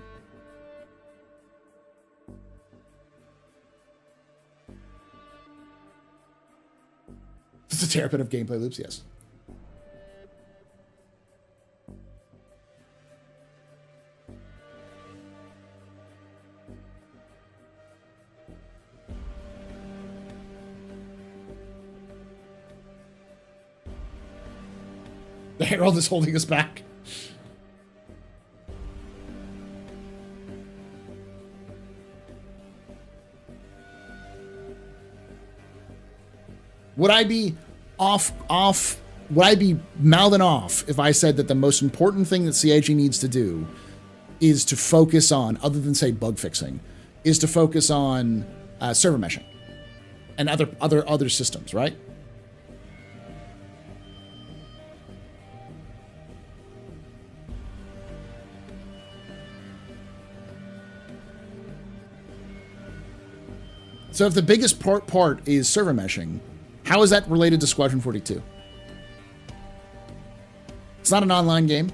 It's a terrapin of gameplay loops, yes. The Herald is holding us back. Would I be would I be mouthing off if I said that the most important thing that CIG needs to do is to focus on, other than say bug fixing, is to focus on server meshing and other systems, right? So if the biggest part is server meshing, how is that related to Squadron 42? It's not an online game.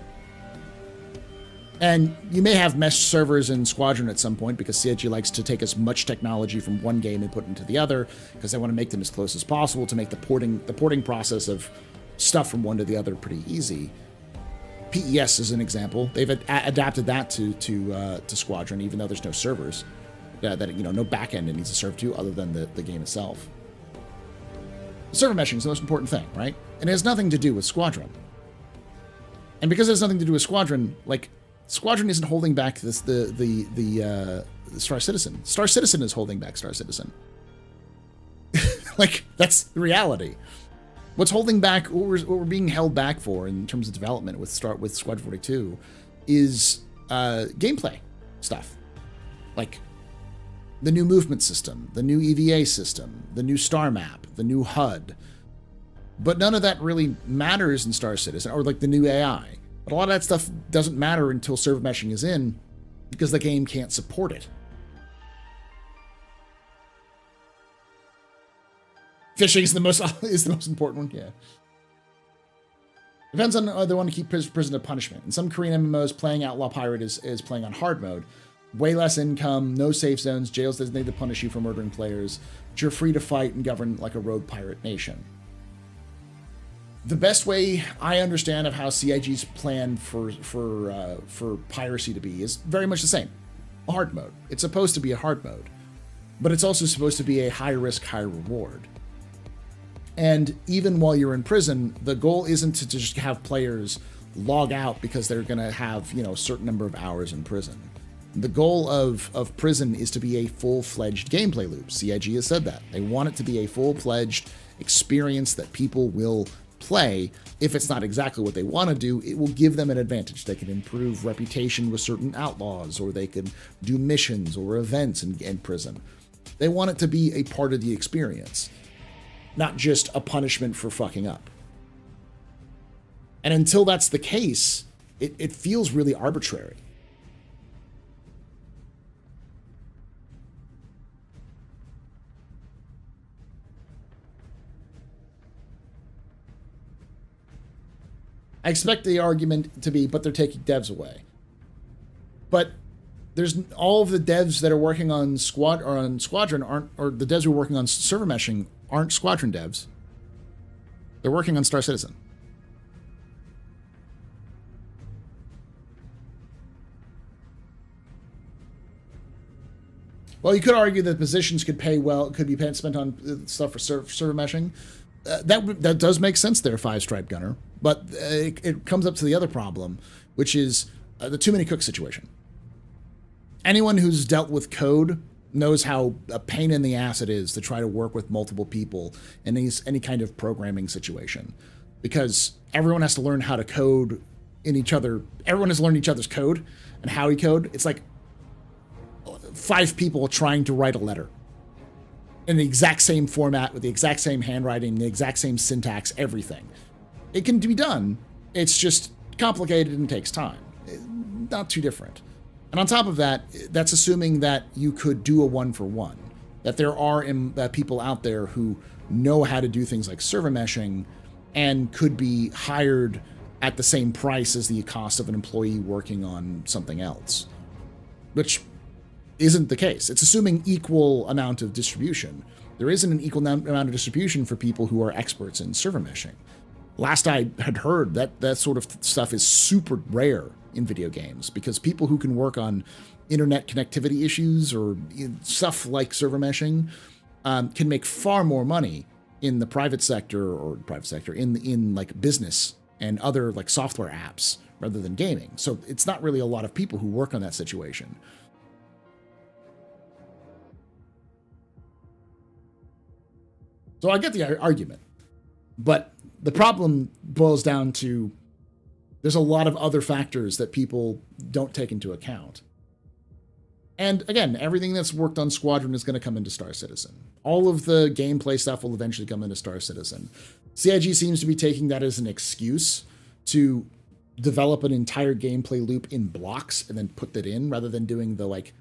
And you may have mesh servers in Squadron at some point because CIG likes to take as much technology from one game and put it into the other because they want to make them as close as possible to make the porting process of stuff from one to the other pretty easy. PES is an example. They've adapted that to Squadron, even though there's no servers. No backend it needs to serve to other than the game itself. Server meshing is the most important thing, right? And it has nothing to do with Squadron. And because it has nothing to do with Squadron, like, Squadron isn't holding back the Star Citizen. Star Citizen is holding back Star Citizen. Like, that's the reality. What's holding back, what we're being held back for in terms of development with Squadron 42 is gameplay stuff. Like the new movement system, the new EVA system, the new star map, the new HUD. But none of that really matters in Star Citizen, or like the new AI. But a lot of that stuff doesn't matter until server meshing is in, because the game can't support it. Fishing is the most important one, yeah. Depends on whether they want to keep prison a punishment. In some Korean MMOs, playing Outlaw Pirate is playing on hard mode. Way less income, no safe zones, jails designated to punish you for murdering players, but you're free to fight and govern like a rogue pirate nation. The best way I understand of how CIG's plan for piracy to be is very much the same. A hard mode. It's supposed to be a hard mode, but it's also supposed to be a high risk, high reward. And even while you're in prison, the goal isn't to just have players log out because they're going to have, a certain number of hours in prison. The goal of prison is to be a full-fledged gameplay loop. CIG has said that. They want it to be a full-fledged experience that people will play. If it's not exactly what they want to do, it will give them an advantage. They can improve reputation with certain outlaws, or they can do missions or events in prison. They want it to be a part of the experience, not just a punishment for fucking up. And until that's the case, it feels really arbitrary. I expect the argument to be, but they're taking devs away. But there's all of the devs that are working on Squadron aren't, or the devs who are working on server meshing aren't Squadron devs. They're working on Star Citizen. Well, you could argue that positions could pay well, could be spent on stuff for server meshing. That does make sense there, Five Stripe Gunner. But it comes up to the other problem, which is the too many cooks situation. Anyone who's dealt with code knows how a pain in the ass it is to try to work with multiple people in any kind of programming situation, because everyone has to learn how to code in each other. Everyone has learned each other's code and how we code. It's like 5 people trying to write a letter in the exact same format with the exact same handwriting, the exact same syntax, everything. It can be done. It's just complicated and takes time. Not too different. And on top of that, that's assuming that you could do a one-for-one, that there are people out there who know how to do things like server meshing and could be hired at the same price as the cost of an employee working on something else, which isn't the case. It's assuming equal amount of distribution. There isn't an equal amount of distribution for people who are experts in server meshing. Last I had heard, that sort of stuff is super rare in video games, because people who can work on internet connectivity issues or stuff like server meshing can make far more money in the private sector in like business and other like software apps rather than gaming. So it's not really a lot of people who work on that situation. So I get the argument. But the problem boils down to there's a lot of other factors that people don't take into account. And again, everything that's worked on Squadron is going to come into Star Citizen. All of the gameplay stuff will eventually come into Star Citizen. CIG seems to be taking that as an excuse to develop an entire gameplay loop in blocks and then put that in, rather than doing the like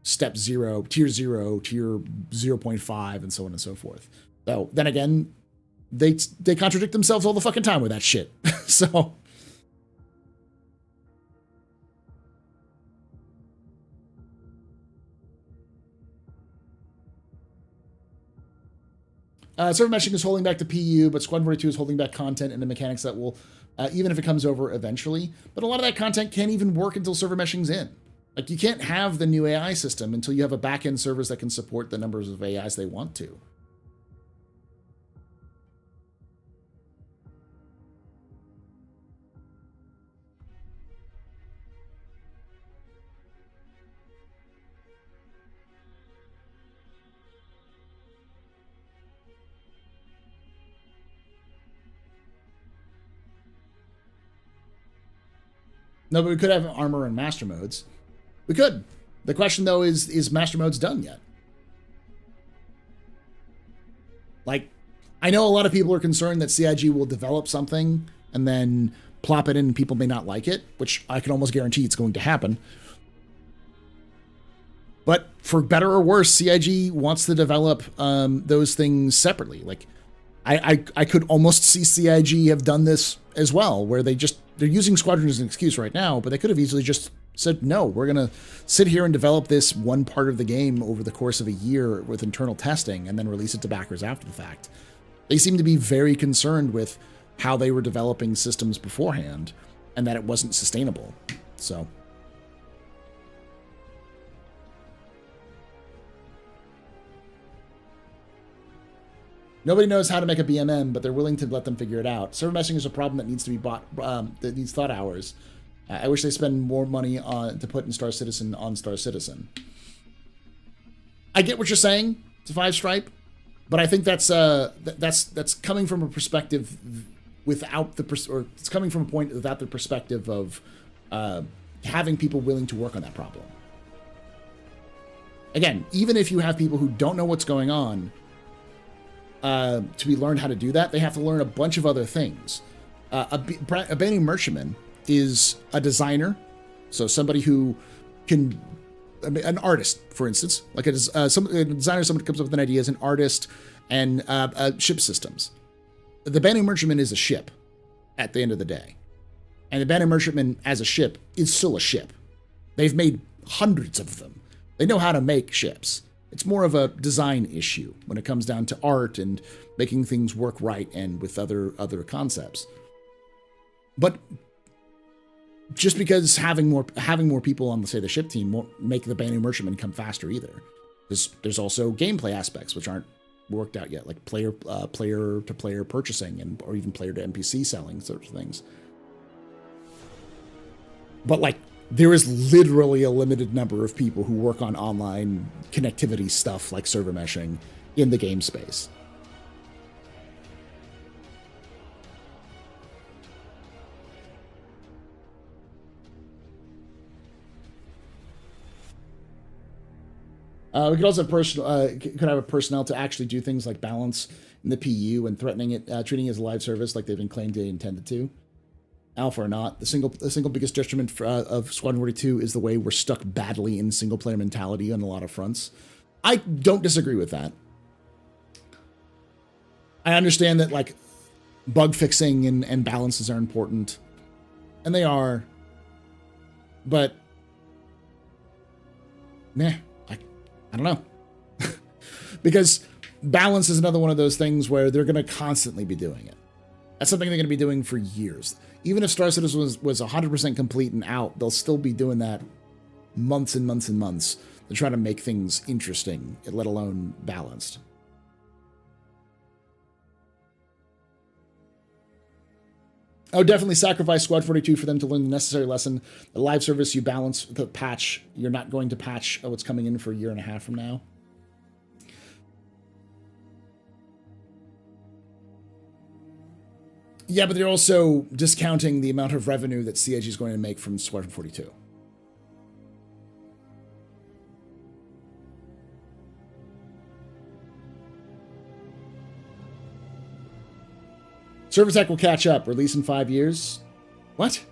step 0, tier 0.5, and so on and so forth. So then again, they contradict themselves all the fucking time with that shit. So server meshing is holding back the PU, but Squadron 42 is holding back content and the mechanics that will, even if it comes over eventually. But a lot of that content can't even work until server meshing's in. Like, you can't have the new AI system until you have a back-end servers that can support the numbers of AIs they want to. No, but we could have armor and master modes. We could. The question, though, is master modes done yet? Like, I know a lot of people are concerned that CIG will develop something and then plop it in and people may not like it, which I can almost guarantee it's going to happen. But for better or worse, CIG wants to develop those things separately. Like, I could almost see CIG have done this as well, where they're using Squadron as an excuse right now, but they could have easily just said, no, we're going to sit here and develop this one part of the game over the course of a year with internal testing and then release it to backers after the fact. They seem to be very concerned with how they were developing systems beforehand and that it wasn't sustainable. So nobody knows how to make a BMM, but they're willing to let them figure it out. Server meshing is a problem that needs to be bought, that needs thought hours. I wish they spend more money to put in Star Citizen on Star Citizen. I get what you're saying, to Five Stripe, but I think that's coming from a perspective without it's coming from a point without the perspective of having people willing to work on that problem. Again, even if you have people who don't know what's going on, to be learned how to do that, they have to learn a bunch of other things. A Benny Merchantman is a designer, so somebody who can, an artist, for instance, like a designer, somebody comes up with an idea, is an artist, and ship systems. The Benny Merchantman is a ship at the end of the day, and the Benny Merchantman as a ship is still a ship. They've made hundreds of them. They know how to make ships. It's more of a design issue when it comes down to art and making things work right and with other concepts. But just because having more people on, say, the ship team won't make the Banu Merchantman come faster either. There's also gameplay aspects which aren't worked out yet, like player to player purchasing or even player to NPC selling, sorts of things. But like, there is literally a limited number of people who work on online connectivity stuff like server meshing in the game space. We could also have personnel to actually do things like balance in the PU and threatening it, treating it as a live service like they've been claimed they intended to. Alpha or not, the single biggest detriment of Squadron 42 is the way we're stuck badly in single player mentality on a lot of fronts. I don't disagree with that. I understand that like bug fixing and balances are important, and they are, but I don't know. Because balance is another one of those things where they're going to constantly be doing it. That's something they're going to be doing for years. Even if Star Citizen was 100% complete and out, they'll still be doing that months and months and months to try to make things interesting, let alone balanced. I would definitely sacrifice Squad 42 for them to learn the necessary lesson. The live service, you balance the patch. You're not going to patch what's coming in for a year and a half from now. Yeah, but they're also discounting the amount of revenue that CIG is going to make from Squadron 42. Server tech will catch up. Release in 5 years. What?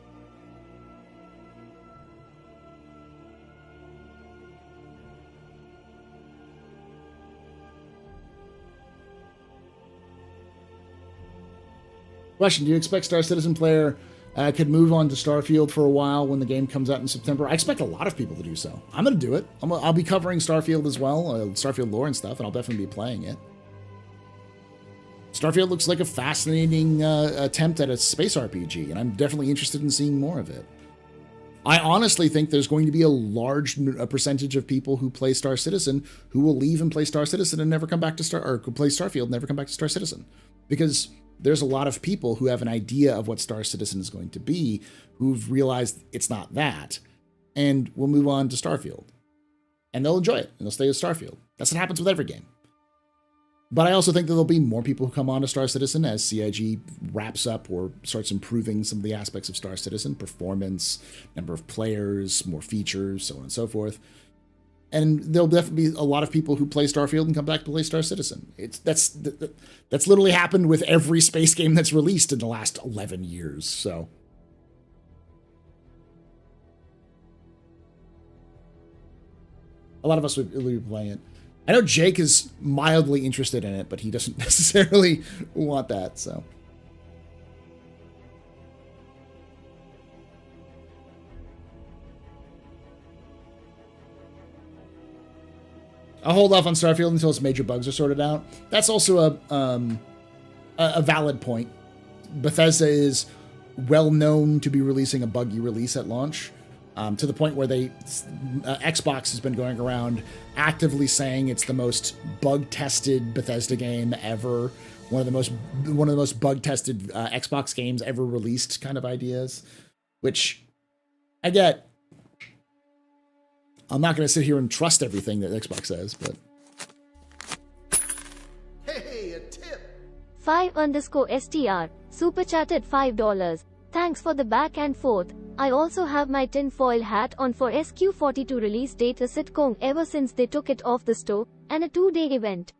Question, do you expect Star Citizen player could move on to Starfield for a while when the game comes out in September? I expect a lot of people to do so. I'm going to do it. I'll be covering Starfield as well, Starfield lore and stuff, and I'll definitely be playing it. Starfield looks like a fascinating attempt at a space RPG, and I'm definitely interested in seeing more of it. I honestly think there's going to be a large percentage of people who play Star Citizen who will leave and play Star Citizen and never come back to or play Starfield and never come back to Star Citizen. Because there's a lot of people who have an idea of what Star Citizen is going to be, who've realized it's not that, and will move on to Starfield. And they'll enjoy it, and they'll stay with Starfield. That's what happens with every game. But I also think that there'll be more people who come on to Star Citizen as CIG wraps up or starts improving some of the aspects of Star Citizen, performance, number of players, more features, so on and so forth. And there'll definitely be a lot of people who play Starfield and come back to play Star Citizen. That's literally happened with every space game that's released in the last 11 years, so. A lot of us will be playing it. I know Jake is mildly interested in it, but he doesn't necessarily want that, so. I'll hold off on Starfield until its major bugs are sorted out. That's also a valid point. Bethesda is well known to be releasing a buggy release at launch. To the point where Xbox has been going around actively saying it's the most bug-tested Bethesda game ever, one of the most bug-tested Xbox games ever released, kind of ideas, which I get. I'm not going to sit here and trust everything that Xbox says, but. Hey, a tip. 5_STR super chatted $5. Thanks for the back and forth. I also have my tinfoil hat on for SQ42 release date, a Citcon ever since they took it off the store, and a 2-day event.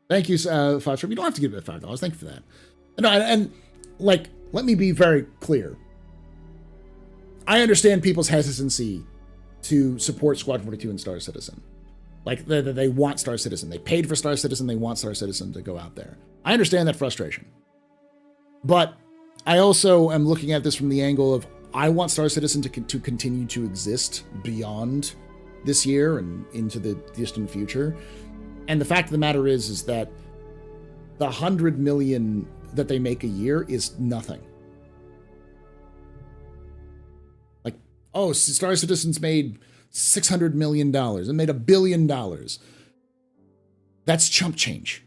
Thank you, Fox. You don't have to give it $5. Thank you for that. No, and like, let me be very clear. I understand people's hesitancy to support Squadron 42 and Star Citizen. Like, they want Star Citizen. They paid for Star Citizen. They want Star Citizen to go out there. I understand that frustration. But I also am looking at this from the angle of, I want Star Citizen to continue to exist beyond this year and into the distant future. And the fact of the matter is that the $100 million that they make a year is nothing. Like, oh, Star Citizen's made $600 million and made $1 billion. That's chump change.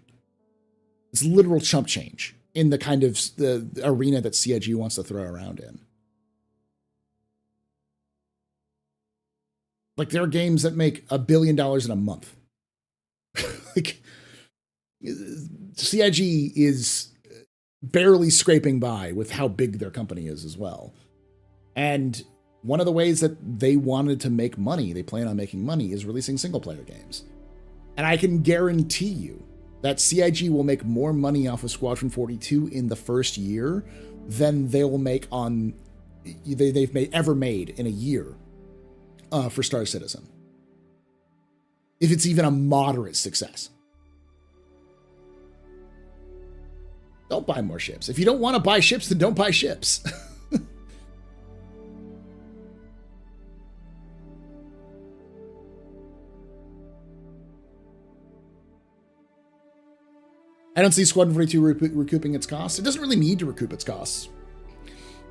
It's literal chump change in the kind of the arena that CIG wants to throw around in. Like, there are games that make $1 billion in a month. Like, CIG is barely scraping by with how big their company is as well. And one of the ways that they wanted to make money, they plan on making money, is releasing single-player games. And I can guarantee you that CIG will make more money off of Squadron 42 in the first year than they'll make on they've ever made in a year for Star Citizen, if it's even a moderate success. Don't buy more ships. If you don't want to buy ships, then don't buy ships. I don't see Squadron 42 recouping its costs. It doesn't really need to recoup its costs.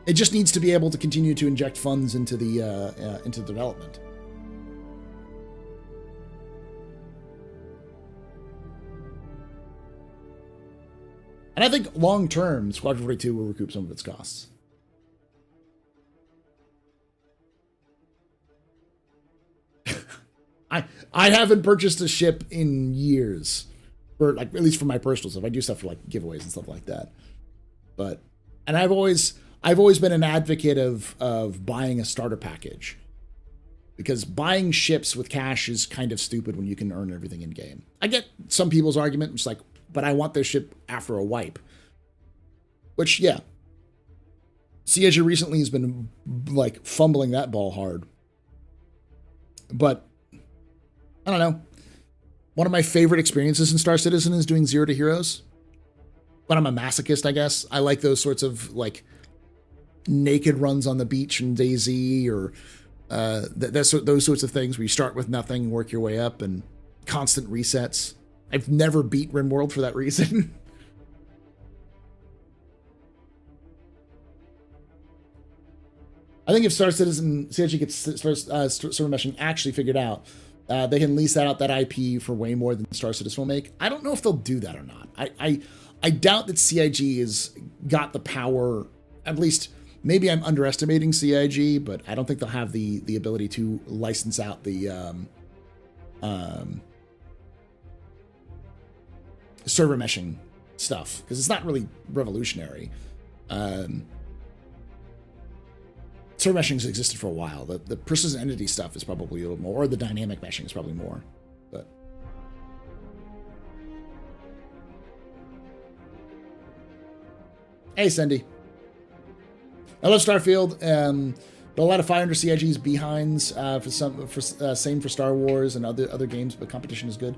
It just needs to be able to continue to inject funds into the development. And I think long term, Squadron 42 will recoup some of its costs. I haven't purchased a ship in years. For, like, at least for my personal stuff. I do stuff for like giveaways and stuff like that. But And I've always been an advocate of buying a starter package, because buying ships with cash is kind of stupid when you can earn everything in game. I get some people's argument, it's like, but I want this ship after a wipe. Which, yeah, CIG recently has been like fumbling that ball hard. But I don't know. One of my favorite experiences in Star Citizen is doing Zero to Heroes. But I'm a masochist, I guess. I like those sorts of like naked runs on the beach in DayZ, or those sorts of things where you start with nothing, work your way up, and constant resets. I've never beat RimWorld for that reason. I think if Star Citizen CIG gets server meshing actually figured out, they can lease out that IP for way more than Star Citizen will make. I don't know if they'll do that or not. I doubt that CIG has got the power. At least, maybe I'm underestimating CIG, but I don't think they'll have the ability to license out the server meshing stuff, because it's not really revolutionary. Server meshing has existed for a while. The persistent entity stuff is probably a little more, or the dynamic meshing is probably more. But hey, Cindy. I love Starfield. But a lot of fire under CIG's behinds same for Star Wars and other games, but competition is good.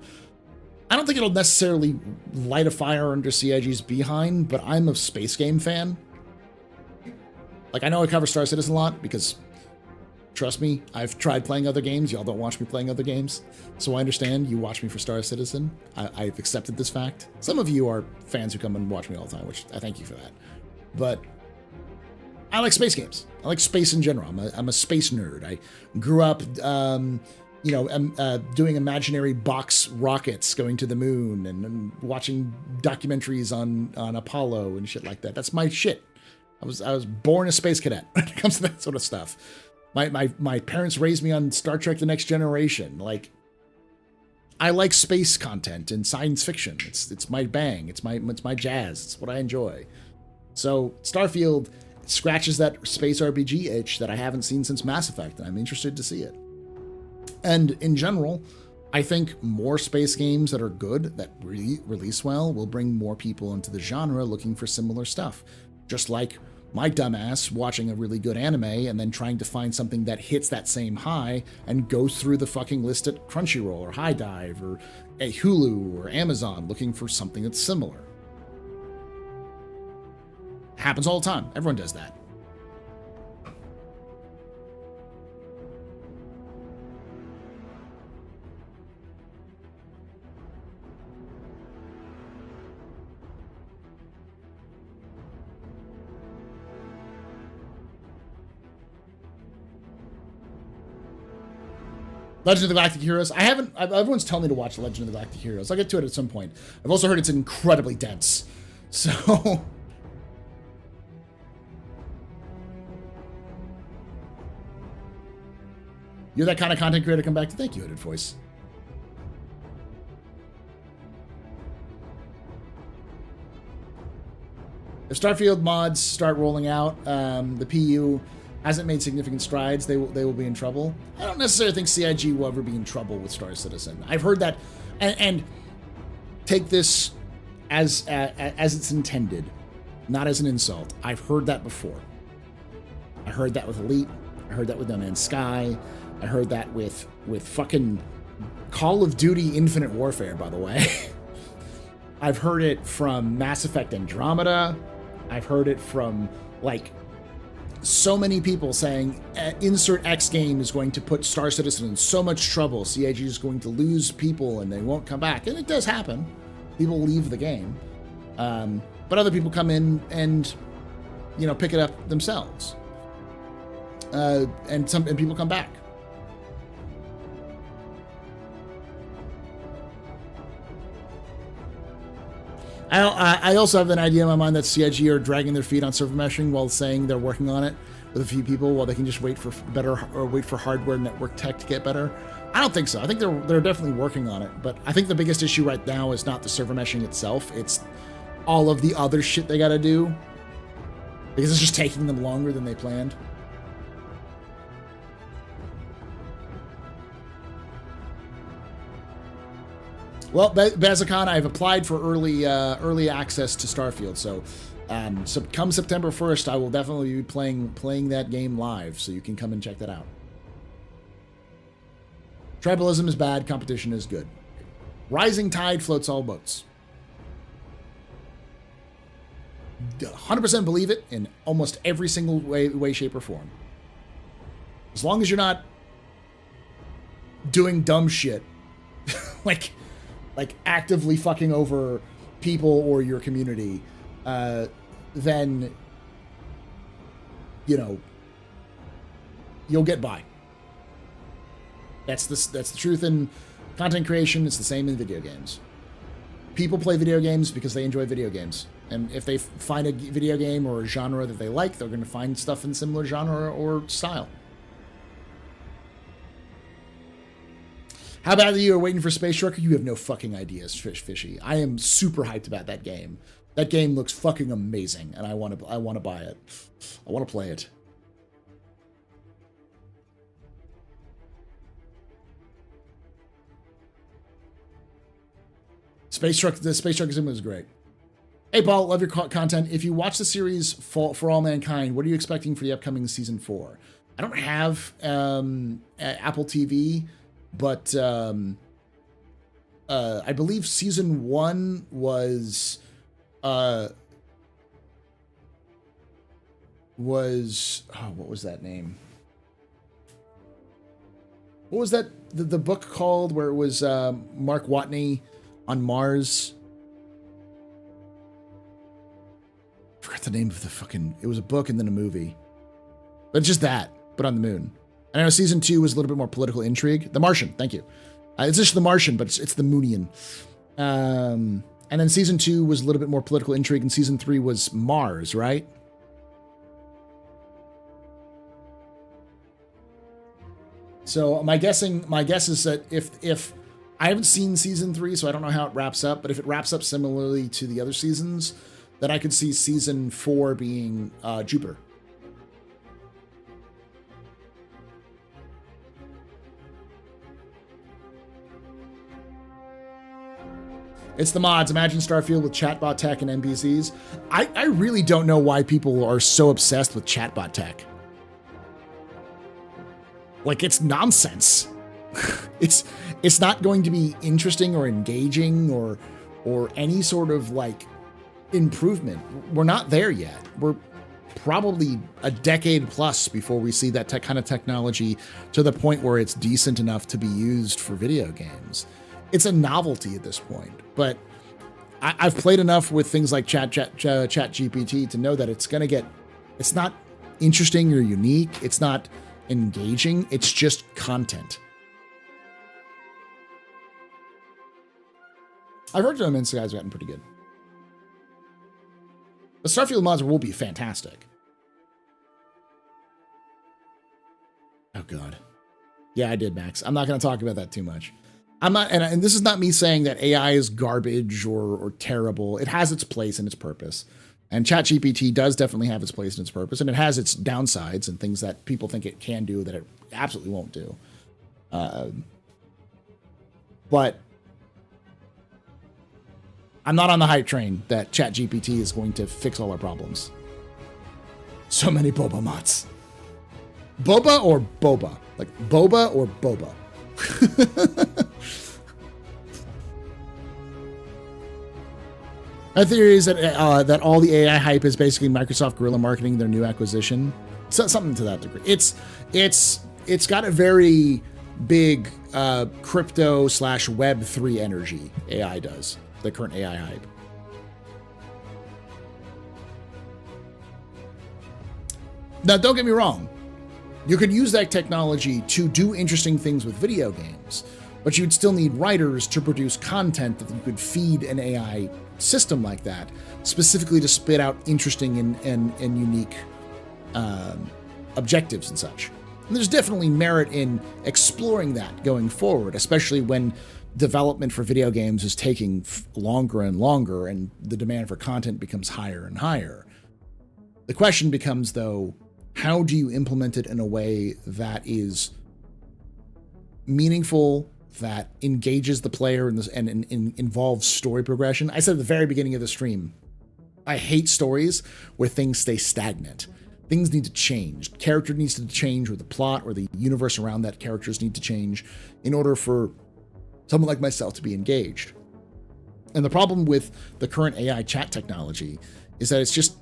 I don't think it'll necessarily light a fire under CIG's behind, but I'm a space game fan. Like, I know I cover Star Citizen a lot because, trust me, I've tried playing other games. Y'all don't watch me playing other games. So I understand you watch me for Star Citizen. I've accepted this fact. Some of you are fans who come and watch me all the time, which I thank you for that. But I like space games. I like space in general. I'm a space nerd. I grew up, doing imaginary box rockets going to the moon and watching documentaries on Apollo and shit like that. That's my shit. I was born a space cadet when it comes to that sort of stuff. My parents raised me on Star Trek: The Next Generation. Like, I like space content and science fiction. It's my bang. It's my jazz. It's what I enjoy. So Starfield scratches that space RPG itch that I haven't seen since Mass Effect, and I'm interested to see it. And in general, I think more space games that are good, that release well, will bring more people into the genre looking for similar stuff. Just like my dumbass watching a really good anime and then trying to find something that hits that same high and goes through the fucking list at Crunchyroll or High Dive or a Hulu or Amazon looking for something that's similar. Happens all the time. Everyone does that. Legend of the Galactic Heroes. Everyone's telling me to watch Legend of the Galactic Heroes. I'll get to it at some point. I've also heard it's incredibly dense. So you're that kind of content creator. Come back to thank you, Hooded Voice. If Starfield mods start rolling out, the PU hasn't made significant strides, they will be in trouble. I don't necessarily think CIG will ever be in trouble with Star Citizen. I've heard that, and take this as it's intended, not as an insult. I've heard that before. I heard that with Elite. I heard that with No Man's Sky. I heard that with fucking Call of Duty Infinite Warfare, by the way. I've heard it from Mass Effect Andromeda. I've heard it from, like, so many people saying insert X game is going to put Star Citizen in so much trouble. CIG is going to lose people and they won't come back. And it does happen. People leave the game. But other people come in and, pick it up themselves. And people come back. I also have an idea in my mind that CIG are dragging their feet on server meshing while saying they're working on it with a few people while they can just wait for hardware network tech to get better. I don't think so. I think they're definitely working on it, but I think the biggest issue right now is not the server meshing itself. It's all of the other shit they got to do. Because it's just taking them longer than they planned. Well, Bazicon, I've applied for early access to Starfield, so come September 1st, I will definitely be playing that game live, so you can come and check that out. Tribalism is bad, competition is good. Rising tide floats all boats. 100% believe it in almost every single way, shape, or form. As long as you're not doing dumb shit, like actively fucking over people or your community, then, you know, you'll get by. That's the truth in content creation. It's the same in video games. People play video games because they enjoy video games. And if they find a video game or a genre that they like, they're going to find stuff in similar genre or style. How badly you are waiting for Space Trucker? You have no fucking ideas, Fishy. I am super hyped about that game. That game looks fucking amazing, and I want to buy it. I want to play it. The Space Trucker sim was great. Hey, Paul, love your content. If you watch the series For All Mankind, what are you expecting for the upcoming season 4? I don't have Apple TV, but I believe season 1 was what was that name? What was that the book called where it was Mark Watney on Mars? I forgot the name of the fucking... It was a book and then a movie. But it's just that, but on the moon. I know season 2 was a little bit more political intrigue. The Martian, thank you. It's just The Martian, but it's The Moonian. And then season 2 was a little bit more political intrigue, and season 3 was Mars, right? So my guess is that if I haven't seen season 3, so I don't know how it wraps up, but if it wraps up similarly to the other seasons, then I could see season 4 being Jupiter. It's the mods. Imagine Starfield with chatbot tech and NPCs. I really don't know why people are so obsessed with chatbot tech. Like, it's nonsense. It's not going to be interesting or engaging or any sort of like improvement. We're not there yet. We're probably a decade plus before we see that kind of technology to the point where it's decent enough to be used for video games. It's a novelty at this point, but I've played enough with things like Chat GPT to know that it's not interesting or unique. It's not engaging. It's just content. I've heard No Man's Sky's gotten pretty good. The Starfield mods will be fantastic. Oh, God. Yeah, I did, Max. I'm not going to talk about that too much. I'm not, and this is not me saying that AI is garbage or terrible. It has its place and its purpose. And ChatGPT does definitely have its place and its purpose. And it has its downsides and things that people think it can do that it absolutely won't do. But I'm not on the hype train that ChatGPT is going to fix all our problems. So many boba mods. Boba or boba? Like boba or boba? My theory is that that all the AI hype is basically Microsoft guerrilla marketing their new acquisition. So, something to that degree. It's got a very big crypto / Web3 energy. AI does. The current AI hype. Now, don't get me wrong. You could use that technology to do interesting things with video games, but you'd still need writers to produce content that you could feed an AI system like that, specifically to spit out interesting and unique objectives and such. And there's definitely merit in exploring that going forward, especially when development for video games is taking longer and longer and the demand for content becomes higher and higher. The question becomes, though, how do you implement it in a way that is meaningful, that engages the player and involves story progression? I said at the very beginning of the stream, I hate stories where things stay stagnant. Things need to change. Character needs to change, or the plot or the universe around that characters need to change in order for someone like myself to be engaged. And the problem with the current AI chat technology is that it's just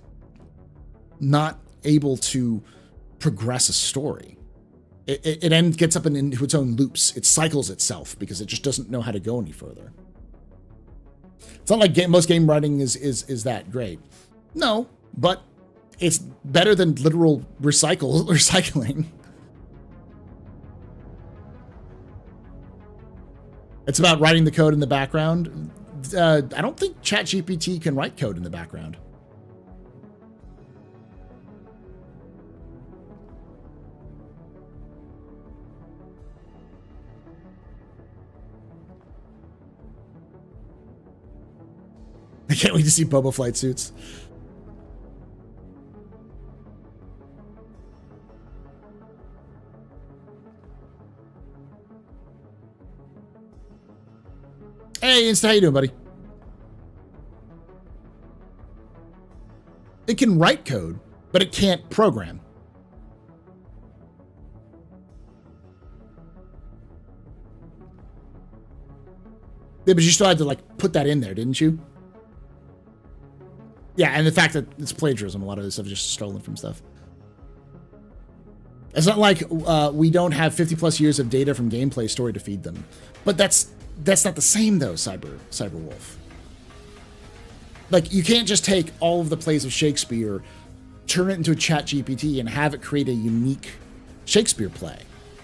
not able to progress a story. It gets up into its own loops. It cycles itself because it just doesn't know how to go any further. It's not like most game writing is that great. No, but it's better than literal recycling. It's about writing the code in the background. I don't think ChatGPT can write code in the background. I can't wait to see Boba flight suits. Hey, Insta, how you doing, buddy? It can write code, but it can't program. Yeah, but you still had to, like, put that in there, didn't you? Yeah, and the fact that it's plagiarism, a lot of this stuff is just stolen from stuff. It's not like we don't have 50 plus years of data from gameplay story to feed them. But that's not the same, though, Cyberwolf. Like, you can't just take all of the plays of Shakespeare, turn it into a chat GPT, and have it create a unique Shakespeare play.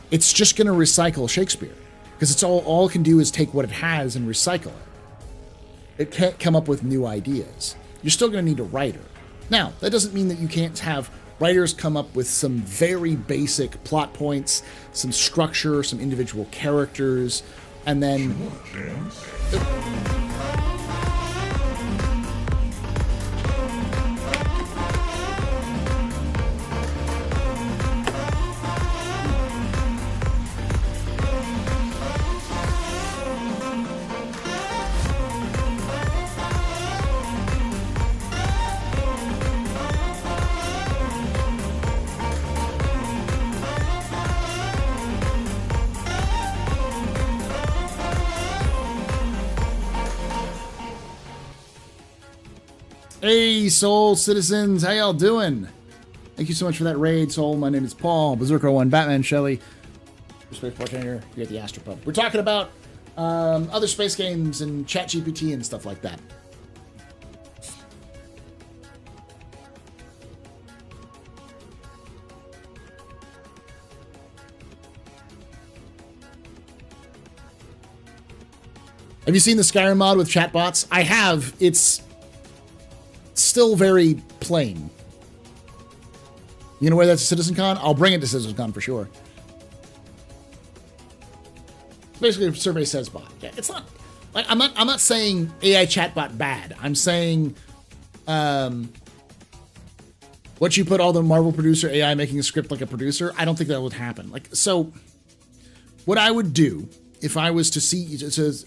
It's just going to recycle Shakespeare. Because it's all it can do is take what it has and recycle it. It can't come up with new ideas. You're still going to need a writer. Now, that doesn't mean that you can't have writers come up with some very basic plot points, some structure, some individual characters, and then... Hey, Soul Citizens, how y'all doing? Thank you so much for that raid, Soul. My name is Paul, Berserker1, Batman, Shelley, Space Bartender here at the AstroPub. We're talking about other space games and ChatGPT and stuff like that. Have you seen the Skyrim mod with chatbots? I have. It's still very plain. You know where that's a CitizenCon? I'll bring it to CitizenCon for sure. It's basically a survey says bot. Yeah, it's not like I'm not saying AI chatbot bad. I'm saying what you put all the Marvel producer AI making a script like a producer, I don't think that would happen. Like, so what I would do if I was to see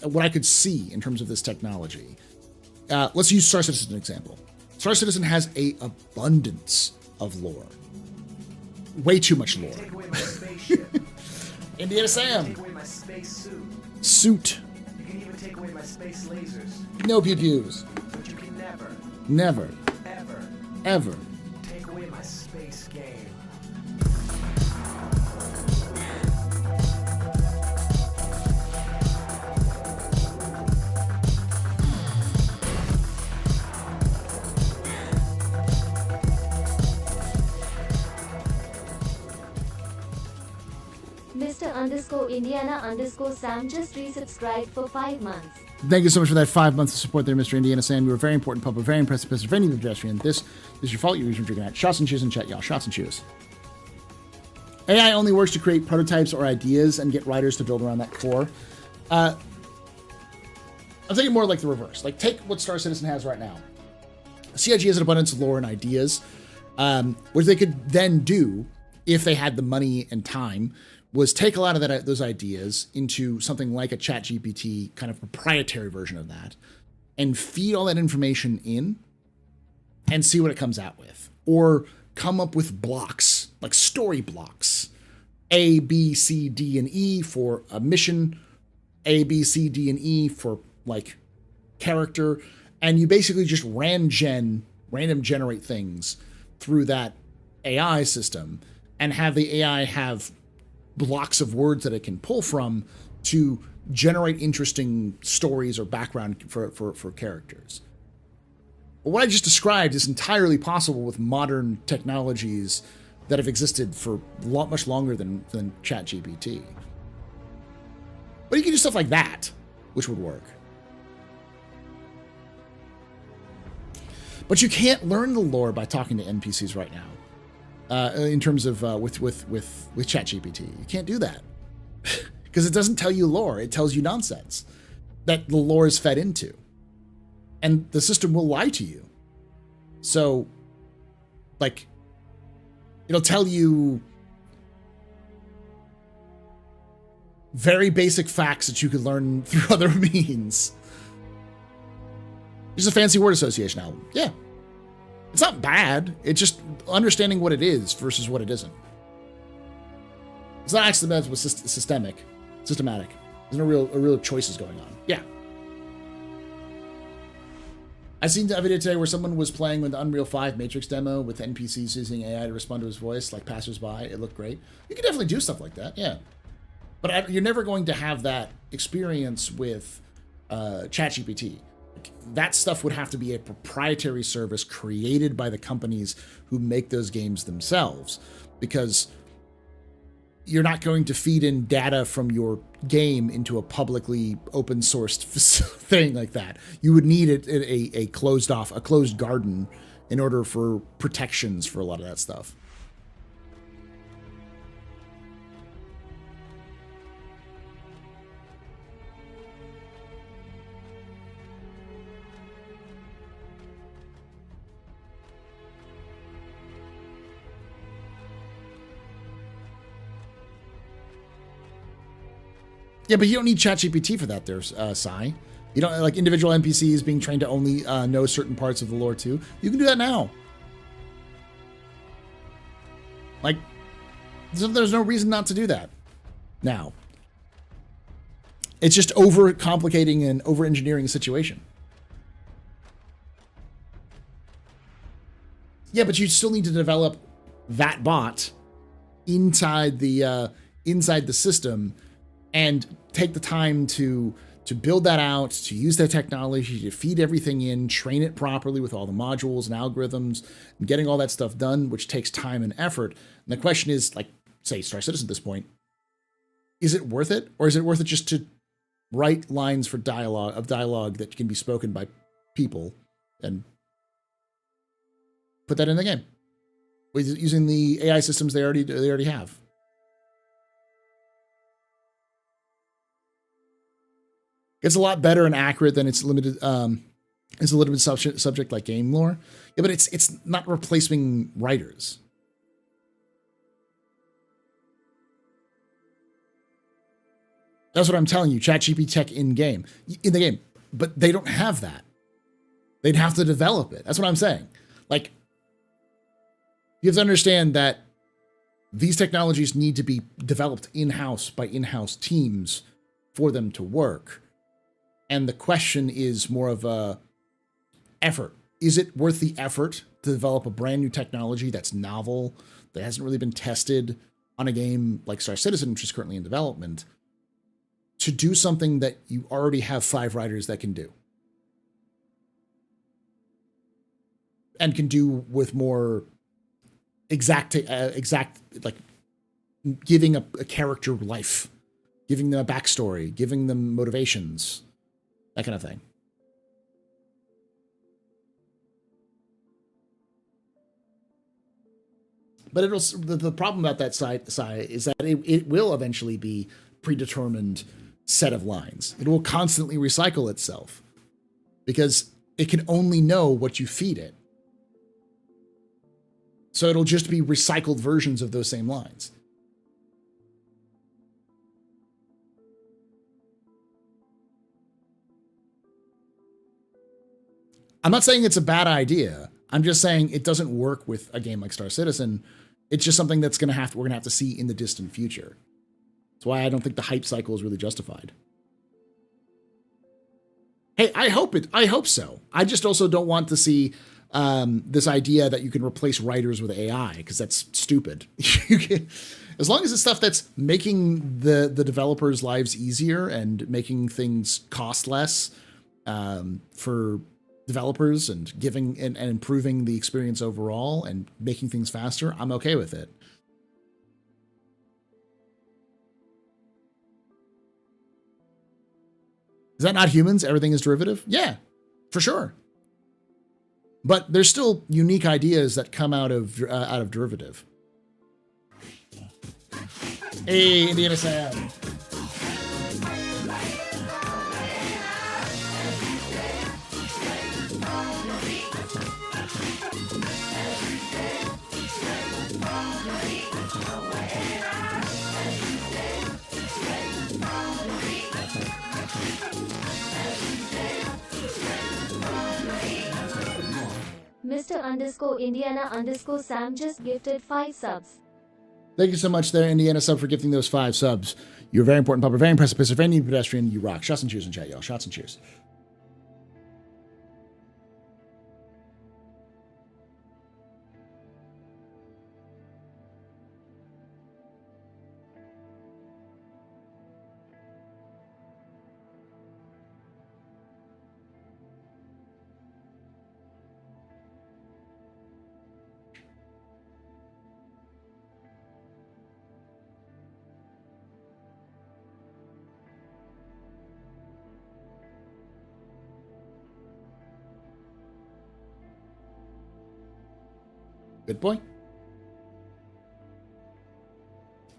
what I could see in terms of this technology, let's use Star Citizen as an example. Star Citizen has a abundance of lore. Way too much lore. Take away my spaceship. Indiana Sam. Take away my space suit. Suit. You can even take away my space lasers. No pew-pews. But you can Never. ever take away my space game. Mr_Indiana_Sam just resubscribed for 5 months. Thank you so much for that 5 months of support there, Mr. Indiana Sam. You were a very important pub, a very impressive person, very pedestrian. This is your fault. You're drinking at Shots and Chews in chat, y'all. Shots and Chews. AI only works to create prototypes or ideas and get writers to build around that core. I'm thinking more like the reverse. Like, take what Star Citizen has right now. CIG has an abundance of lore and ideas. What they could then do, if they had the money and time, was take a lot of those ideas into something like a ChatGPT kind of proprietary version of that, and feed all that information in and see what it comes out with. Or come up with blocks, like story blocks. A, B, C, D, and E for a mission. A, B, C, D, and E for like character. And you basically just random generate things through that AI system and have the AI have blocks of words that it can pull from to generate interesting stories or background for characters. But what I just described is entirely possible with modern technologies that have existed for much longer than ChatGPT. But you can do stuff like that, which would work. But you can't learn the lore by talking to NPCs right now. In terms of with ChatGPT, you can't do that because it doesn't tell you lore; it tells you nonsense that the lore is fed into, and the system will lie to you. So, like, it'll tell you very basic facts that you could learn through other means. Just a fancy word association album, yeah. It's not bad. It's just understanding what it is versus what it isn't. It's not accidental, but systematic. There's no real choices going on. Yeah. I seen a video today where someone was playing with the Unreal 5 Matrix demo with NPCs using AI to respond to his voice, like passersby. It looked great. You can definitely do stuff like that, yeah. But you're never going to have that experience with ChatGPT. That stuff would have to be a proprietary service created by the companies who make those games themselves, because you're not going to feed in data from your game into a publicly open sourced thing like that. You would need a closed garden in order for protections for a lot of that stuff. Yeah, but you don't need ChatGPT for that, there's Sai. You don't like individual NPCs being trained to only know certain parts of the lore too. You can do that now. Like, there's no reason not to do that now. It's just over-complicating and over-engineering the situation. Yeah, but you still need to develop that bot inside the system and take the time to build that out, to use that technology, to feed everything in, train it properly with all the modules and algorithms, and getting all that stuff done, which takes time and effort. And the question is, like, say, Star Citizen at this point, is it worth it? Or is it worth it just to write lines for dialogue that can be spoken by people and put that in the game using the AI systems they already have? It's a lot better and accurate than its limited subject like game lore. Yeah, but it's not replacing writers. That's what I'm telling you. ChatGPT tech in the game, but they don't have that. They'd have to develop it. That's what I'm saying. Like, you have to understand that these technologies need to be developed in-house by in-house teams for them to work. And the question is more of a effort. Is it worth the effort to develop a brand new technology that's novel, that hasn't really been tested on a game like Star Citizen, which is currently in development, to do something that you already have 5 writers that can do? And can do with more exact, like giving a character life, giving them a backstory, giving them motivations, that kind of thing. But the problem about that side is that it will eventually be predetermined set of lines. It will constantly recycle itself because it can only know what you feed it. So it'll just be recycled versions of those same lines. I'm not saying it's a bad idea. I'm just saying it doesn't work with a game like Star Citizen. It's just something that's we're gonna have to see in the distant future. That's why I don't think the hype cycle is really justified. Hey, I hope so. I just also don't want to see this idea that you can replace writers with AI, because that's stupid. As long as it's stuff that's making the developers' lives easier and making things cost less for developers and giving and improving the experience overall and making things faster, I'm okay with it. Is that not humans? Everything is derivative? Yeah, for sure. But there's still unique ideas that come out of derivative. Hey, Indiana Sam. Mr_Indiana_Sam just gifted 5 subs. Thank you so much there, Indiana Sub, for gifting those 5 subs. You're a very important public, very impressive, very new pedestrian. You rock. Shots and cheers in chat, y'all. Shots and cheers. Good boy.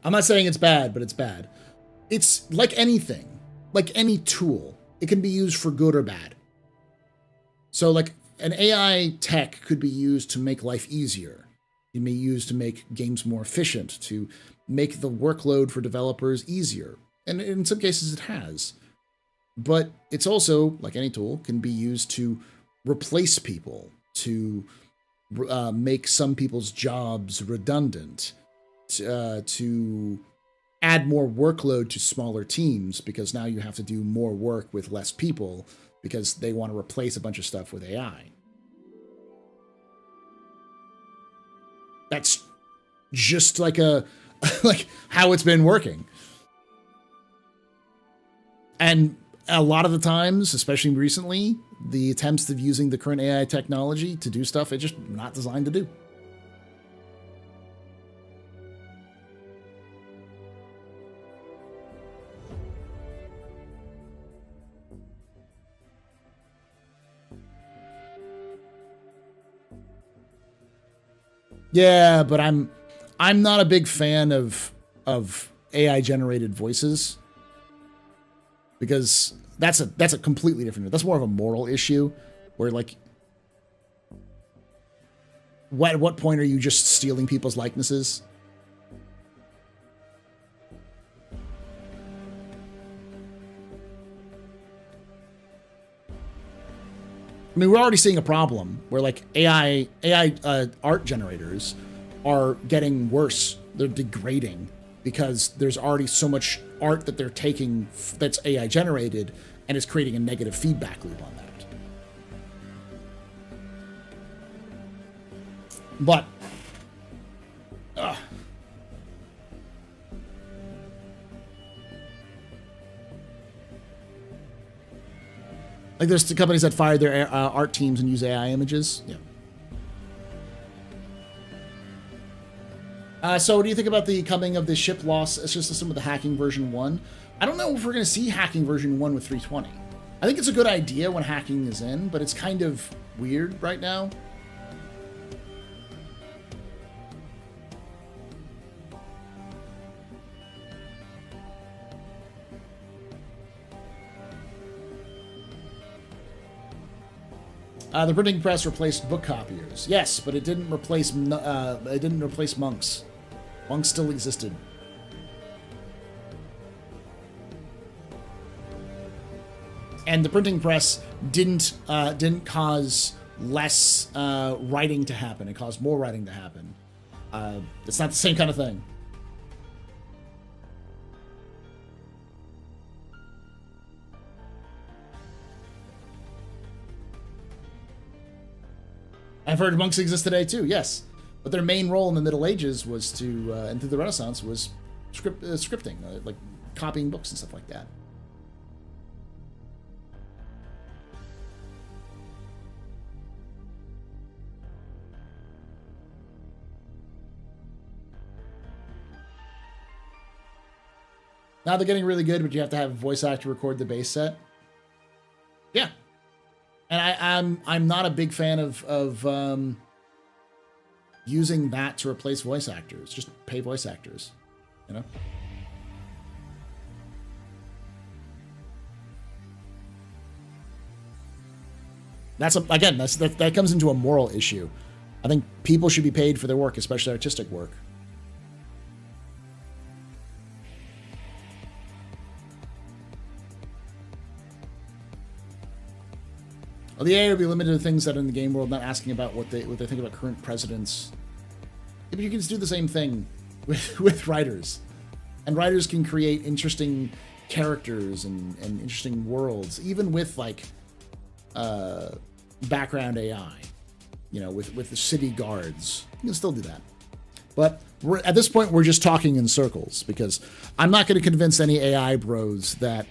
I'm not saying it's bad, but it's bad. It's like anything, like any tool. It can be used for good or bad. So like an AI tech could be used to make life easier. It may be used to make games more efficient, to make the workload for developers easier. And in some cases it has. But it's also, like any tool, can be used to replace people, to make some people's jobs redundant, to add more workload to smaller teams, because now you have to do more work with less people because they want to replace a bunch of stuff with AI. That's just like like how it's been working. And a lot of the times, especially recently, the attempts of using the current AI technology to do stuff it's just not designed to do. Yeah, but I'm not a big fan of AI generated voices, because that's a completely different. That's more of a moral issue, where like, at what point are you just stealing people's likenesses? I mean, we're already seeing a problem where like AI art generators are getting worse. They're degrading because there's already so much art that they're taking that's AI generated, and it's creating a negative feedback loop on that. But like there's the companies that fired their art teams and use AI images. Yeah. So what do you think about the coming of the ship loss system with the hacking version 1? I don't know if we're going to see hacking version 1 with 320. I think it's a good idea when hacking is in, but it's kind of weird right now. The printing press replaced book copiers. Yes, but it didn't replace monks. Monks still existed. And the printing press didn't cause less writing to happen. It caused more writing to happen. It's not the same kind of thing. I've heard monks exist today too, yes. But their main role in the Middle Ages was to, and through the Renaissance, was scripting, like copying books and stuff like that. Now they're getting really good, but you have to have a voice actor record the base set. Yeah. And I'm not a big fan of using that to replace voice actors. Just pay voice actors, you know. That comes into a moral issue. I think people should be paid for their work, especially artistic work. Well, the AI will be limited to things that are in the game world, not asking about what they think about current presidents. Yeah, but you can just do the same thing with writers. And writers can create interesting characters and interesting worlds, even with like background AI. You know, with the city guards. You can still do that. But at this point, we're just talking in circles, because I'm not going to convince any AI bros that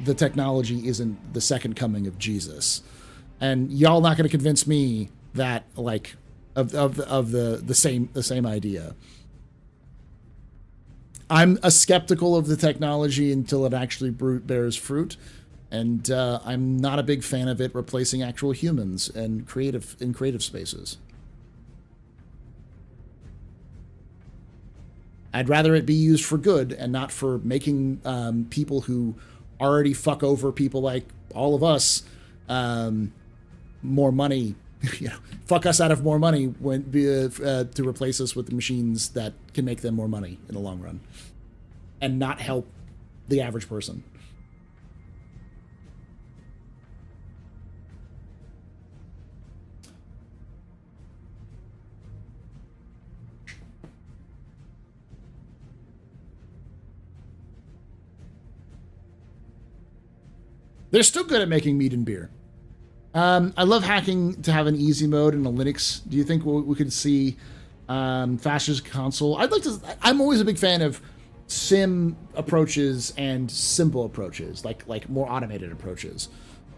the technology isn't the second coming of Jesus. And y'all not going to convince me that, like, of the same idea. I'm a skeptical of the technology until it actually bears fruit, and I'm not a big fan of it replacing actual humans in creative spaces. I'd rather it be used for good and not for making people who already fuck over people like all of us more money, you know, fuck us out of more money to replace us with the machines that can make them more money in the long run and not help the average person. They're still good at making meat and beer. I love hacking to have an easy mode in a Linux. Do you think we could see faster console? I'm always a big fan of sim approaches and simple approaches, like more automated approaches.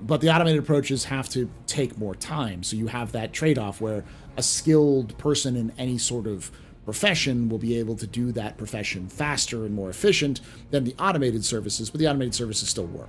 But the automated approaches have to take more time. So you have that trade-off where a skilled person in any sort of profession will be able to do that profession faster and more efficient than the automated services, but the automated services still work.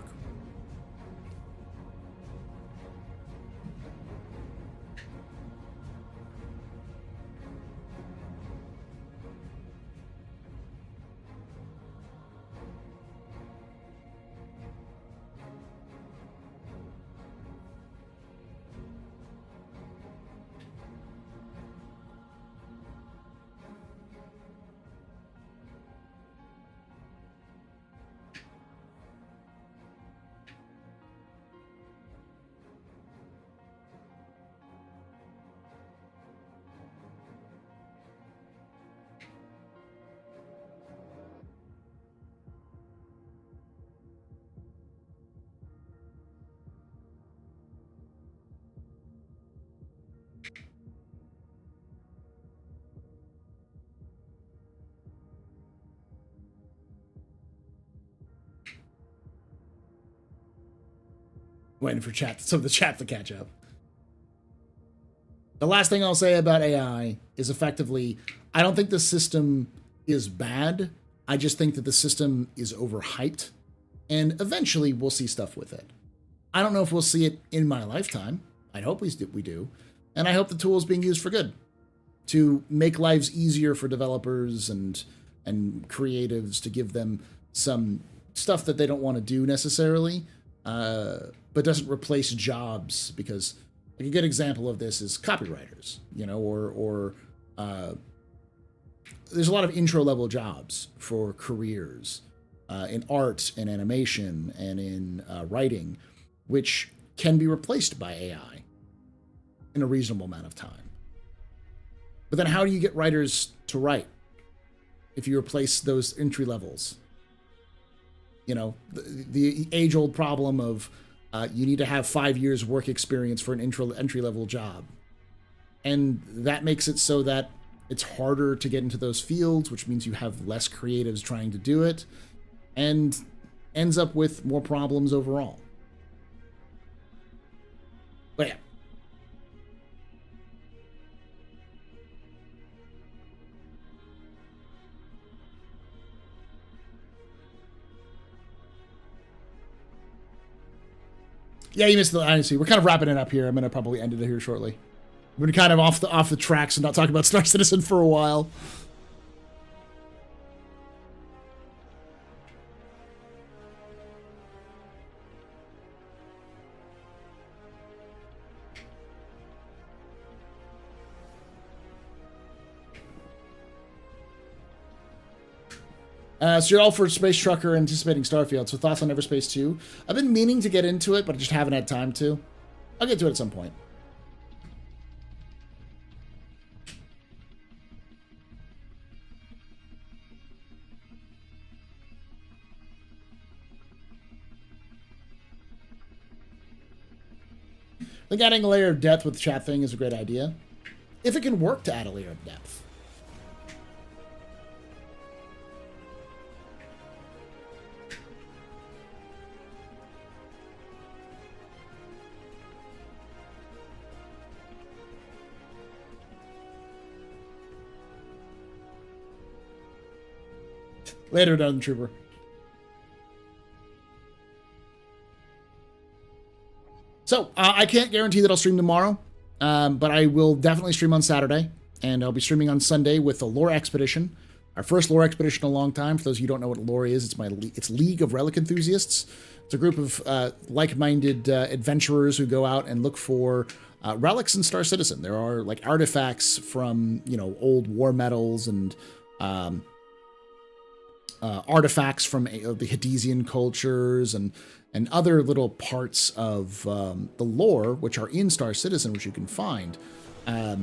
Waiting for some of the chat to catch up. The last thing I'll say about AI is effectively, I don't think the system is bad. I just think that the system is overhyped, and eventually we'll see stuff with it. I don't know if we'll see it in my lifetime. I hope we do. And I hope the tool is being used for good, to make lives easier for developers and creatives, to give them some stuff that they don't want to do necessarily, but doesn't replace jobs, because Like a good example of this is copywriters, or there's a lot of intro level jobs for careers in art and animation and in writing, which can be replaced by AI in a reasonable amount of time. But then how do you get writers to write if you replace those entry levels? The age-old problem of you need to have 5 years work experience for an entry-level job. And that makes it so that it's harder to get into those fields, which means you have less creatives trying to do it, and ends up with more problems overall. But yeah. Yeah, you missed the ISC. We're kind of wrapping it up here. I'm going to probably end it here shortly. We're going to kind of off the tracks and not talk about Star Citizen for a while. So you're all for Space Trucker anticipating Starfield. So thoughts on Everspace 2? I've been meaning to get into it, but I just haven't had time to. I'll get to it at some point. I think adding a layer of depth with the chat thing is a great idea. If it can work to add a layer of depth. Later, Dungeon Trooper. So, I can't guarantee that I'll stream tomorrow, but I will definitely stream on Saturday, and I'll be streaming on Sunday with the Lore Expedition, our first Lore Expedition in a long time. For those of you who don't know what Lore is, it's League of Relic Enthusiasts. It's a group of like-minded adventurers who go out and look for relics in Star Citizen. There are like artifacts from old war medals and artifacts from the Hadesian cultures and other little parts of the lore, which are in Star Citizen, which you can find. And